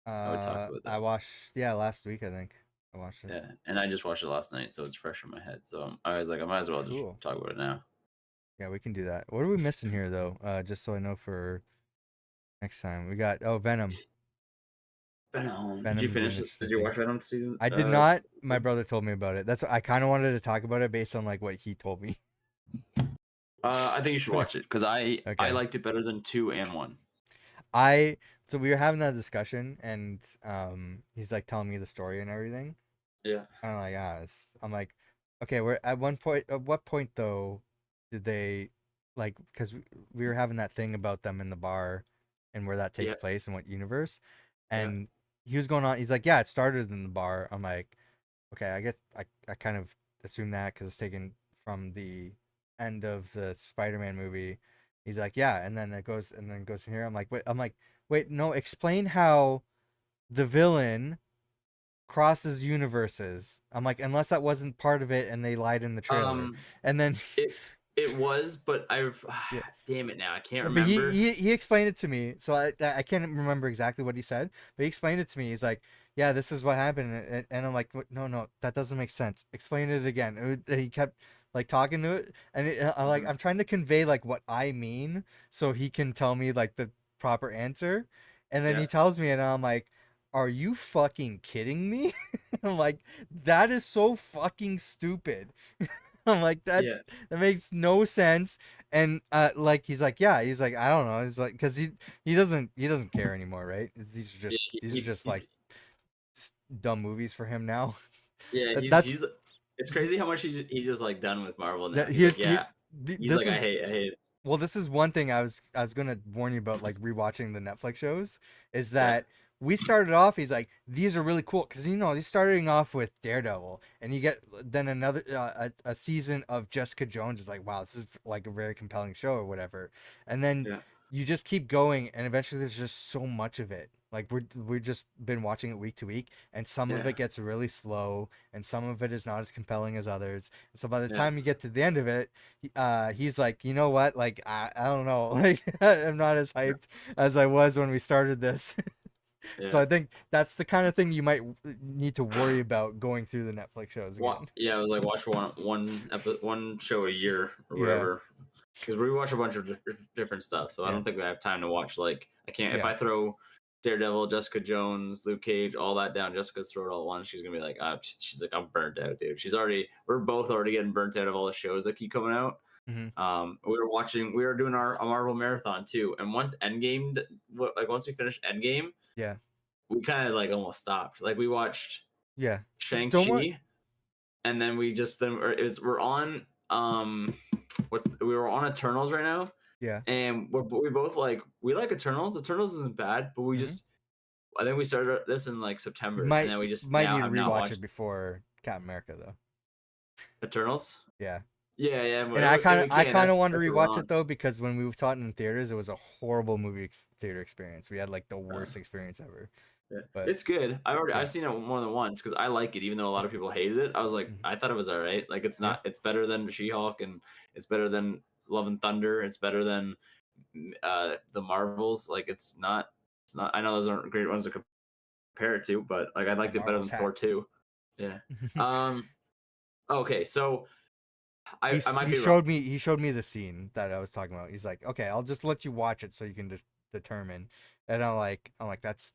I would talk about I that. watched last week I think I watched it. Yeah, and I just watched it last night, so it's fresh in my head. So I was like, I might as well just Cool. talk about it now. Yeah, we can do that. What are we missing here though? Just so I know for next time. We got Venom. Venom. Did you Venom is an finish it? interesting Did you thing. watch Venom season? I did not. My brother told me about it. That's I kind of wanted to talk about it based on like what he told me. I think you should watch it because I Okay. liked it better than 2 and 1. So we were having that discussion, and he's like telling me the story and everything. Yeah. And I'm like, I'm like, okay, we're at one point. At what point though did they like? Because we were having that thing about them in the bar, and where that takes Yeah. place and what universe, Yeah. and he was going on. He's like, yeah, it started in the bar. I'm like, okay, I guess I kind of assume that because it's taken from the end of the Spider-Man movie. He's like, yeah, and then it goes to here. I'm like, wait, no, explain how the villain crosses universes. I'm like, unless that wasn't part of it and they lied in the trailer. Um, And then it was, but yeah. damn it now, I can't But he, remember. he explained it to me, so I can't remember exactly what he said, but he explained it to me. He's like, "Yeah, this is what happened," and I'm like, No, that doesn't make sense. Explain it again." He kept like talking to it, and Mhm. I'm trying to convey like what I mean, so he can tell me like the proper answer, and then Yeah. he tells me, and I'm like, "Are you fucking kidding me?" I'm like, "That is so fucking stupid." I'm like Yeah. that makes no sense. And like he's like, yeah, he's like, I don't know. He's like, because he doesn't care anymore, right? These are Yeah. just like dumb movies for him now. Yeah, That's he's it's crazy how much he's just like done with Marvel now. that He's like, here's yeah. He's this like, is I hate it. well, this is one thing I was gonna warn you about, like rewatching the Netflix shows, is Yeah. that we started off. He's like, these are really cool because he's starting off with Daredevil, and you get then another a season of Jessica Jones. Is like, wow, this is like a very compelling show or whatever, and then Yeah. you just keep going, and eventually there's just so much of it. Like we've just been watching it week to week, and some of Yeah. it gets really slow, and some of it is not as compelling as others. So by the Yeah. time you get to the end of it, he's like, you know what? Like I don't know, like I'm not as hyped as I was when we started this. So Yeah. I think that's the kind of thing you might need to worry about going through the Netflix shows again. Yeah, I was like watch one show a year or Yeah, whatever. Because we watch a bunch of different stuff, so I yeah, don't think I have time to watch like I can't if yeah. I throw Daredevil, Jessica Jones, Luke Cage, all that down. Jessica's throw it all at once. She's gonna be like, she's like, I'm burnt out, dude. We're both already getting burnt out of all the shows that keep coming out. Hmm. We were doing our Marvel marathon too, and once we finished Endgame, Yeah, we kind of like almost stopped. Like we watched yeah. Shang Don't worry. Chi, and then we're on we were on Eternals right now, Yeah. and we both like we like Eternals. Eternals isn't bad, but Hmm. I think we started this in like You September, and might then we just might now need to have not rewatch watched it before Captain America though. Eternals. Yeah. Yeah, yeah. And I We can't. wanted to That's rewatch wrong. it though because when we saw it in theaters, it was a horrible theater experience. We had like the Uh, worst experience ever. yeah, But it's good. yeah, I've seen it more than once because I like it, even though a lot of people hated it. I was like, mhm, I thought it was all right. Like it's yeah, not. It's better than She-Hulk, and it's better than Love and Thunder. It's better than the Marvels. Like it's not. It's not. I know those aren't great ones to compare it to, but like I the liked it better Marvel's than hat. Thor 2. Yeah. Um. Okay, so I might be wrong. He showed me the scene that I was talking about. He's like, okay, I'll just let you watch it so you can determine. And I'm like that's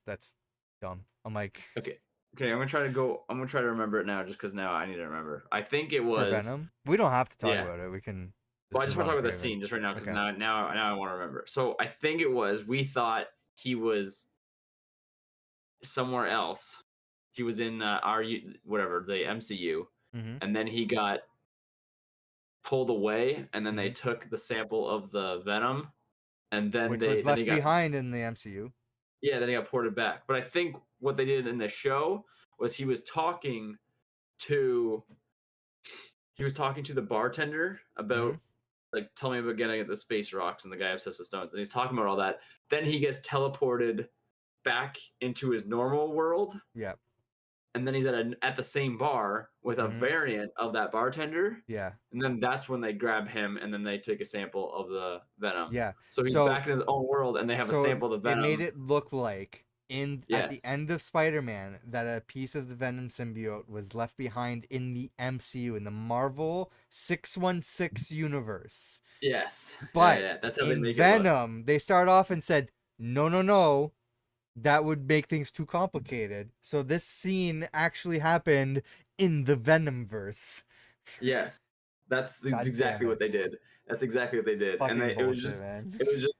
dumb. I'm like Okay. Okay, I'm gonna try to go. I'm gonna try to remember it now, just because now I need to remember. I think it for was. Venom, we don't have to talk Yeah. about it. We can Well, just I just move want on to to talk about the Kraven. scene just right now because Okay. now I want to remember. So I think it was we thought he was somewhere else. He was in whatever the MCU, Mhm. and then he got pulled away, and then they Mhm. took the sample of the Venom, and then Which was he left got behind in the MCU. yeah, then he got ported back. But I think what they did in the show was to he was talking to the bartender about Mhm. like tell me about getting at the space rocks and the guy obsessed with stones, and he's talking about all that. Then he gets teleported back into his normal world, Yeah. and then he's at the same bar with a Mhm. variant of that bartender, Yeah. and then that's when they grab him, and then they take a sample of the Venom. Yeah. So he's So back in his own world, and they have a so sample of the it made Venom. it look like in at the Yes, end of Spider-Man that a piece of the Venom symbiote was left behind in the MCU in the Marvel 616 universe. yes, yeah, But yeah. That's how they in make it look. Venom, they start off and said, "No, no, no, that would make things too complicated." So this scene actually happened in the Venom verse. Yes, that's God damn exactly what it. they did. That's exactly what they did, and Fucking bullshit, man. it was just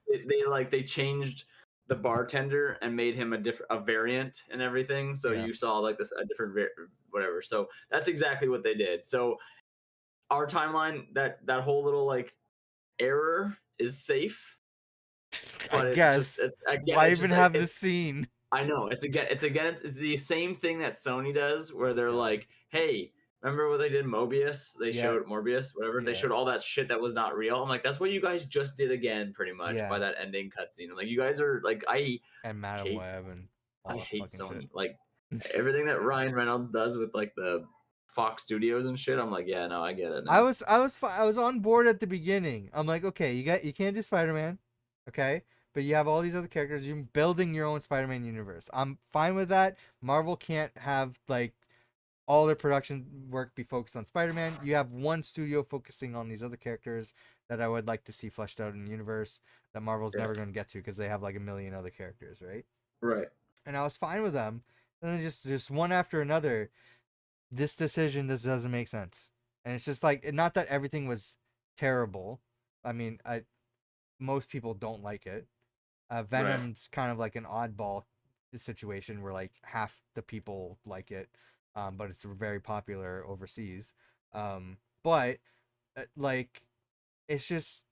they changed the bartender and made him a variant and everything. So Yeah. you saw like this a different whatever. So that's exactly what they did. So our timeline that whole little like error is safe, I but guess. it's again Why it's even just like have this it's scene? I know it's the same thing that Sony does where they're God. like, hey, remember what they did Mobius? They Yeah. showed Morbius, whatever. They Yeah. showed all that shit that was not real. I'm like, that's what you guys just did again, pretty much, by Yeah. that ending cutscene. I'm like, you guys are like, And Madam hate Web and I all that hate fucking shit. Sony. Like everything that Ryan Reynolds does with like the Fox Studios and shit. I'm like, yeah, no, I get it now. I was on board at the beginning. I'm like, okay, you can't do Spider-Man, okay? But you have all these other characters. You're building your own Spider-Man universe. I'm fine with that. Marvel can't have like all their production work be focused on Spider-Man. You have one studio focusing on these other characters that I would like to see fleshed out in the universe that Marvel's Yeah, never going to get to because they have like a million other characters, right? right. And I was fine with them. And then just one after another, this decision this doesn't make sense. And it's just like not that everything was terrible. I mean, I most people don't like it. Right. Venom's kind of like an oddball situation where like half the people like it, but it's very popular overseas. But like it's just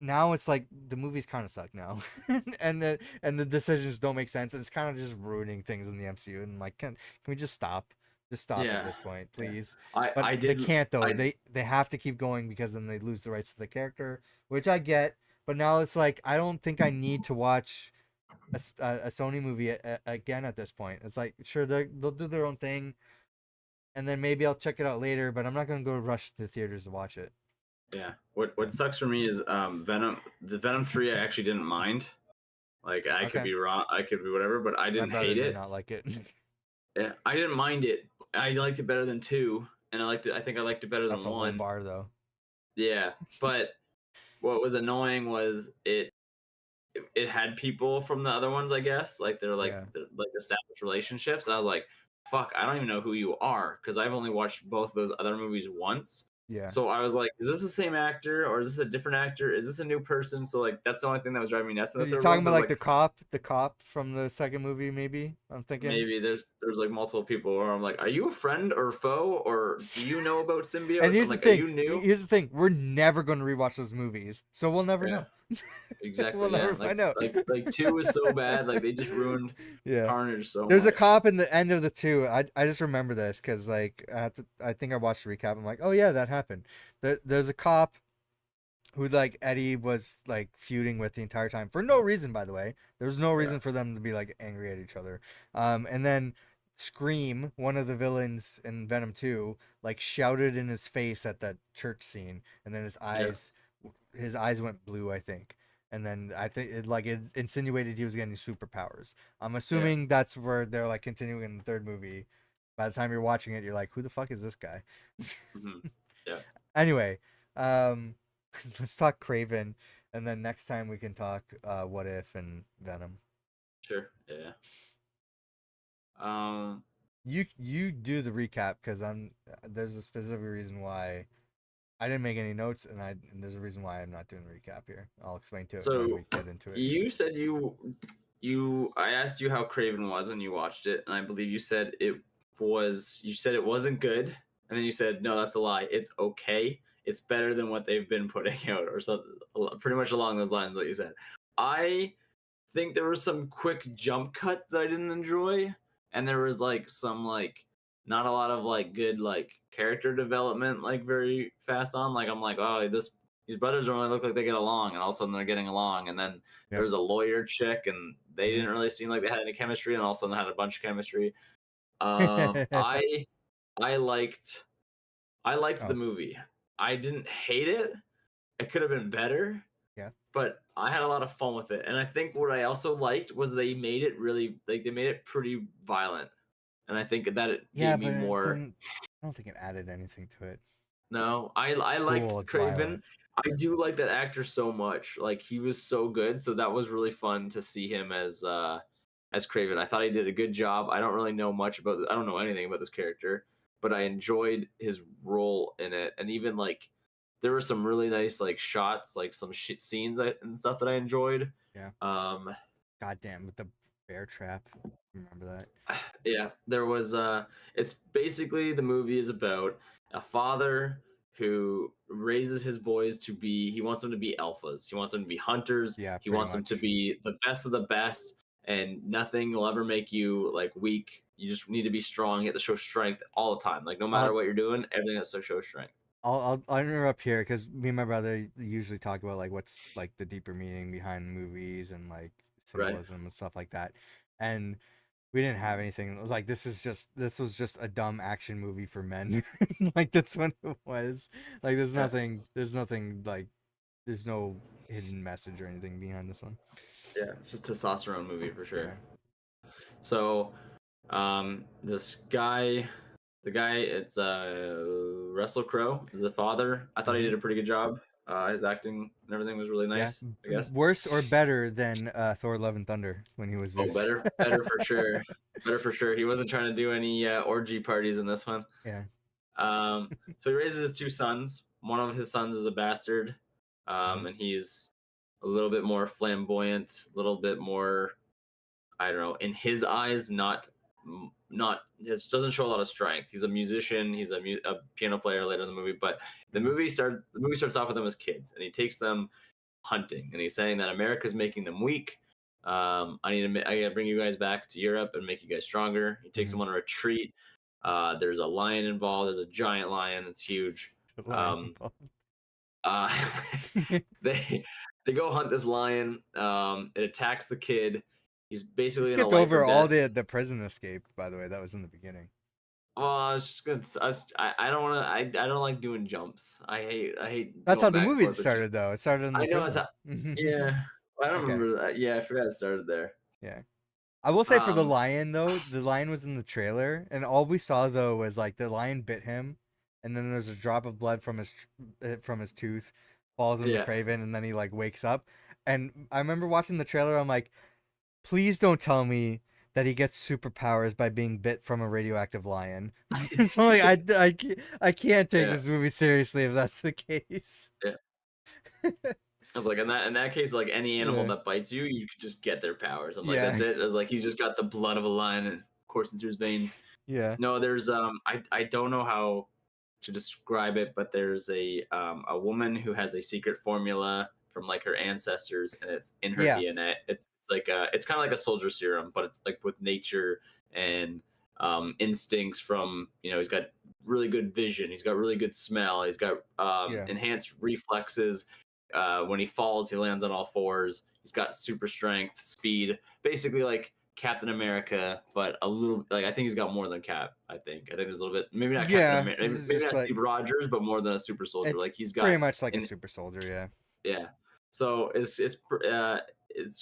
now it's like the movies kind of suck now, and the decisions don't make sense. And it's kind of just ruining things in the MCU. And like, can we just stop? Just stop at Yeah. this point, Yeah. please. I But I they did can't though. I They have to keep going because then they lose the rights to the character, which I get. But now it's like I don't think I need to watch a Sony movie again at this point. It's like sure they'll do their own thing, and then maybe I'll check it out later. But I'm not gonna go rush to the theaters to watch it. yeah. What sucks for me is Venom. The Venom 3 I actually didn't mind. Like I could Okay, be wrong, I could be whatever, but I my didn't brother hate did it. not like it. Yeah, I didn't mind it. I liked it better than 2, and I think I liked it better That's than a low 1. bar though. Yeah, but what was annoying was it had people from the other ones, I guess. Like Yeah. they're like established relationships. And I was like, fuck, I don't even know who you are because I've only watched both those other movies once. Yeah. So I was like, is this the same actor or is this a different actor? Is this a new person? So like that's the only thing that was driving me nuts in the You're third talking one. So about I was like like, the cop from the second movie, maybe? I'm thinking. maybe there's like multiple people where I'm like, are you a friend or foe or do you know about And symbiotes? I'm here's the like, are thing. you new? Here's the thing. We're never going to rewatch those movies, so we'll never Yeah. know. We'll Exactly. never Yeah. find out. Like 2 is so bad. Like they just ruined Yeah. Carnage so There's a much. cop in the end of the 2. I just remember this because like I think I watched the recap. I'm like, oh yeah, that happened. There's a cop who like Eddie was like feuding with the entire time for no reason, by the way. There's no Yeah. reason for them to be like angry at each other. And then Scream, one of the villains in Venom 2, like shouted in his face at that church scene, and then Yeah. his eyes went blue, I think. And then I think it insinuated he was getting superpowers. I'm Yeah. assuming that's where they're like continuing in the third movie. By the time you're watching it, you're like, who the fuck is this guy? Hmm. Yeah. Anyway, um, let's talk Kraven, and then next time we can talk What If and Venom. Sure. Yeah. Um. You do the recap because there's a specific reason why I didn't make any notes, and there's a reason why I'm not doing the recap here. I'll explain to it when So we get into it. you said I asked you how Craven was when you watched it, and I believe you said it wasn't good, and then you said no, that's a lie. It's okay. It's better than what they've been putting out, or something. Pretty much along those lines, what you said. I think there were some quick jump cuts that I didn't enjoy, and there was like some like not a lot of like good like character development like very fast on. Like I'm like, oh, these brothers don't really look like they get along, and all of a sudden they're getting along, and then there Yep. was a lawyer chick, and they Mhm. didn't really seem like they had any chemistry, and all of a sudden they had a bunch of chemistry. Oh, I liked the movie. I didn't hate it. It could have been better, yeah, but I had a lot of fun with it. And I think what I also liked was they made it really like they made it pretty violent. And I think that it yeah, gave but me it more. didn't. I don't think it added anything to it. No, I Cool, liked it's Craven. violent. I do like that actor so much. Like he was so good. So that was really fun to see him as Craven. I thought he did a good job. I don't really know much about I don't know anything about this character, but I enjoyed his role in it. And even like there were some really nice like shots, like some shit scenes and stuff that I enjoyed. Yeah. Um Goddamn, with the bear trap. Remember that? yeah, there was it's basically the movie is about a father who raises his boys to be he wants them to be alphas. He wants them to be hunters. Yeah, He pretty wants them to much. be the best of the best, and nothing will ever make you like weak. You just need to be strong. You have to show strength all the time. Like no matter I'll what you're doing, everything has to show strength. I'll interrupt here because me and my brother usually talk about like what's like the deeper meaning behind the movies and like Right. symbolism and stuff like that, and we didn't have anything. It was like this was just a dumb action movie for men. Like that's what it was. Like Yeah. there's nothing like there's no hidden message or anything behind this one. Yeah. It's a testosterone movie for sure. Yeah. So this guy the guy it's Russell Crowe is the father. I thought he Hmm. did a pretty good job. His acting and everything was really Yeah. nice, I guess. Worse or better than Thor: Love and Thunder when he was Oh, Zeus. better for sure. Better for sure. He wasn't trying to do any orgy parties in this one. Yeah. So he raises his 2 sons. One of his sons is a bastard, Mhm. and he's a little bit more flamboyant, a little bit more I don't know, in his eyes, not it doesn't show a lot of strength. He's a musician. He's a piano player later in the movie, but Mhm. the movie starts off with them as kids, and he takes them hunting, and he's saying that America's making them weak. I gotta bring you guys back to Europe and make you guys stronger. He takes them Mhm. on a retreat. There's a lion involved. There's a giant lion. It's huge. The lion Um, involved. uh, they they go hunt this lion. It attacks the kid. He's You basically in a skipped life or over all death. the prison escape, by the way. That was in the beginning. Oh, I was just gonna. I don't want to. I don't like doing jumps. I hate That's how going the back and movie forth between. started, though. It started in I the know it's. prison. Yeah, I don't Okay. remember that. Yeah, I forgot it started there. Yeah. I will say for the Um. lion, though, the lion was in the trailer, and all we saw though was like the lion bit him, and then there's a drop of blood from his tooth, falls into Yeah. Craven, and then he like wakes up. And I remember watching the trailer. I'm like, please don't tell me that he gets superpowers by being bit from a radioactive lion. So like I can't take Yeah. this movie seriously if that's the case. Yeah. I was like, in that case, like any animal Yeah. that bites you, you could just get their powers. I'm like, Yeah. that's it. I was like, he's just got the blood of a lion and coursing through his veins. Yeah. No, there's I don't know how to describe it, but there's a woman who has a secret formula from like her ancestors, and it's in her Yeah. DNA. It's like it's kind of like a soldier serum, but it's like with nature and instincts from, he's got really good vision, he's got really good smell, he's got Yeah. enhanced reflexes. When he falls, he lands on all fours. He's got super strength, speed, basically like Captain America, but a little like I think he's got more than Cap. I think there's a little bit, maybe not Captain Yeah. America, It's maybe just not like Steve Rogers, but more than a super soldier. it Like he's pretty got much like a in super soldier, yeah. yeah. So it's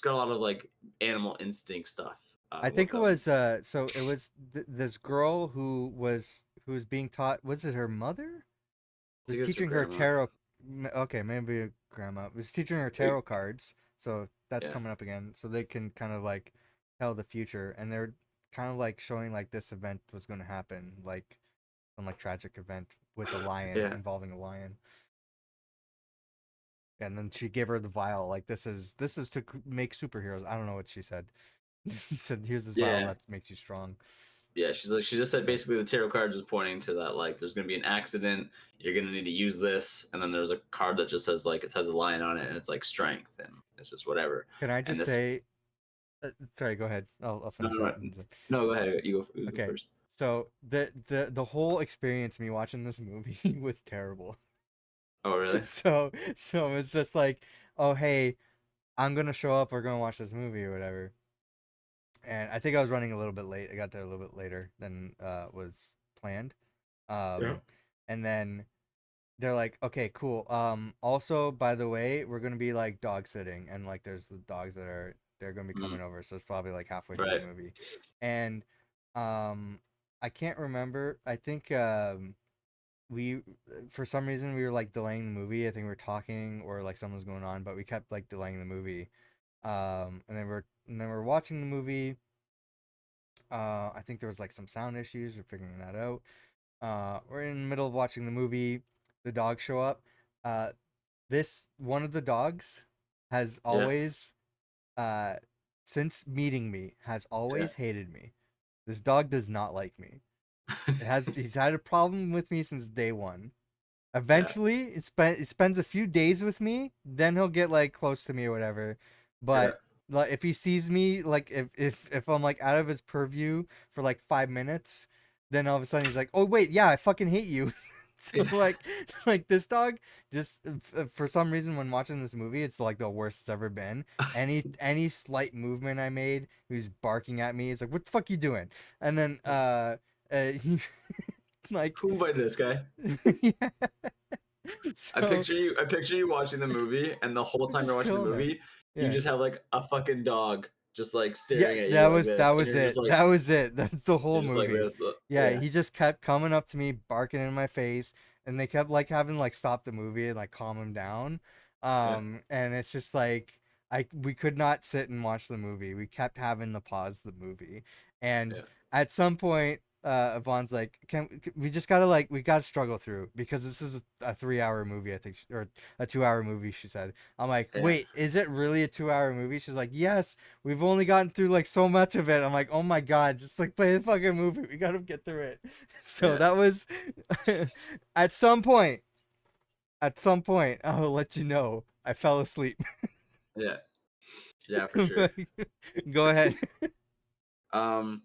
got a lot of like animal instinct stuff. I think With it them. was so it was this girl who was being taught, was it her mother? I Was think it's her teaching her grandma. tarot. Okay, maybe a grandma was teaching her tarot cards. So that's Yeah. coming up again. So they can kind of like tell the future, and they're kind of like showing like this event was going to happen, like some like tragic event with a lion Yeah. involving a lion. And then she gave her the vial, like this is to make superheroes. I don't know what she said. She said, "Here's this vial Yeah. that makes you strong." Yeah, she just said Yeah. basically the tarot cards was pointing to that, like there's gonna be an accident, you're gonna need to use this, and then there's a card that just says like it has a lion on it and it's like strength, and it's just whatever. Can I And just this say? Sorry, go ahead. I'll no finish no up. no, no go ahead, you go Okay. first. So the whole experience me watching this movie was terrible. Oh really? So it's just like, oh hey, I'm gonna show up. We're gonna watch this movie or whatever. And I think I was running a little bit late. I got there a little bit later than was planned. Yeah. And then they're like, okay, cool. Also, by the way, we're gonna be like dog sitting, and like there's the dogs they're gonna be coming over, so it's probably like halfway through Right. the movie, and I can't remember. I think we for some reason we were like delaying the movie. I think we were talking or like something was going on, but we kept like delaying the movie. And then we're watching the movie. I think there was like some sound issues. We're figuring that out. We're in the middle of watching the movie. The dogs show up. This one of the dogs has Yeah. always, uh, since meeting me, has Yeah. always hated me. This dog does not like me. He's had a problem with me since day one. Yeah. Eventually, it spends a few days with me, then he'll get like close to me or whatever. Yeah. But like if he sees me, like if I'm like out of his purview for like 5 minutes, then all of a sudden he's like, "Oh wait, yeah, I fucking hate you." So Yeah. like this dog just for some reason when watching this movie, it's like the worst it's ever been. Any slight movement I made, he's barking at me. It's like, "What the fuck you doing?" And then he, like Who invited this guy? yeah. I So picture you. I picture you watching the movie, and the whole time just you're watching the chilling there. movie, you Yeah. just have like a fucking dog just like Yeah, staring at you that like was this, that and was you're just it. like That was it. That's the whole you're just like movie. this. Yeah, Yeah, he just kept coming up to me, barking in my face, and they kept like having to, like stop the movie and like calm him down. yeah, And it's just like we could not sit and watch the movie. We kept having to pause the movie. And yeah, at some point Yvonne's like, we just gotta like we gotta struggle through because this is a 3 hour movie, I think, or a 2 hour movie, she said. I'm like, yeah, wait, is it really a 2 hour movie? She's like, yes, we've only gotten through like so much of it. I'm like, oh my god, just like play the fucking movie. We gotta get through it. So yeah, that was at some point, I'll let you know. I fell asleep. yeah, yeah, for sure. Go ahead. Um,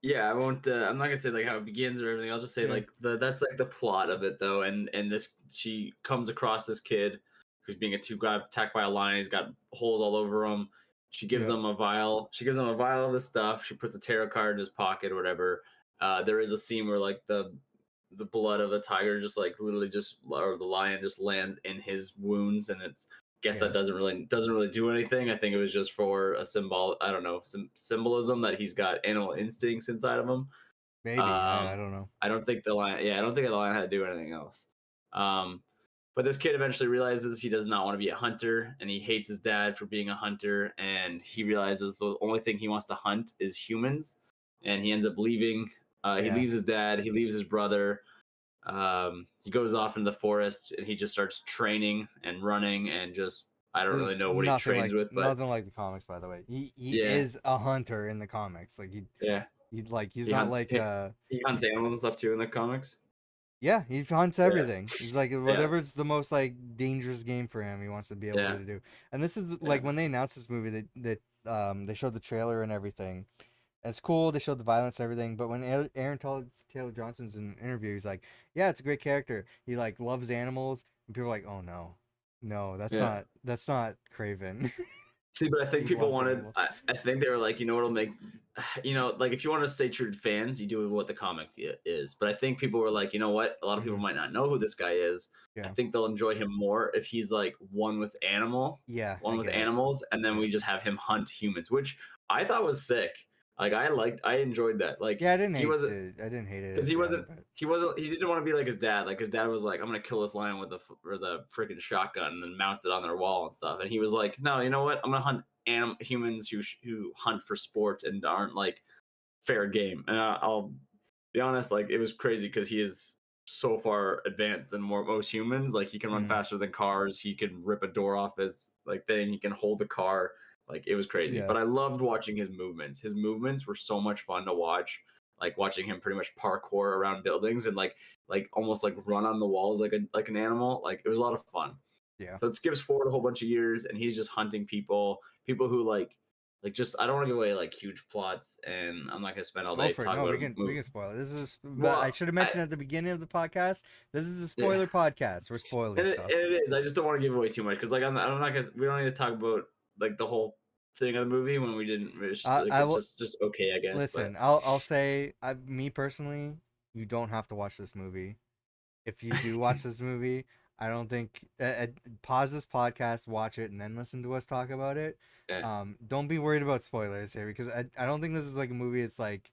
yeah, I won't. I'm not gonna say like how it begins or everything. I'll just say Yeah. like that's like the plot of it though, and this she comes across this kid who's being got attacked by a lion. He's got holes all over him. She gives Yeah. him a vial. She gives him a vial of this stuff. She puts a tarot card in his pocket or whatever. There is a scene where like the blood of the tiger just like literally just or the lion just lands in his wounds, and it's guess Yeah. that doesn't really do anything. I think it was just for a symbol. I don't know, some symbolism that he's got animal instincts inside of him. Maybe. I don't know. I don't think the lion. Yeah, I don't think the lion had to do anything else. Um, but this kid eventually realizes he does not want to be a hunter, and he hates his dad for being a hunter. And he realizes the only thing he wants to hunt is humans, and he ends up leaving. He Yeah. leaves his dad. He leaves his brother. He goes off in the forest, and he just starts training and running, and just I don't This really is know what he nothing trains like with, but the comics, by the way. He yeah, is a hunter in the comics. Like yeah, he's he not hunts like he, he hunts animals and stuff too in the comics. Yeah, he hunts Yeah. everything. He's like whatever's the most like dangerous game for him, he wants to be able Yeah. to do. And this is Yeah. like when they announced this movie, they showed the trailer and everything. And it's cool. They showed the violence and everything. But when Aaron Taylor Johnson's in an interview, he's like, "Yeah, it's a great character. He like loves animals." And people are like, "Oh no, no, Yeah. that's not Kraven." See, but I think He people loves wanted. animals. I think they were like, you know what'll make, like if you want to stay true to fans, you do what the comic is. But I think people were like, you know what? A lot of people Mhm. might not know who this guy is. I Yeah, think they'll enjoy him more if he's like yeah, one I with get it. animals, and then Yeah, we just have him hunt humans, which I thought was sick. Like I enjoyed that. Like yeah. he wasn't I didn't hate it because at the end, but he didn't want to be like his dad. Like his dad was like, I'm gonna kill this lion with the freaking shotgun and then mounts it on their wall and stuff. And he was like, no, you know what? I'm gonna hunt humans who hunt for sport and aren't like fair game. And I'll be honest, like it was crazy because he is so far advanced than most humans. Like he can run mm, faster than cars. He can rip a door off his like thing. He can hold a car. Like it was crazy. yeah. But I loved watching his movements. His movements were so much fun to watch. Like watching him pretty much parkour around buildings and like almost like run on the walls like an animal. Like it was a lot of fun. Yeah. So it skips forward a whole bunch of years, and he's just hunting people who like just I don't want to give away like huge plots, and I'm not gonna spend all Go day for it. talking No, about a we movie. can spoil it. This is but I Well, should have I mentioned at the beginning of the podcast. This is a yeah, spoiler podcast. We're spoiling and stuff. it is. I just don't want to give away too much because like I'm not gonna. We don't need to talk about like the whole thing of the movie when we didn't. It's just like I it's will just okay, I guess. But listen. I'll say me personally, you don't have to watch this movie. If you do watch this movie, I don't think pause this podcast, watch it, and then listen to us talk about it. yeah, Don't be worried about spoilers here because I don't think this is like a movie. It's like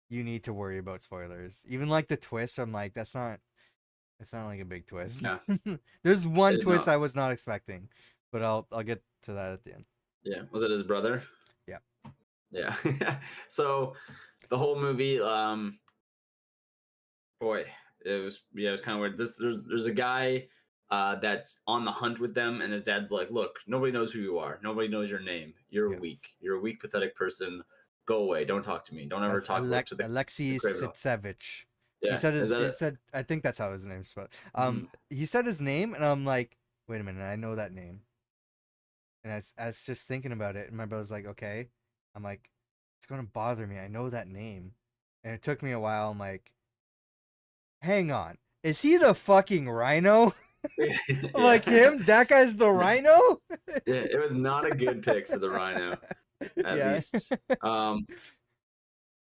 you need to worry about spoilers. Even like the twist, I'm like that's not. It's not like a big twist. yeah, There's one it's twist not. I was not expecting, but I'll get to that at the end. Yeah, was it his brother? Yeah. Yeah. So the whole movie, boy, it was kind of weird. There's a guy that's on the hunt with them, and his dad's like, "Look, nobody knows who you are. Nobody knows your name. You're Yeah. weak. You're a weak, pathetic person. Go away. Don't talk to me. Don't ever That's talk about to the Alexei Kraven." Sitsevich. Yeah, is that He it? said I think that's how his name's spelled. Mhm. He said his name and I'm like, wait a minute, I know that name. And I was just thinking about it and my brother's like, okay. I'm like, it's gonna bother me. I know that name. And it took me a while. I'm like, hang on. Is he the fucking Rhino? I'm like, Yeah, him? That guy's the Rhino? yeah. It was not a good pick for the Rhino, at Yeah. least.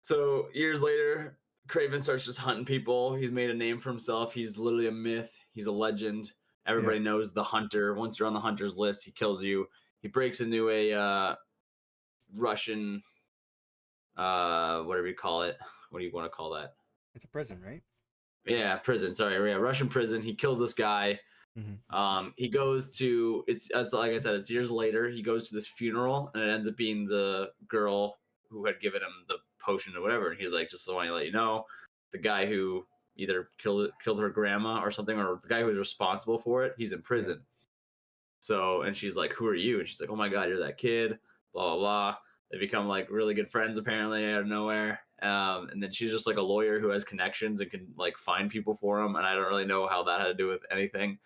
So years later, Craven starts just hunting people. He's made a name for himself. He's literally a myth. He's a legend. Yeah. Everybody knows the hunter. Once you're on the hunter's list, he kills you. He breaks into a Russian, whatever you call it. What do you want to call that? It's a prison, right? Yeah, prison. Sorry, yeah, Russian prison. He kills this guy. Mm-hmm. He goes to it's like I said, it's years later. He goes to this funeral, and it ends up being the girl who had given him the potion or whatever. And he's like, just so I want to let you know, the guy who either killed her grandma or something, or the guy who was responsible for it, he's in Yeah. prison. So, and she's like, "Who are you?" And she's like, "Oh my god, you're that kid." Blah blah blah. They become like really good friends apparently out of nowhere. And then she's just like a lawyer who has connections and can like find people for him. And I don't really know how that had to do with anything,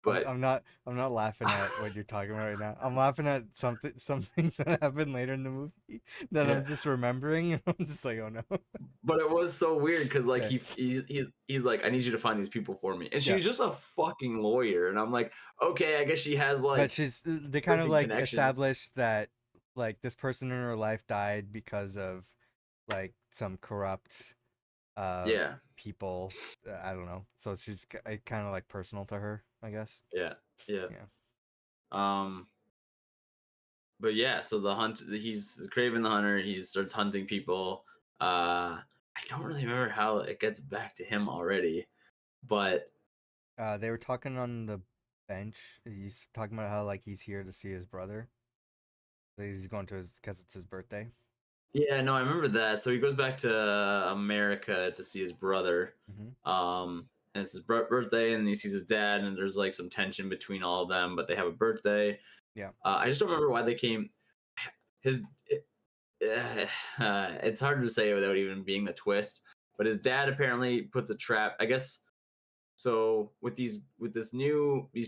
but I'm not laughing at what you're talking about right now. I'm laughing at some things that happen later in the movie that yeah. I'm just remembering. And I'm just like, oh no. But it was so weird because like Okay. he's like, I need you to find these people for me, and Yeah. she's just a fucking lawyer, and I'm like, okay, I guess she has But like they kind of freaking like connections. established that like this person in her life died because of like some corrupt uh Yeah, people. I don't know. So she's kind of like personal to her, I guess. yeah, yeah. Yeah. Um, but yeah, so he's Kraven the Hunter. He starts hunting people. I don't really remember how it gets back to him already, but They were talking on the bench. He's talking about how like he's here to see his brother. He's going to his because it's his birthday. yeah, no, I remember that. So he goes back to America to see his brother. Hmm. And it's his birthday, and he sees his dad, and there's like some tension between all of them, but they have a birthday. Yeah. I just don't remember why they came. His, it's hard to say without even being the twist, but his dad apparently puts a trap. I guess so with these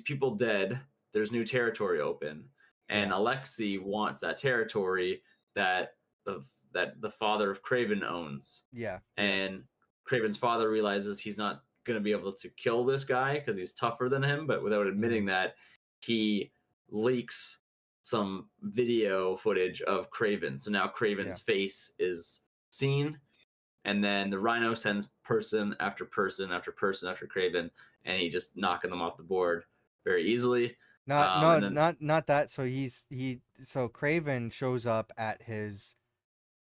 people dead, there's new territory open, and Yeah. Alexei wants that territory that the father of Kraven owns, Yeah. Yeah. and Kraven's father realizes he's not going to be able to kill this guy because he's tougher than him, but without Hmm. admitting that, he leaks some video footage of Kraven. So now Yeah. Kraven's face is seen, and then the Rhino sends person after person after person after Kraven, and he just knocking them off the board very easily. Not no And then not that. So so Craven shows up at his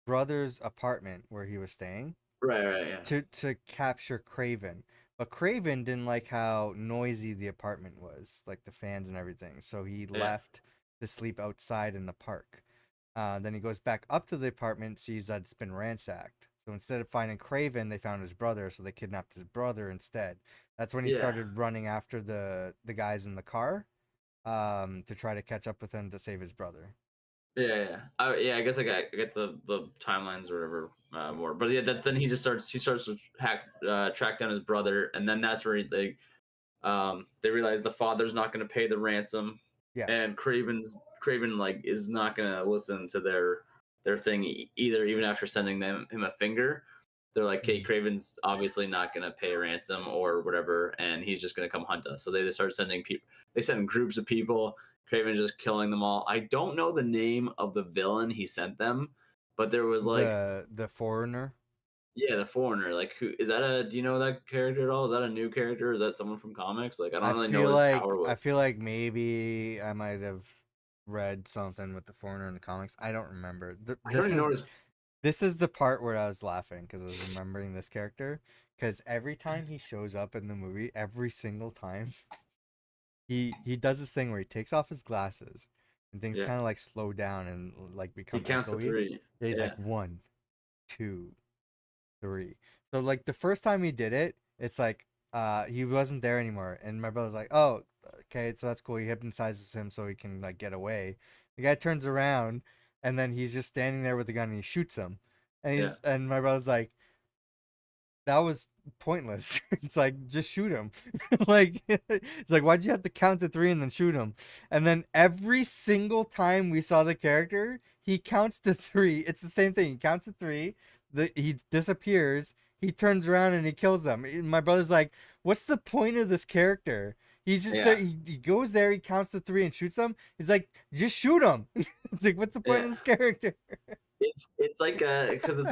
brother's apartment where he was staying right, yeah, to capture Craven. But Craven didn't like how noisy the apartment was, like the fans and everything. So he yeah, left to sleep outside in the park. Then he goes back up to the apartment, sees that it's been ransacked. So instead of finding Craven, they found his brother, so they kidnapped his brother instead. That's when he yeah, started running after the guys in the car, to try to catch up with him to save his brother. yeah. I guess I get the timelines or whatever more, but yeah, then he starts to track down his brother, and then that's where they realize the father's not going to pay the ransom, Yeah. and Craven like is not going to listen to their thing either, even after sending him a finger. They're like, "Kate Mhm. Craven's obviously not going to pay a ransom or whatever, and he's just going to come hunt us." So they start sending people. They send groups of people. Craven's just killing them all. I don't know the name of the villain he sent them, but there was like, The foreigner. yeah, the foreigner. Like, who is that? Do you know that character at all? Is that a new character? Is that someone from comics? Like, I don't really know what his power I was. feel like maybe I might have read something with the foreigner in the comics. I don't remember. I don't even know what his. This is the part where I was laughing because I was remembering this character. Because every time he shows up in the movie, every single time, he does this thing where he takes off his glasses and things Yeah, kind of like slow down and like he become counts to echoey. three. Yeah, he's Yeah, like 1, 2, 3. So like the first time he did it, it's like he wasn't there anymore, and my brother's like, "Oh, okay, so that's cool." He hypnotizes him so he can like get away. The guy turns around, and then he's just standing there with the gun, and he shoots him. yeah, And my brother's like, "That was pointless." It's like, just shoot him. Like it's like, why'd you have to count to 3 and then shoot him? And then every single time we saw the character, he counts to 3. It's the same thing. He counts to 3. He disappears. He turns around and he kills them. My brother's like, "What's the point of this character?" He's just there. yeah, He goes there. He counts to 3 and shoots them. He's like, "Just shoot him." It's like, what's the point yeah. of this character? It's like a because it's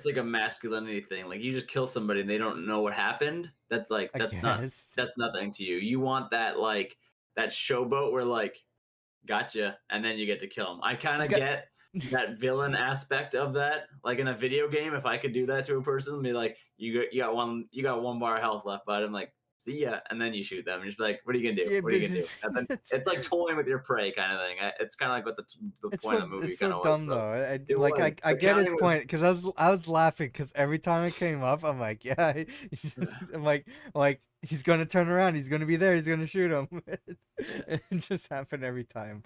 like a masculinity thing. Like, you just kill somebody and they don't know what happened. That's like I guess. that's nothing to you. You want that, like, that showboat where, like, gotcha, and then you get to kill him. I kind You of got. get that villain aspect of that. Like, in a video game, if I could do that to a person, be like, you got 1 bar of health left, bud. I'm like, see ya, and then you shoot them. You're just like, what are you gonna do? Yeah, What are but you gonna do? And then it's it's like toying with your prey kind of thing. It's kind of like what the point of the movie it's kind so of was. dumb So though. it was I the get his counting was point because I was laughing because every time it came up, I'm like, yeah, I'm like he's gonna turn around, he's gonna be there, he's gonna shoot him. yeah. It just happened every time.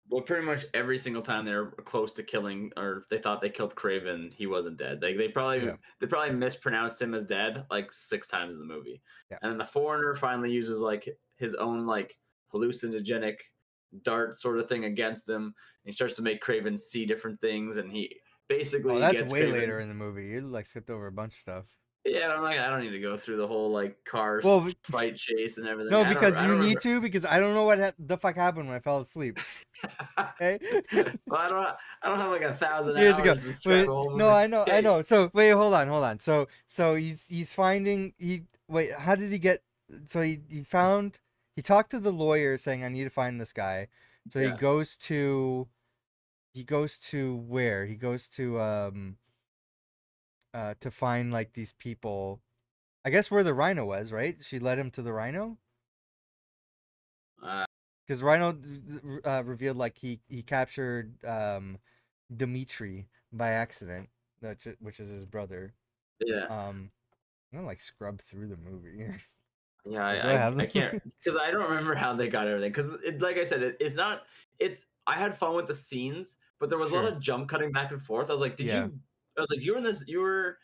Well, pretty much every single time they were close to killing, or they thought they killed Craven, he wasn't dead. Like, Yeah, they probably mispronounced him as dead like 6 times in the movie. yeah. And then the foreigner finally uses like his own like hallucinogenic dart sort of thing against him. And he starts to make Craven see different things, and he Oh, basically that's gets way later Craven. in the movie. You like skipped over a bunch of stuff. Yeah, I'm like, I don't need to go through the whole like car Well, fight chase and everything. no, because I you don't need remember. to because I don't know what the fuck happened when I fell asleep. Okay. Well, I don't have like 1,000 Years ago. hours to describe Wait, a whole no, movie. I Okay. know. So wait, hold on. So he's finding he wait. How did he get? So he found he talked to the lawyer saying I need to find this guy. So Yeah. he goes to where to find like these people. I guess where the rhino was, right? She led him to the rhino Uh, because Rhino revealed like he captured Dimitri by accident, which is his brother. yeah. I'm gonna like scrub through the movie. Yeah, Wait, do I have I them? can't because I don't remember how they got everything. Because like I said, it's not. It's I had fun with the scenes, but there was a lot Sure. of jump cutting back and forth. I was like, did Yeah. you? I was like, you were in this. You were.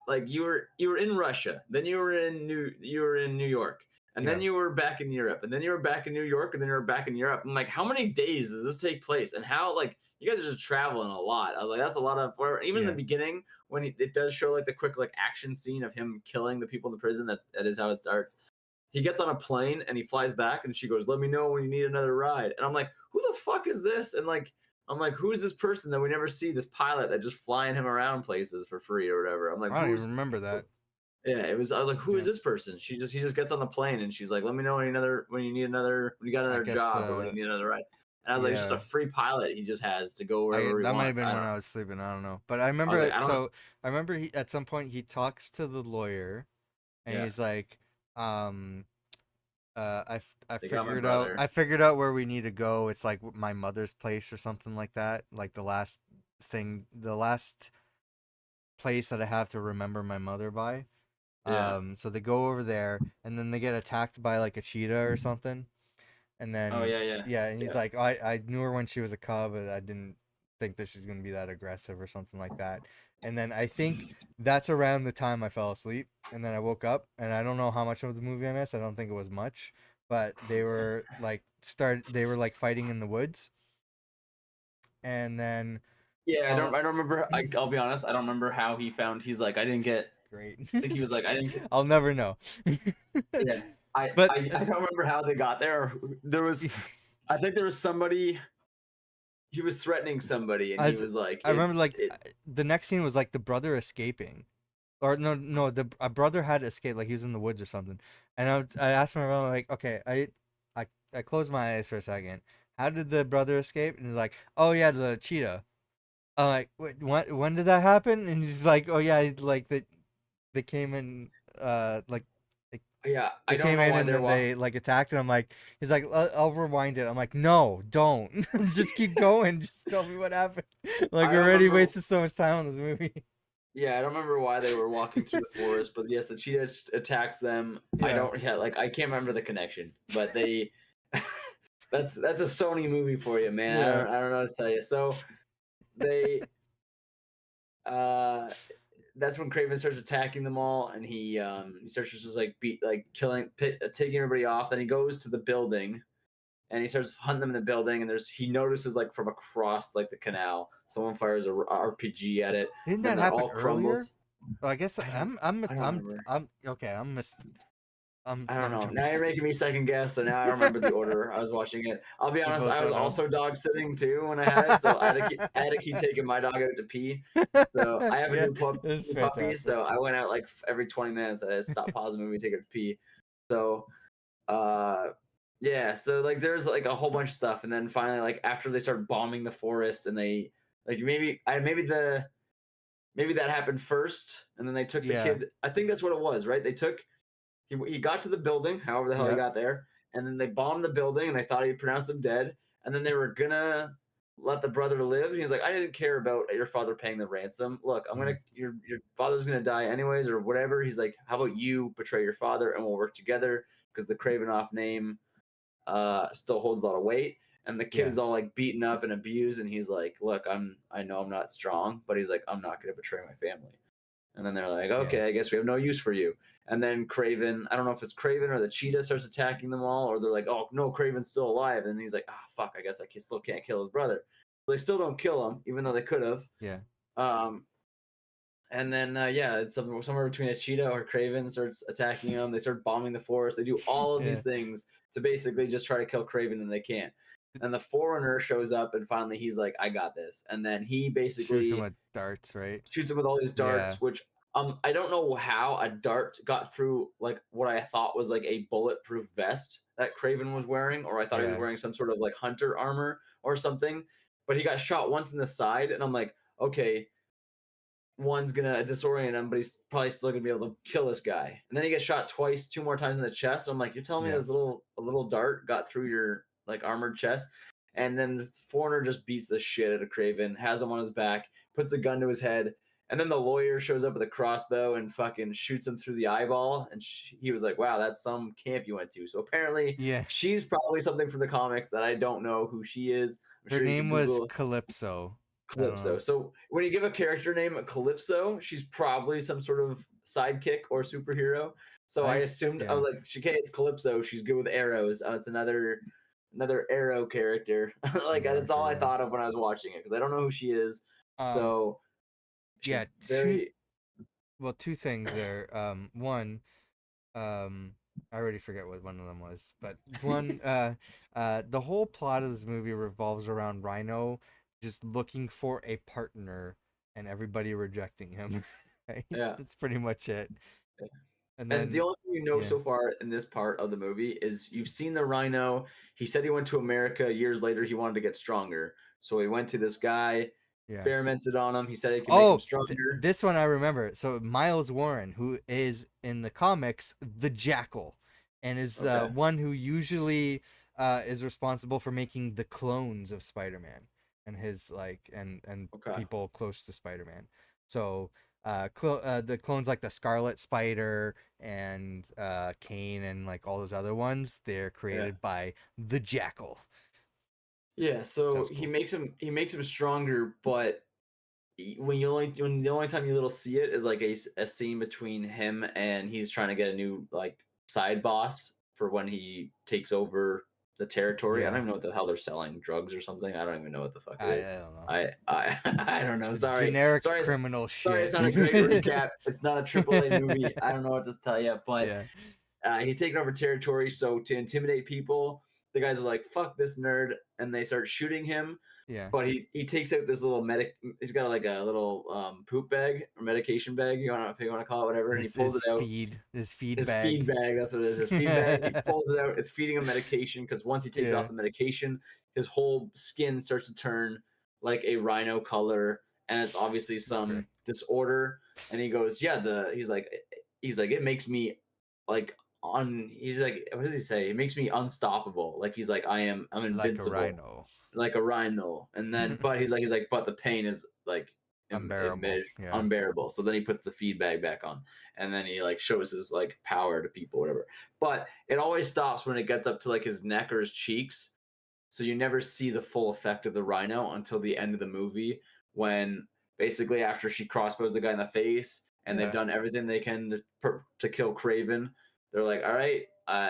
like you were in Russia, then you were in New York, and then Yeah. you were back in Europe, and then you were back in New York, and then you were back in Europe. I'm like, how many days does this take place? And how, like, you guys are just traveling a lot. I was like, that's a lot of, even in the Yeah. beginning when it does show like the quick like action scene of him killing the people in the prison. That is how it starts. He gets on a plane and he flies back, and she goes, "Let me know when you need another ride." And I'm like, who the fuck is this? And like, I'm like, who's this person that we never see? This pilot that just flying him around places for free or whatever. I'm like, I don't even who's? remember that. Yeah, it was. I was like, who is Yeah. this person? He just gets on the plane and she's like, "Let me know when you got I another guess. job or when you need another ride." And I was like, it's just Yeah. a free pilot he just has to go wherever he That might have wants. been I when don't. I was sleeping. I don't know, but I I was remember like, it. I don't. So I remember he at some point he talks to the lawyer, and Yeah, he's like, um, I they got my figured out brother. where we need to go. It's like my mother's place or something like that. Like the last place that I have to remember my mother by. Yeah. So they go over there, and then they get attacked by like a cheetah or something. And Oh then yeah, yeah, yeah, and he's yeah. like, I knew her when she was a cub, but I didn't think that she's gonna be that aggressive or something like that. And then I think that's around the time I fell asleep, and then I woke up, and I don't know how much of the movie I missed. I don't think it was much, but they were like fighting in the woods, and then Yeah, uh, I don't remember. I'll be honest. I don't remember how he found. He's like, I didn't get. great. I think he was like, I didn't get. I'll never know. Yeah, But I don't remember how they got there. There was, I think there was somebody. He was threatening somebody, and he as was like, I remember, "It's like it." the next scene was like the brother escaping. Or no, the a brother had escaped, like he was in the woods or something. And I asked my brother, like, okay, I closed my eyes for a second. How did the brother escape? And he's like, oh yeah, the cheetah. I'm like, wait, when did that happen? And he's like, oh yeah, like they came in, like Yeah, they I don't came know in why and they're then walking. they like attacked. And I'm like, he's like, I'll rewind it. I'm like, no, don't, just keep going. Just tell me what happened. Like, I we don't already remember. wasted so much time on this movie. Yeah, I don't remember why they were walking through the forest, but yes, the cheetah attacks them. I Yeah, don't. Yeah, like I can't remember the connection, but they. That's a Sony movie for you, man. yeah, I don't know what to tell you. So they uh that's when Kraven starts attacking them all, and he starts just like taking everybody off. Then he goes to the building, and he starts hunting them in the building. And he notices like from across like the canal, someone fires a RPG at it. didn't Then that that happen all earlier? crumbles. Oh, I guess I don't remember. I'm okay. I don't I'm know. jumping. Now you're making me second guess, so now I remember the order I was watching it. I'll be We honest, both I was don't know. also dog sitting too when I had it, so I had to keep taking my dog out to pee. So I have a Yeah, it's new puppy, fantastic. so I went out like every 20 minutes. I stopped, pause the movie, take her to pee. So uh yeah, so like there's like a whole bunch of stuff, and then finally like after they start bombing the forest, and they like maybe that happened first, and then they took the Yeah, kid. I think that's what it was, right? He got to the building, however the hell he yeah, got there, and then they bombed the building, and they thought he pronounced him dead, and then they were gonna let the brother live. And he's like, I didn't care about your father paying the ransom. Look, mm, your father's gonna die anyways, or whatever. He's like, how about you betray your father, and we'll work together, because the Kravenoff name still holds a lot of weight. And the kid yeah, is all like beaten up and abused, and he's like, look, I know I'm not strong, but he's like, I'm not gonna betray my family. And then they're like, yeah, okay, I guess we have no use for you. And then Kraven, I don't know if it's Kraven or the cheetah starts attacking them all, or they're like, oh no, Kraven's still alive. And he's like, ah, fuck, I guess still can't kill his brother. They still don't kill him, even though they could have. yeah, Um, and then yeah, it's somewhere between a cheetah or Kraven starts attacking him. They start bombing the forest. They do all of yeah. these things to basically just try to kill Kraven, and they can't. And the Forerunner shows up, and finally he's like, I got this. And then he Shoots him basically with darts, right? shoots him with all these Yeah, darts, which I don't know how a dart got through like what I thought was like a bulletproof vest that Craven was wearing, or I thought he was yeah, wearing some sort of like hunter armor or something. But he got shot once in the side, and I'm like, okay, one's gonna disorient him, but he's probably still gonna be able to kill this guy. And then he gets shot twice, two more times in the chest. I'm like, you're telling me yeah, this a little dart got through your like armored chest? And then the foreigner just beats the shit out of Craven, has him on his back, puts a gun to his head, and then the lawyer shows up with a crossbow and fucking shoots him through the eyeball. And he was like, wow, that's some camp you went to. So apparently yeah. she's probably something from the comics that I don't know who she is. I'm Her sure you can name was Google Calypso. I don't know. Calypso. So when you give a character name a Calypso, she's probably some sort of sidekick or superhero. So I I assumed I yeah. was like, okay, it's Calypso. She's good with arrows. It's another arrow character. Like that's all I Yeah. thought of when I was watching it because I don't know who she is. Um So she's yeah, very two things there. One, I already forget what one of them was, but one, the whole plot of this movie revolves around Rhino just looking for a partner and everybody rejecting him. Right? yeah. That's pretty much it. And And the then only thing you know yeah, so far in this part of the movie is you've seen the Rhino. He said he went to America. Years later, he wanted to get stronger. So he went to this guy, yeah. experimented on him. He said he could make him Oh, stronger. this one I remember. So Miles Warren, who is in the comics the Jackal, and is the Okay. one who usually is responsible for making the clones of Spider-Man and his and Okay. people close to Spider-Man. So the clones like the Scarlet Spider and Kane and like all those other ones, they're Yeah. created by the Jackal. Yeah. So Sounds cool. he makes him stronger, but when the only time you little see it is like a scene between him and he's trying to get a new like side boss for when he takes over the territory. I don't Yeah, even know what the hell they're selling, drugs or something. I don't even know what the fuck it I is. don't know. I don't know. Sorry. Generic Sorry. criminal Sorry, it's shit. not a great recap. It's not a AAA movie. I don't know what to tell you, but Yeah, he's taking over territory. So to intimidate people, the guys are like, "Fuck this nerd," and they start shooting him. yeah. But he takes out this little medic. He's got like a little poop bag or medication bag. You want if you want to call it whatever. And he pulls it out. His feed His feed bag. bag. That's what it is. His feed bag. He pulls it out. It's feeding him medication because once he takes off Yeah. the medication, his whole skin starts to turn like a rhino color, and it's obviously Okay. some disorder. And he goes, "Yeah, the." He's like, it makes me like on. He's like, what does he say? It makes me unstoppable. Like he's like, I'm Like a invincible rhino. like a rhino. And then, but but the pain is like Unbearable. Yeah. unbearable. So then he puts the feed bag back on, and then he like shows his like power to people, whatever. But it always stops when it gets up to like his neck or his cheeks. So you never see the full effect of the rhino until the end of the movie, when basically after she crossbows the guy in the face and they've Yeah. done everything they can to kill Kraven, they're like, all right.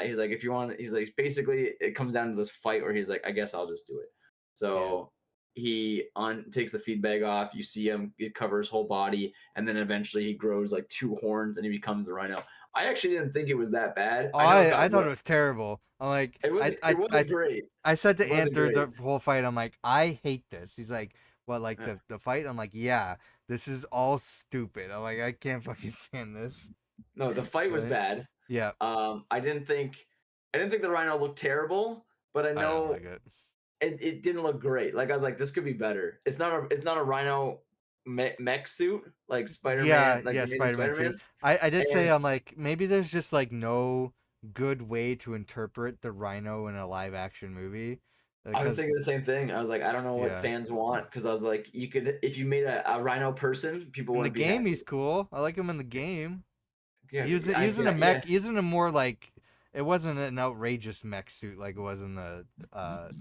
He's like, if you want, he's like, basically, it comes down to this fight where he's like, I guess I'll just do it. Yeah. So he takes the feed bag off. You see him; it covers his whole body, and then eventually he grows like two horns and he becomes the rhino. I actually didn't think it was that bad. Oh, I know it got I thought it was terrible. I'm like, it wasn't great. I said It to wasn't Anther great. the whole fight, I'm like, I hate this. He's like, what, like Yeah. the fight? I'm like, yeah, this is all stupid. I'm like, I can't fucking stand this. No, the fight was Really? bad. Yeah. I didn't think the rhino looked terrible, but I I don't know like it. it didn't look great. Like I was like, this could be better. It's not a rhino mech suit like Spider Yeah, Man, like yeah, the Amazing Spider-Man Spider 2. Man, I did say, and I'm like, maybe there's just like no good way to interpret the Rhino in a live action movie. I was Because thinking the same thing. I was like, I don't know what yeah. fans want because I was like, you could if you made a rhino person, people In the wouldn't be game happy. he's cool. I like him in the game. Yeah, He I was in a get yeah. mech, he was in a more like, it wasn't an outrageous mech suit like it was in the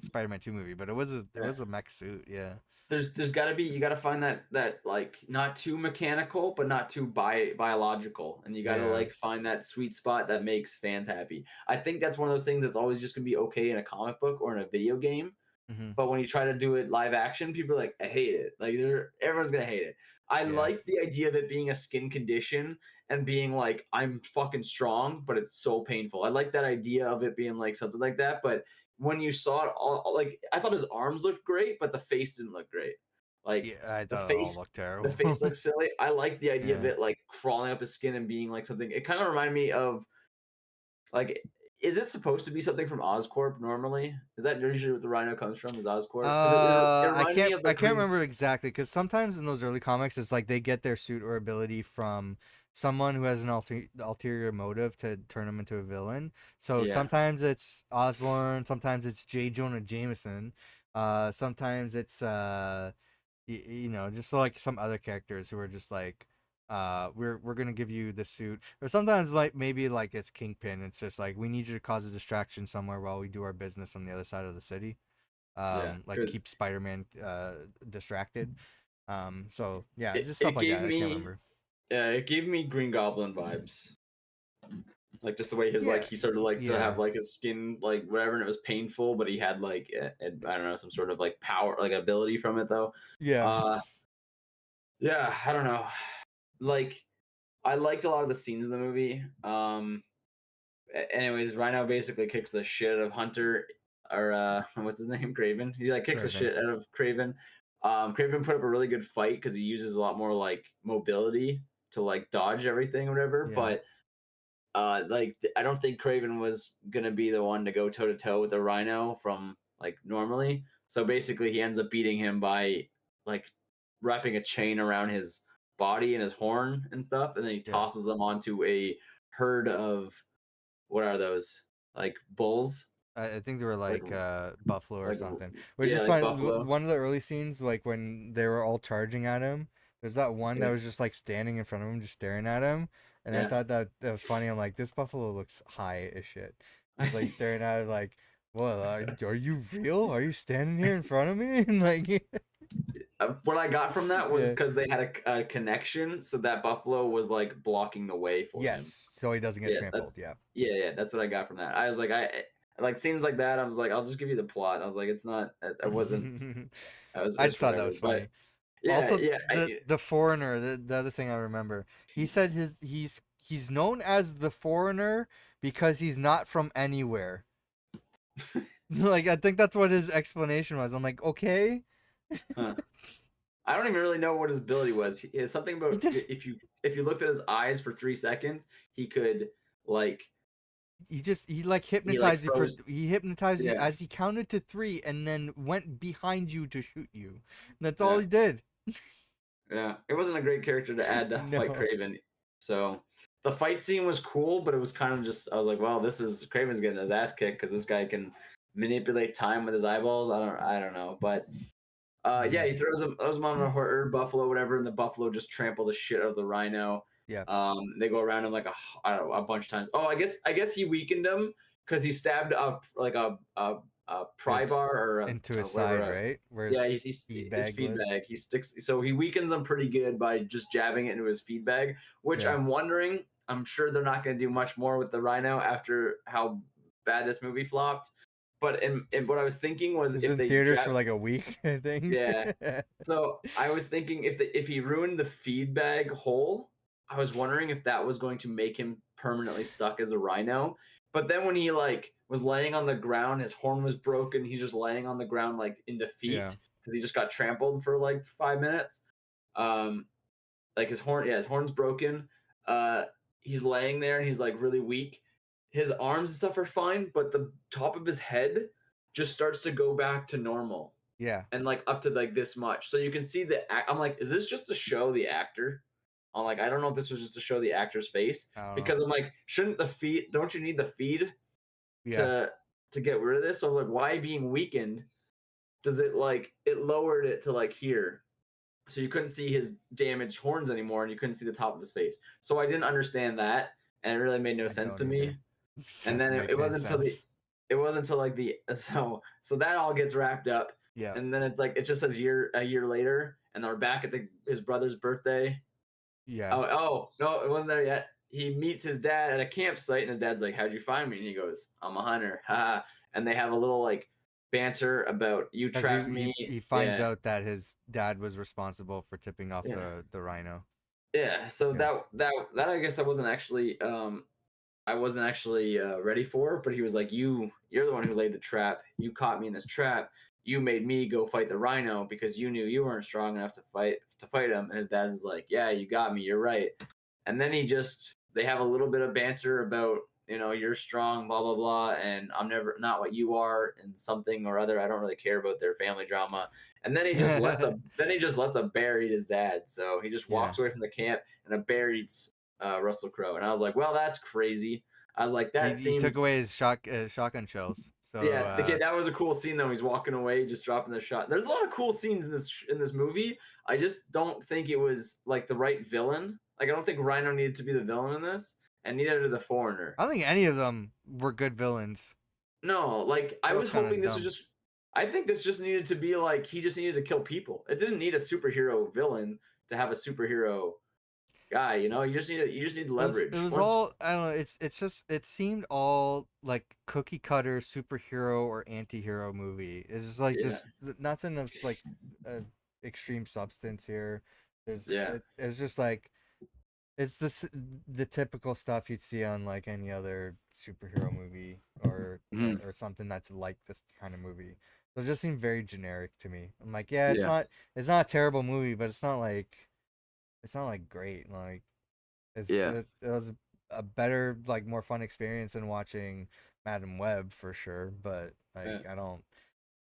Spider-Man 2 movie, but it Yeah. was a mech suit, yeah. There's got to be you got to find that like not too mechanical but not too biological, and you got to Yeah. like find that sweet spot that makes fans happy. I think that's one of those things that's always just gonna be okay in a comic book or in a video game, Hmm. but when you try to do it live action, people are like, I hate it. Like everyone's gonna hate it. I Yeah. like the idea of it being a skin condition and being like I'm fucking strong, but it's so painful. I like that idea of it being like something like that. But when you saw it all, like I thought his arms looked great, but the face didn't look great. Like Yeah, I the thought it all face, looked the terrible. face looks silly. I like the idea of Yeah. it like crawling up his skin and being like something. It kind of reminded me of like, is it supposed to be something from Oscorp normally? Is that usually what the Rhino comes from? Is Oscorp? Because it reminded me of the I can't green. remember exactly because sometimes in those early comics it's like they get their suit or ability from someone who has an ulterior motive to turn them into a villain. So Yeah, sometimes it's Osborn, sometimes it's J. Jonah Jameson, sometimes it's you know, just like some other characters who are just like we're gonna give you the suit, or sometimes like maybe like it's Kingpin. It's just like we need you to cause a distraction somewhere while we do our business on the other side of the city. Yeah, like keep Spider-Man distracted. So yeah, it, just stuff it like gave that. I can't me remember. it gave me Green Goblin vibes. Like just the way his like Yeah, he started like to yeah, have like his skin like whatever, and it was painful, but he had like I don't know, some sort of like power like ability from it though. yeah. Uh, yeah, I don't know. Like I liked a lot of the scenes in the movie. Anyways, Rhino basically kicks the shit out of Hunter, or what's his name, Kraven. He like kicks the Raven. shit out of Kraven. Kraven put up a really good fight because he uses a lot more like mobility to like dodge everything or whatever. Yeah. But I don't think Kraven was gonna be the one to go toe to toe with the Rhino from like normally. So basically, he ends up beating him by like wrapping a chain around his body and his horn and stuff, and then he Yeah. tosses him onto a herd of what are those, like bulls, I think they were like like buffalo or like something. Which yeah, is like fine. buffalo. One of the early scenes, like when they were all charging at him, there's that one that Yeah, was just like standing in front of him, just staring at him, and I yeah. thought that was funny. I'm like, this buffalo looks high as shit. Just like staring at it, like, what? Are you real? Are you standing here in front of me? And like, What I got from that was yeah, because they had a connection, so that buffalo was like blocking the way for him. yes. So he doesn't get Yeah, trampled. Yeah. that's what I got from that. I was like, I like scenes like that. I was like, I'll just give you the plot. I was like, it's not. I wasn't. I was. I just It's thought that whatever. was But funny. yeah, Also, yeah. the foreigner, the other thing I remember, he said he's known as the foreigner because he's not from anywhere. Like I think that's what his explanation was. I'm like, okay, Huh. I don't even really know what his ability was. He has something he about did. if you looked at his eyes for 3 seconds, he could like He like he like hypnotized you for froze. he hypnotized you Yeah, as he counted to 3 and then went behind you to shoot you. That's all yeah, he did. yeah. It wasn't a great character to add to fight No. Craven. So the fight scene was cool, but it was kind of just I was like, well, this is Craven's getting his ass kicked because this guy can manipulate time with his eyeballs. I don't know, but yeah, Hmm. he throws him on a herd buffalo, whatever, and the buffalo just trample the shit out of the rhino. Yeah. They go around him like I don't know, a bunch of times. Oh, I guess he weakened him because he stabbed up like a pry It's bar or into his whatever. side, right? Where his Yeah, feed his bag feed was. bag. He sticks, so he weakens them pretty good by just jabbing it into his feed bag. Which Yeah. I'm wondering. I'm sure they're not going to do much more with the rhino after how bad this movie flopped. But in what I was thinking It was was if in they theaters jab, for like a week, I think. yeah. So I was thinking if he ruined the feed bag hole, I was wondering if that was going to make him permanently stuck as a rhino. But then when he like was laying on the ground, his horn was broken. He's just laying on the ground like in Yeah. defeat because he just got trampled for like 5 minutes. Um, like his horn's broken. Uh, he's laying there and he's like really weak. His arms and stuff are fine, but the top of his head just starts to go back to normal Yeah. and like up to like this much. So you can see I'm like, is this just to show the actor? I'm like, I don't know if this was just to show the actor's face I don't know. because I'm like, shouldn't the feed? Don't you need the feed Yeah. to get rid of this? So I was like, why being weakened? Does it like it lowered it to like here? So you couldn't see his damaged horns anymore, and you couldn't see the top of his face. So I didn't understand that, and it really made no I sense don't to either. me. And then Doesn't it make any wasn't until the sense. it wasn't until like the so that all gets wrapped up, Yeah. and then it's like it just says a year later, and they're back at his brother's birthday. Yeah. Oh no, it wasn't there yet. He meets his dad at a campsite, and his dad's like, "How'd you find me?" And he goes, "I'm a hunter." Haha. And they have a little like banter about you Because trapped me. he finds Yeah, out that his dad was responsible for tipping off yeah, the rhino. yeah. So Yeah. that I guess I wasn't actually ready for, but he was like, you're the one who laid the trap. You caught me in this trap. You made me go fight the rhino because you knew you weren't strong enough to fight him." And his dad was like, "Yeah, you got me. You're right." And then they have a little bit of banter about, you're strong, blah blah blah, and I'm never not what you are, and something or other. I don't really care about their family drama. And then he just lets a bear eat his dad. So he just Yeah. walks away from the camp, and a bear eats Russell Crowe. And I was like, well, that's crazy. I was like, that He took seemed, away his shotgun shells. So yeah. Okay, that was a cool scene though. He's walking away, just dropping the shot. There's a lot of cool scenes in this movie. I just don't think it was like the right villain. Like I don't think Rhino needed to be the villain in this, and neither did the Foreigner. I don't think any of them were good villains. No, like I They're all was kind hoping of this was dumb. just I think this just needed to be like he just needed to kill people. It didn't need a superhero villain to have a superhero guy. You just need It leverage. was Once, all I don't know. It's just it seemed all like cookie cutter superhero or anti-hero movie. It's just like yeah, nothing of like uh, extreme substance here. yeah, It was just like it's the typical stuff you'd see on like any other superhero movie hmm or something that's like this kind of movie. So it just seemed very generic to me. I'm like, yeah, yeah, it's not a terrible movie, but it's not like great. Like yeah. it was a better like more fun experience than watching Madam Web for sure. But like yeah.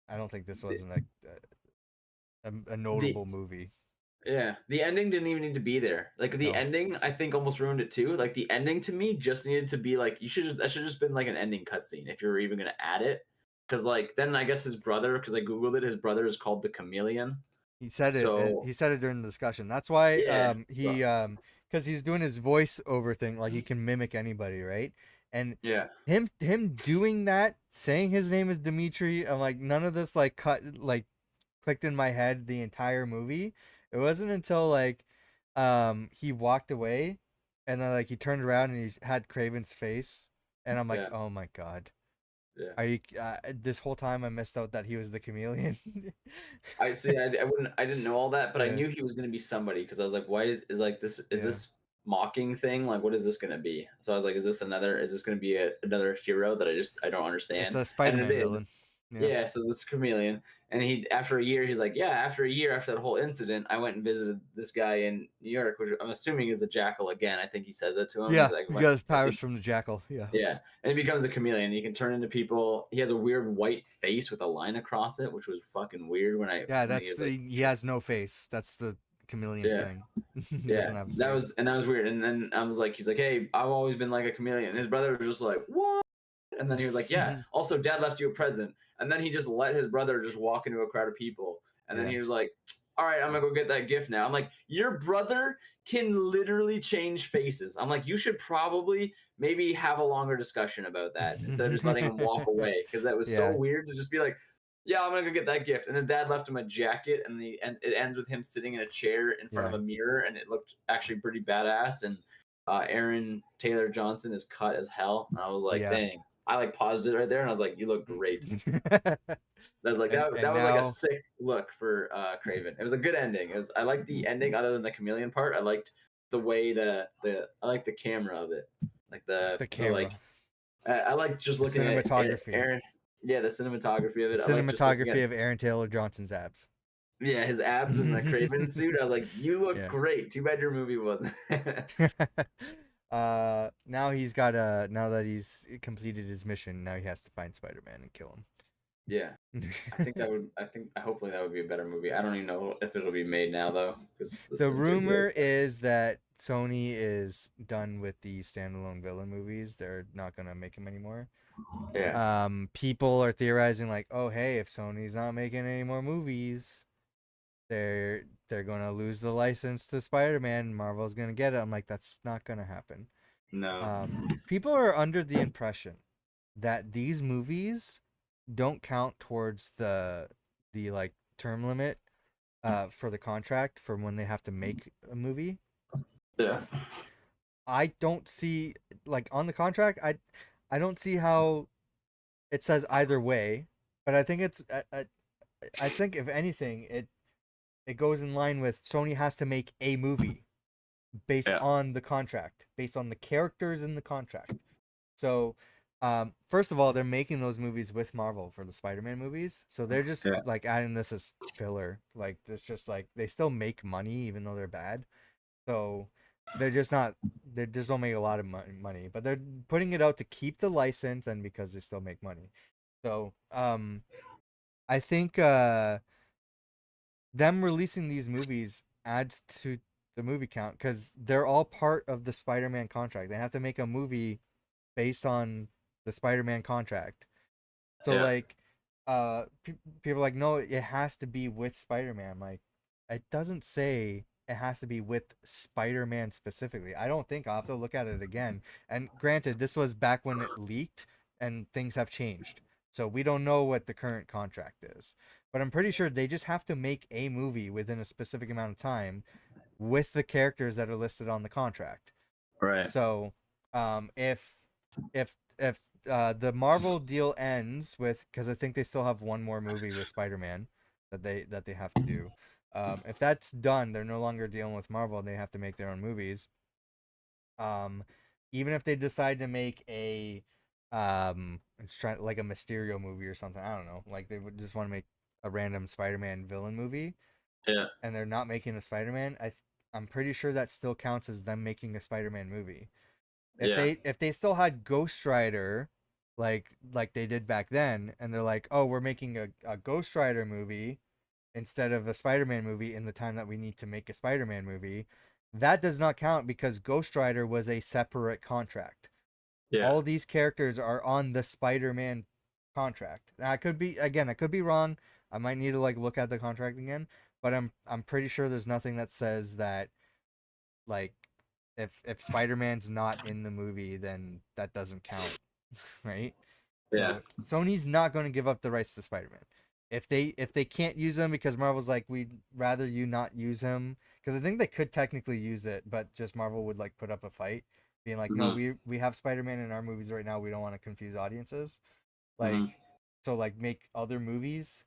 I don't think this The, wasn't a the notable movie. Yeah, the ending didn't even need to be there. Like the No, ending, I think almost ruined it too. Like the ending to me just needed to be like that should just been like an ending cutscene if you were even gonna add it. Because like then I guess his brother, because I googled it, his brother is called the Chameleon. he said it. So He said it during the discussion. That's why yeah, he because he's doing his voiceover thing, like he can mimic anybody, right? And yeah, him doing that, saying his name is Dimitri, I'm like none of this like clicked in my head the entire movie. It wasn't until like he walked away and then like he turned around and he had Craven's face and I'm like, yeah, "Oh my god. yeah. Are you this whole time I missed out that he was the chameleon?" I see. I didn't know all that, but I Yeah. knew he was gonna be somebody because I was like, why is like this? Is Yeah. this mocking thing? Like, what is this gonna be? So I was like, is this gonna be another hero that I don't It's understand? a And it Spider-Man is. villain. Yeah. Yeah, so this chameleon, and he after a year, he's like, yeah, after a year after that whole incident, I went and visited this guy in New York, which I'm assuming is the Jackal again. I think he says it to him. He's Yeah, like, he got his I powers think, from the Jackal. Yeah. yeah, and he becomes a chameleon. He can turn into people. He has a weird white face with a line across it, which was fucking weird Yeah, when he that's was like, he has no face. That's the chameleon's yeah, thing. He yeah, doesn't have a that face. was and that was weird. And then I was like, he's like, hey, I've always been like a chameleon. And his brother was just like, what? And then he was like, yeah. Also, dad left you a present. And then he just let his brother just walk into a crowd of people. And then Yeah. he was like, all right, I'm gonna go get that gift now. I'm like, your brother can literally change faces. I'm like, you should probably maybe have a longer discussion about that instead of just letting him walk away because that was so Yeah. weird to just be like, yeah, I'm gonna go get that gift. And his dad left him a jacket, and it ends with him sitting in a chair in front Yeah. of a mirror, and it looked actually pretty badass. And Aaron Taylor Johnson is cut as hell, and I was like, Yeah. dang. I like paused it right there, and I was like, you look great. I was like, And that was like a now sick look for Kraven. It was a good ending. I liked the ending, other than the chameleon part. I liked the way I like the camera of it, like the the like. camera, I like just the looking at cinematography, Aaron. Yeah, the cinematography of the it. I like just looking at cinematography of Aaron Taylor Johnson's abs. yeah his abs in the Kraven suit. I was like, you look Yeah. great. Too bad your movie wasn't. Now now that he's completed his mission, now he has to find Spider-Man and kill Yeah, him. hopefully that would be a better movie. I don't even know if it'll be made now though, because this The didn't do great. rumor is that Sony is done with the standalone villain movies. They're not gonna make them anymore. Yeah, People are theorizing like, oh hey, if Sony's not making any more movies, they're gonna lose the license to Spider-Man. And Marvel's gonna get it. I'm like, that's not gonna happen. no, People are under the impression that these movies don't count towards the like term limit for the contract for when they have to make a movie. yeah, I don't see like on the contract. I don't see how it says either way, but I think I think if anything, it goes in line with Sony has to make a movie based yeah, on the contract, based on the characters in the contract. So, first of all, they're making those movies with Marvel for the Spider-Man movies, so they're just yeah, like adding this as filler. Like it's just like they still make money even though they're bad. So they're just not they just don't make a lot of money, but they're putting it out to keep the license and because they still make money. So, I think them releasing these movies adds to the movie count because they're all part of the Spider-Man contract. They have to make a movie based on the Spider-Man contract. So yeah. like, people are like, no, it has to be with Spider-Man. Like, it doesn't say it has to be with Spider-Man specifically. I don't think I'll have to look at it again. And granted, this was back when it leaked, and things have changed. So we don't know what the current contract is. But I'm pretty sure they just have to make a movie within a specific amount of time with the characters that are listed on the contract. Right. So, if the Marvel deal ends with, because I think they still have one more movie with Spider-Man that they have to do. If that's done, they're no longer dealing with Marvel. They have to make their own movies. Um, Even if they decide to make it's trying like a Mysterio movie or something. I don't know. Like they would just want to make a random Spider-Man villain movie, Yeah. and they're not making a Spider-Man. I'm pretty sure that still counts as them making a Spider-Man movie. Yeah. If they still had Ghost Rider, like they did back then, and they're like, oh, we're making a Ghost Rider movie instead of a Spider-Man movie in the time that we need to make a Spider-Man movie, that does not count because Ghost Rider was a separate contract. Yeah. All these characters are on the Spider-Man contract. Now, I could be wrong. I might need to like look at the contract again, but I'm pretty sure there's nothing that says that like if Spider-Man's not in the movie, then that doesn't count, right? Yeah. So Sony's not going to give up the rights to Spider-Man. If they can't use him because Marvel's like, we'd rather you not use him, because I think they could technically use it, but just Marvel would like put up a fight, being like, no, Mhm. we have Spider-Man in our movies right now. We don't want to confuse audiences. Like, Mhm. so like make other movies.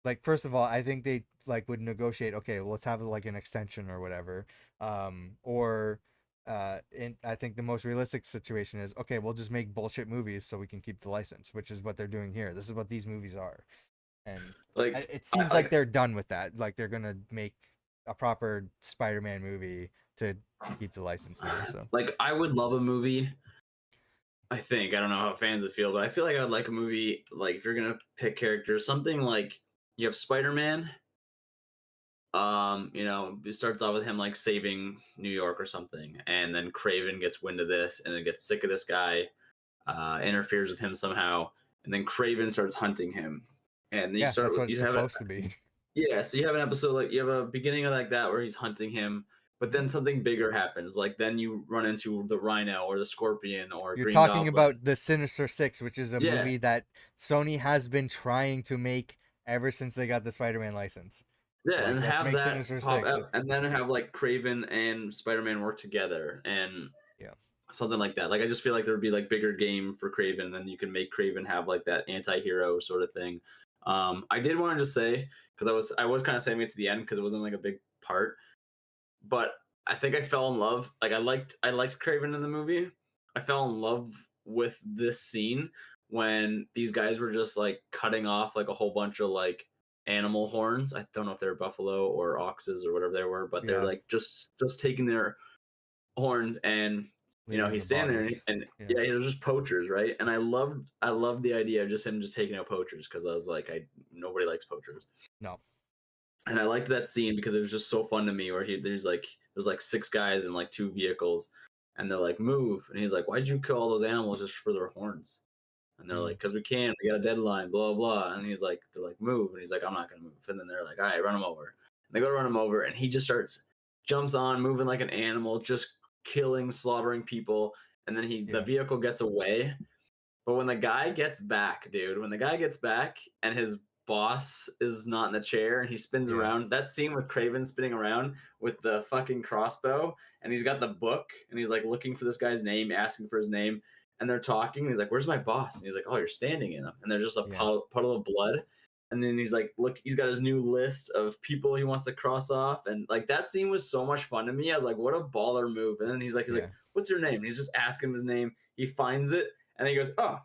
Like first of all, I think they like would negotiate. Okay, well, let's have like an extension or whatever. Or I think the most realistic situation is okay. We'll just make bullshit movies so we can keep the license, which is what they're doing here. This is what these movies are, and Like, it I seems like they're done with that. Like they're gonna make a proper Spider-Man movie to keep the license now. So like I would love a movie. I don't know how fans would feel, but I feel like I would like a movie like if you're gonna pick characters, something like you have Spider-Man. It starts off with him like saving New York or something, and then Kraven gets wind of this and then gets sick of this guy, interferes with him somehow, and then Kraven starts hunting him. And yeah, that's what it's you have it. supposed to be. Yeah, so you have an episode like you have a beginning of like that where he's hunting him, but then something bigger happens. Like then you run into the Rhino or the Scorpion or You're Green talking Goblin. about the Sinister Six, which is a Yeah, movie that Sony has been trying to make ever since they got the Spider-Man license. yeah, They're like, and let's have make that Sinister pop Six. out, and then have like Craven and Spider-Man work together and Yeah, something like that. Like I just feel like there would be like bigger game for Craven, and then you can make Craven have like that anti-hero sort of thing. I did want to just say because I was kind of saving it to the end because it wasn't like a big part, but I think I fell in love. Like I liked Craven in the movie. I fell in love with this scene when these guys were just like cutting off like a whole bunch of like animal horns. I don't know if they're buffalo or oxes or whatever they were, but they're yeah, like just taking their horns and leaving the he's standing there bodies. and Yeah, yeah, they're just poachers, right? And I loved the idea of just him just taking out poachers because I was like, nobody likes poachers. no, And I liked that scene because it was just so fun to me where there's like six guys in like two vehicles and they're like move and he's like, why'd you kill all those animals just for their horns? And they're mm, like, because we can, we got a deadline, blah blah. And they're like move and he's like, I'm not gonna move. And then they're like, all right, run him over. And they go to run him over and he just jumps on moving like an animal, just killing, slaughtering people. And then the yeah, vehicle gets away, but when the guy gets back, dude, when the guy gets back and his boss is not in the chair and he spins yeah, around, that scene with Craven spinning around with the fucking crossbow and he's got the book and he's like looking for this guy's name, asking for his name, and they're talking. And he's like, "Where's my boss?" And he's like, "Oh, you're standing in him." And there's just a yeah, puddle of blood. And then he's like, "Look, he's got his new list of people he wants to cross off." And like that scene was so much fun to me. I was like, "What a baller move!" And then he's like, yeah, "What's your name?" And he's just asking him his name. He finds it and then he goes, "Oh,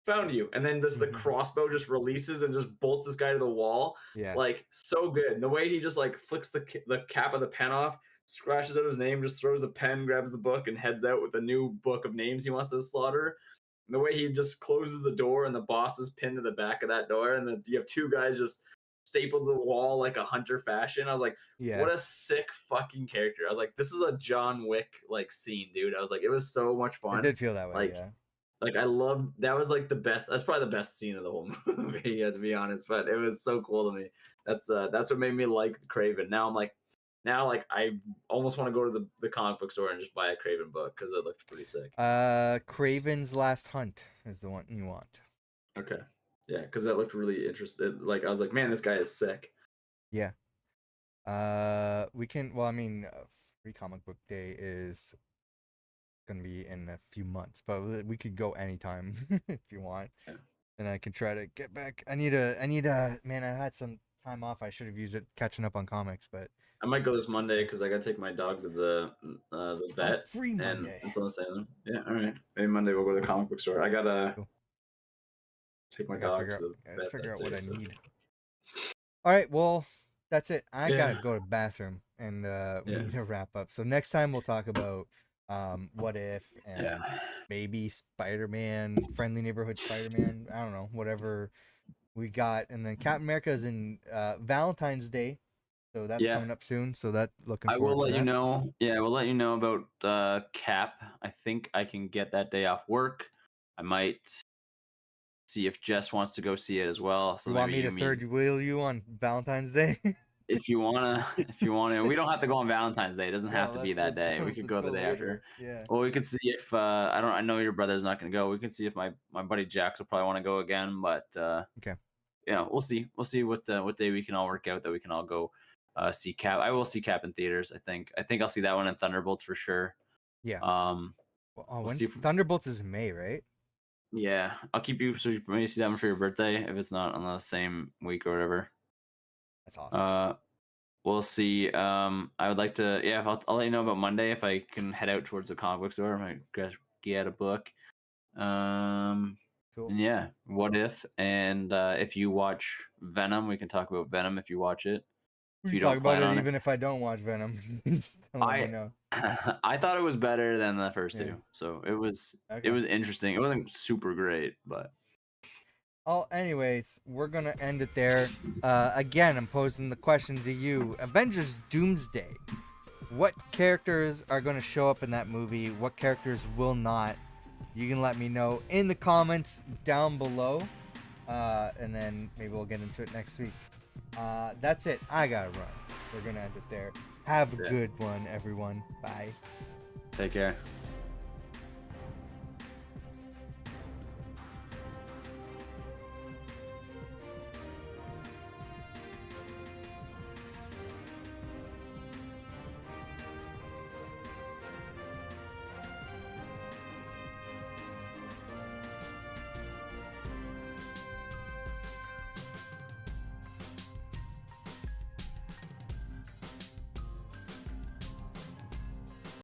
found you." And then the crossbow just releases and just bolts this guy to the wall. yeah, Like so good. And the way he just like flicks the cap of the pen off, scratches out his name, just throws the pen, grabs the book, and heads out with a new book of names he wants to slaughter. And the way he just closes the door and the boss is pinned to the back of that door, and then you have two guys just stapled to the wall like a hunter fashion. I was like, yeah. what a sick fucking character. I was like, this is a John Wick like scene, dude. I was like, it was so much It fun. did feel that way. Like Yeah, I loved that was like the best. That's probably the best scene of the whole movie, yeah, to be honest. But it was so cool to me. That's what made me like Craven. Now I almost want to go to the comic book store and just buy a Craven book because it looked pretty sick. Craven's Last Hunt is the one you want. Okay. Yeah, because that looked really interesting. Like I was like, man, this guy is sick. Yeah. We can. Well, I mean, Free Comic Book Day is gonna be in a few months, but we could go anytime if you want, Yeah. and I can try to get back. I need a. Man, I had some time off. I should have used it catching up on comics, but I might go this Monday because I gotta take my dog to the vet, free and Monday. it's on the same. Yeah, all right. Maybe Monday we'll go to the comic book store. I gotta Cool. take my I gotta dog figure to out. the Gotta vet figure that out day. what I So. need. All right. Well, that's it. I Yeah. gotta go to the bathroom, and we Yeah. need to wrap up. So next time we'll talk about what if and Yeah. maybe Spider-Man, Friendly Neighborhood Spider-Man. I don't know, whatever we got. And then Captain America is in Valentine's Day, so that's Yeah. coming up soon. So that looking I will forward to let you that. know. Yeah, we'll let you know about Cap. I think I can get that day off work. I might see if Jess wants to go see it as well. So You want maybe me to third wheel you on Valentine's Day? if you wanna, we don't have to go on Valentine's Day. It doesn't have No, to be that let's day. go. We could Let's go go the day after. later. Yeah. Well, we could see if I know your brother's not gonna go. We can see if my buddy Jax will probably want to go again, but Okay. we'll see. We'll see what day we can all work out that we can all go see Cap. I will see Cap in theaters. I think I'll see that one in Thunderbolts for sure. Yeah. We'll When's see if Thunderbolts is May, right? yeah, I'll keep you so you maybe see that one for your birthday if it's not on the same week or whatever. That's awesome. We'll see. I would like to I'll let you know about Monday if I can head out towards the comic book store. I might get a book. Cool. And yeah, what if? And if you watch Venom, we can talk about Venom if you watch it. We If can you talk don't about plan it on even if I don't watch Venom. Just let me I know. I thought it was better than the first Yeah. two. So it was Okay. interesting. It wasn't super great, but Oh, anyways, we're gonna end it there. Again, I'm posing the question to you: Avengers Doomsday. What characters are gonna show up in that movie? What characters will not? You can let me know in the comments down below, and then maybe we'll get into it next week. That's it. I gotta run. We're gonna end it there. Have a good one, everyone. Bye. take care.